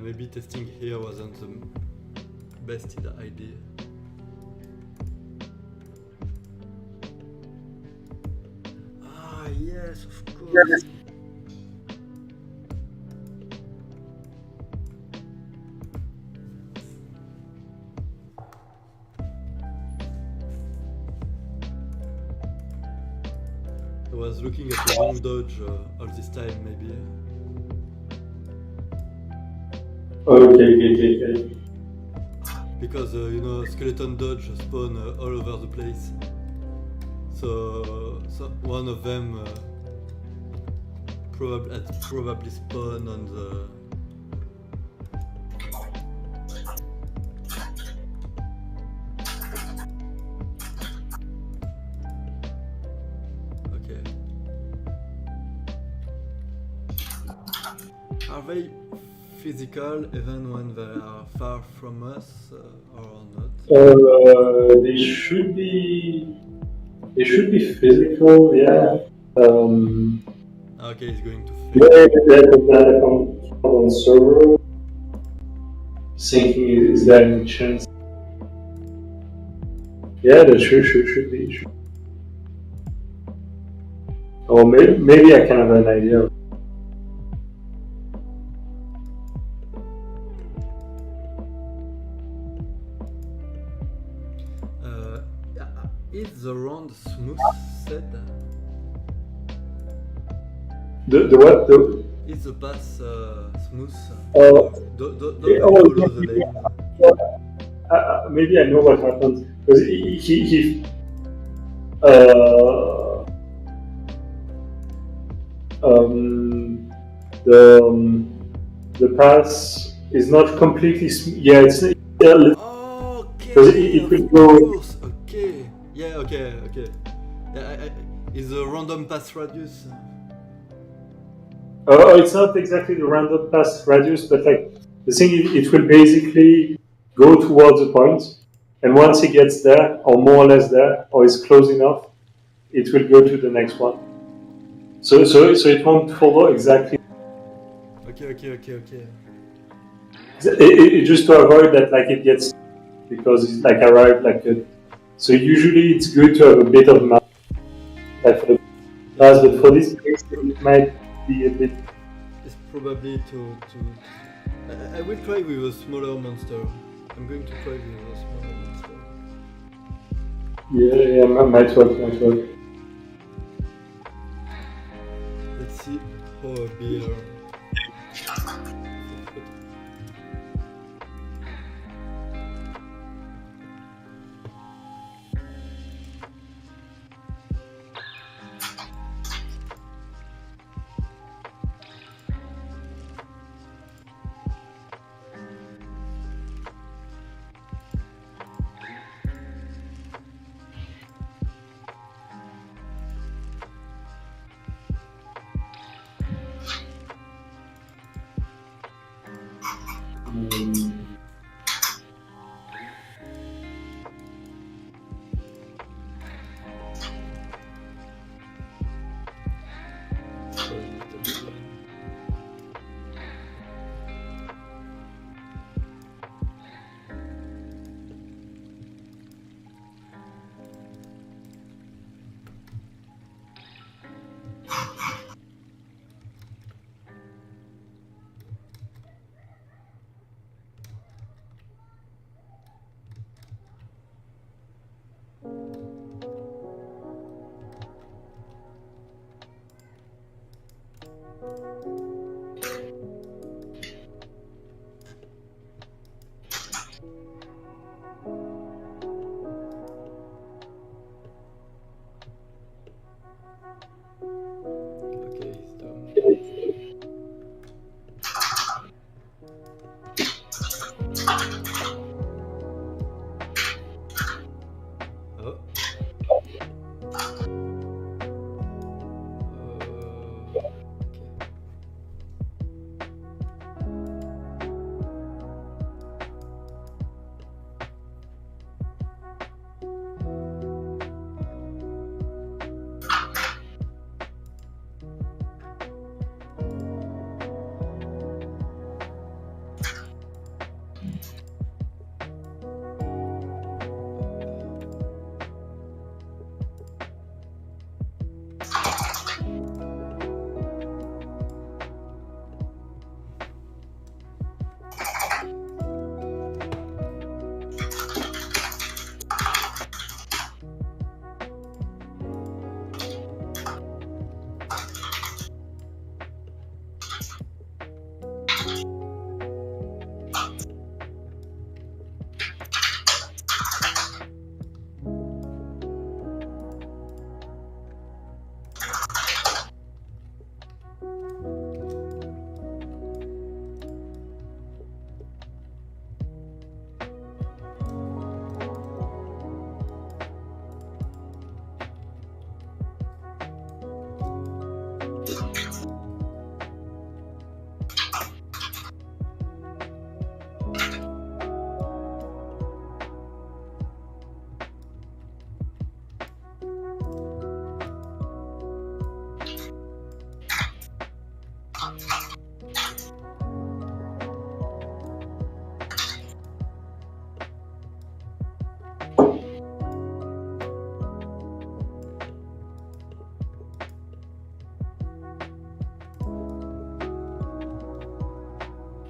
maybe testing here wasn't the best idea. Ah, yes, of course. I was looking at the wrong dodge all this time, maybe. Okay. Because you know, skeleton dodge spawn all over the place. So one of them probably spawn on the. Okay. Are they physical even when they are far from us or not? They should be physical, yeah. Okay, it's going to fail. Yeah, on server. Thinking, is there any chance? Yeah, that should be. Or maybe I can have an idea. Is the round smooth set? The what? Is the pass smooth? Don't follow the lane. Maybe I know what happens because the pass is not completely yeah, it's okay, it will go. Okay, yeah, okay. Yeah, is a random pass radius? It's not exactly the random pass radius, but like the thing, it will basically go towards the point, and once it gets there, or more or less there, or is close enough, it will go to the next one. So it won't follow exactly. Okay. It just to avoid that, like it gets, because it's like arrived like a. So usually it's good to have a bit of map, like for the pass, but for this case it might be a bit. It's probably to. I will try with a smaller monster. I'm going to try with a smaller monster. Yeah, might work. Let's see how a beer.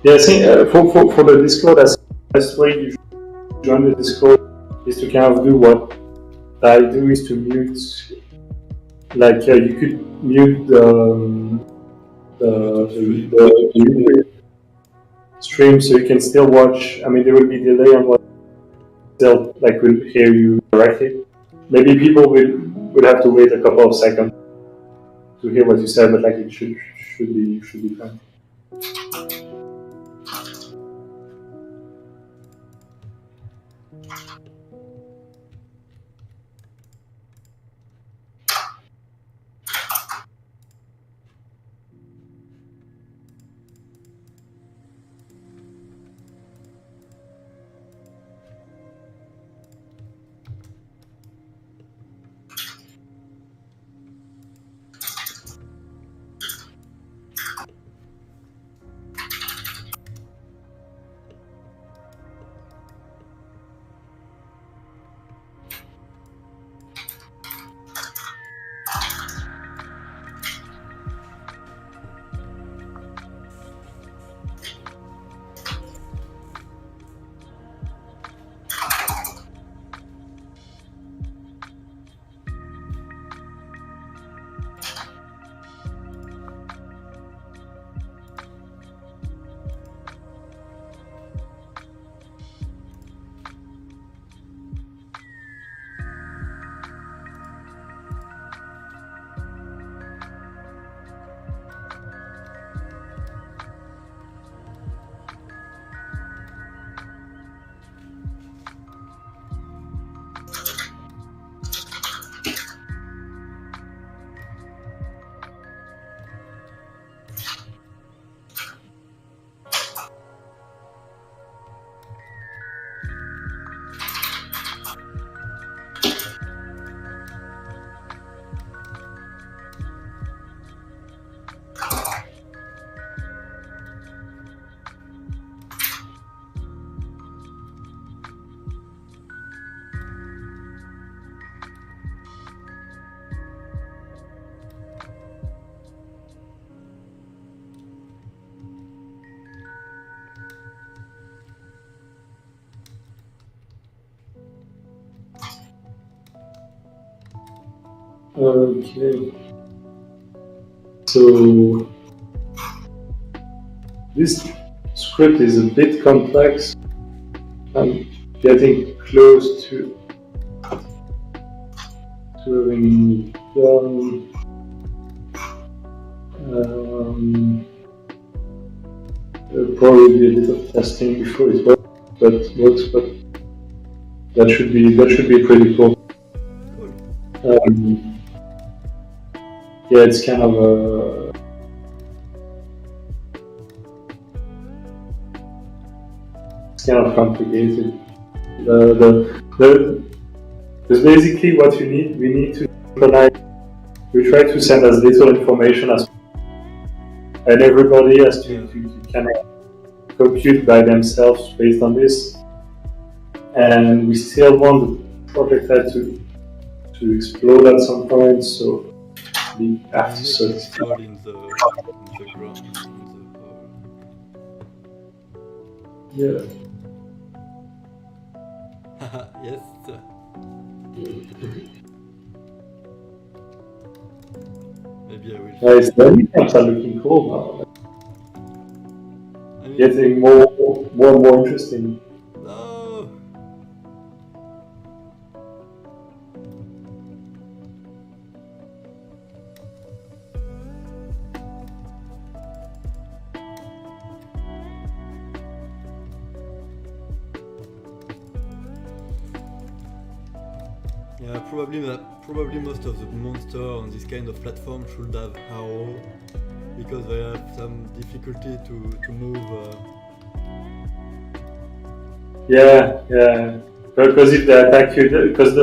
Yeah, I think for the Discord, that's the best way you should join the Discord is to kind of do what I do is to mute, like you could mute the YouTube stream so you can still watch. I mean, there will be delay on what still like will hear you directly. Maybe people will have to wait a couple of seconds to hear what you said, but like it should be fine. Okay. So this script is a bit complex. I'm getting close to having done. There'll probably be a bit of testing before it works, but that should be pretty cool. Yeah, it's kind of complicated. Because basically what we need to synchronize. We try to send as little information as possible, and everybody has to kind of compute by themselves based on this. And we still want the project head to explode at some point, so we have to sort it out. In the ground. Yeah. Yes. Maybe I will. Nice. The items are looking cool now. I mean, getting more and more interesting. No. Yeah, probably most of the monsters on this kind of platform should have AO, because they have some difficulty to move. Yeah. Because if they attack you, because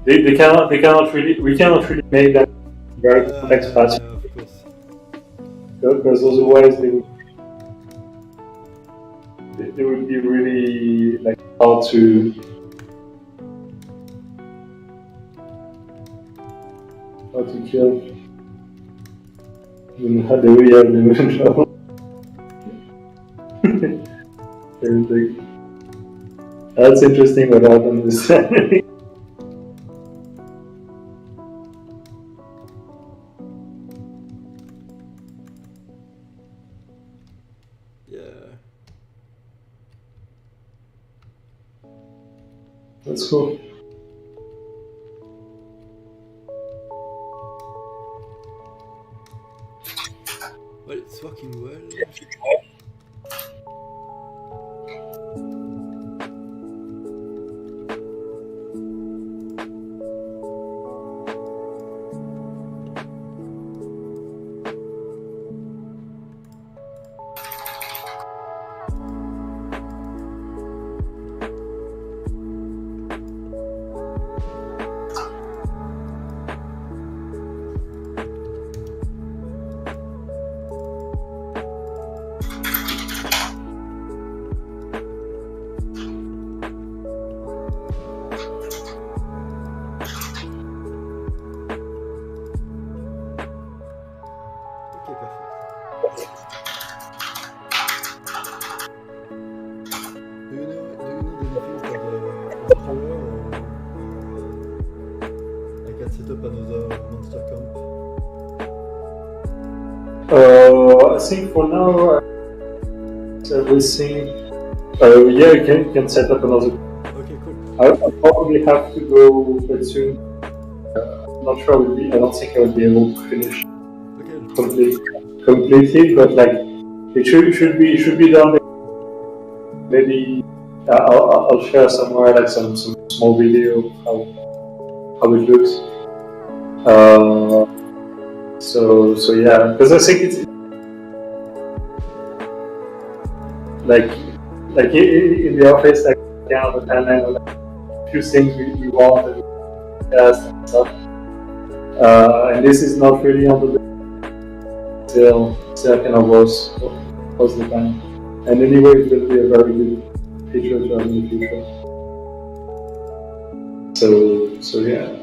we cannot really make them very complex paths. Yeah, of course. Because otherwise they would be really like hard to kill. How do we have the trouble? That's interesting what happened this time. That's cool. Well, it's working well. I think for now, everything. Yeah, you can set up another. Okay, cool. I'll probably have to go quite soon. I'm not sure I don't think I will be able to finish completely, but like it should be done. Maybe I'll share somewhere like some small video of how it looks. So yeah, because I think it's like in the office, like kind of a timeline of like a few things we want and test and stuff. And this is not really on the list still kind of was the time. And anyway, it will be a very good feature to have in the future. So yeah.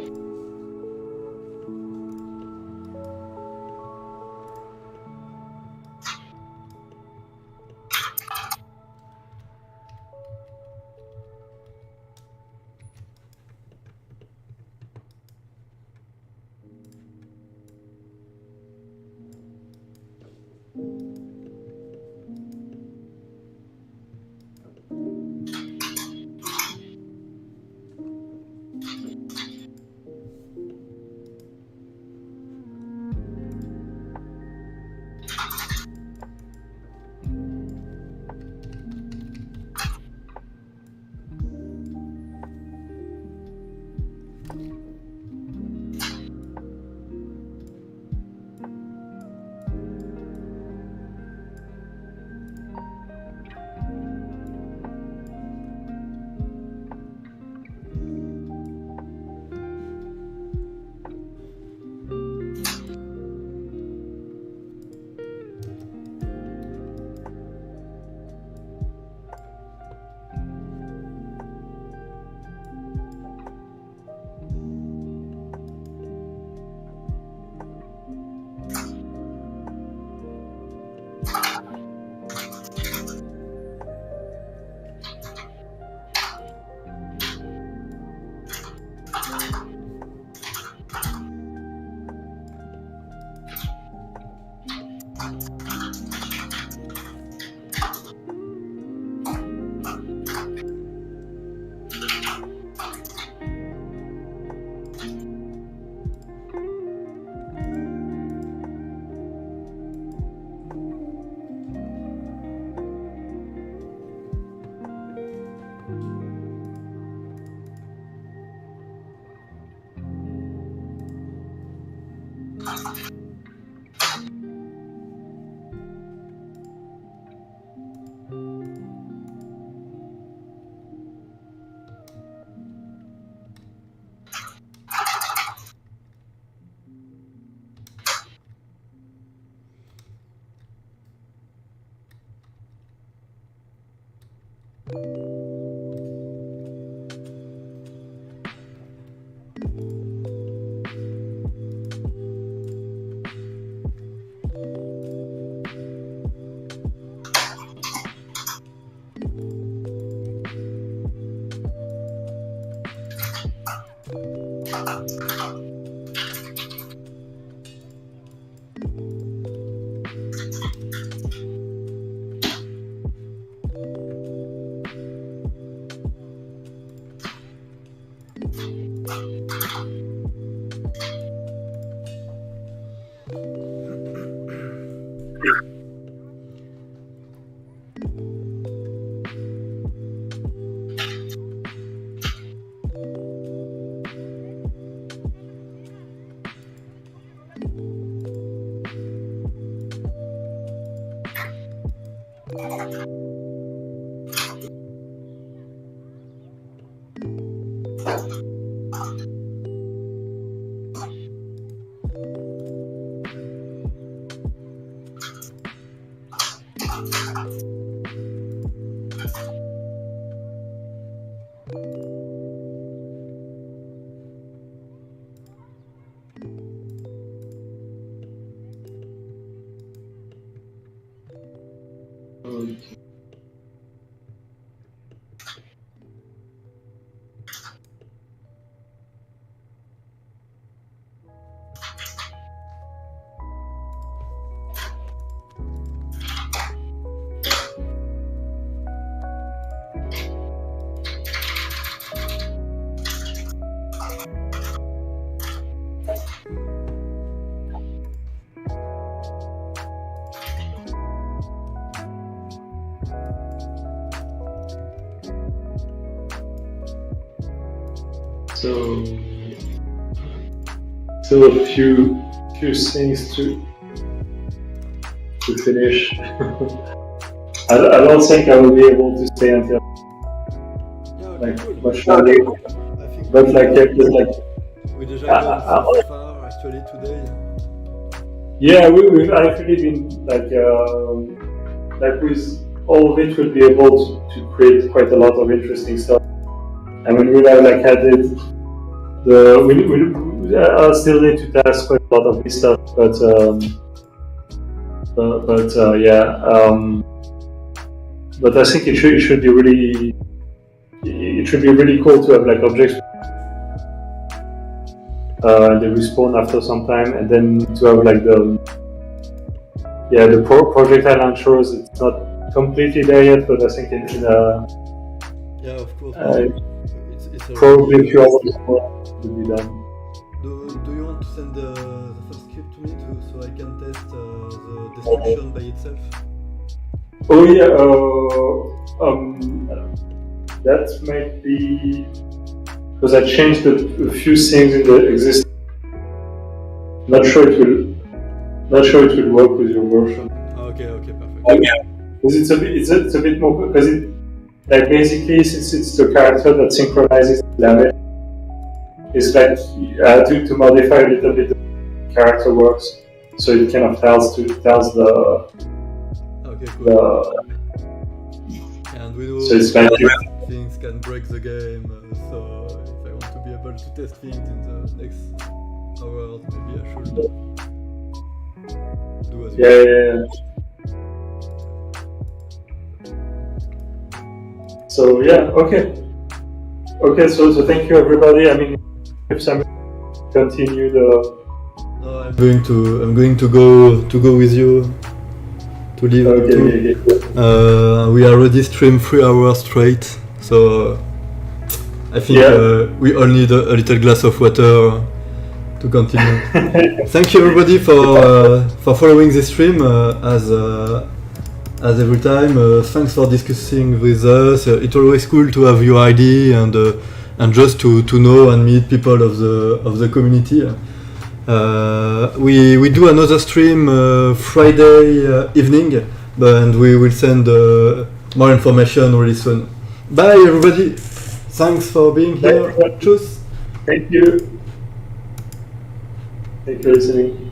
So a few things to finish. I don't think I will be able to stay until much longer. But we just so far actually today. Yeah, we've actually been with all of it, we'll be able to create quite a lot of interesting stuff. I mean, we'll have added I still need to test quite a lot of this stuff, but I think it should be really cool to have objects they respawn after some time, and then to have the project island shows it's not completely there yet, but I think yeah, of course. It's probably a few hours more to be done. Do you want to send the first script to me too, so I can test the destruction by itself? Oh yeah, that might be because I changed a few things in the existing. Not sure it will work with your version. Okay, perfect. Because it's a bit more, because it basically, since it's the character that synchronizes the damage, it's to modify a little bit the character works, so it kind of tells the. Okay, cool. And we know so it's things can break the game, so if I want to be able to test things in the next hours, maybe I should do as well. Yeah. So yeah, okay. So thank you everybody. I mean, if Samuel continue the. No, I'm going to go with you to leave. Okay. We already streamed 3 hours straight, so I think we all need a little glass of water to continue. Thank you everybody for following this stream as every time. Thanks for discussing with us. It's always cool to have your ID and just to know and meet people of the community. We do another stream Friday evening, and we will send more information really soon. Bye everybody. Thanks for being here. Tschüss. Thank you. Thank you for listening.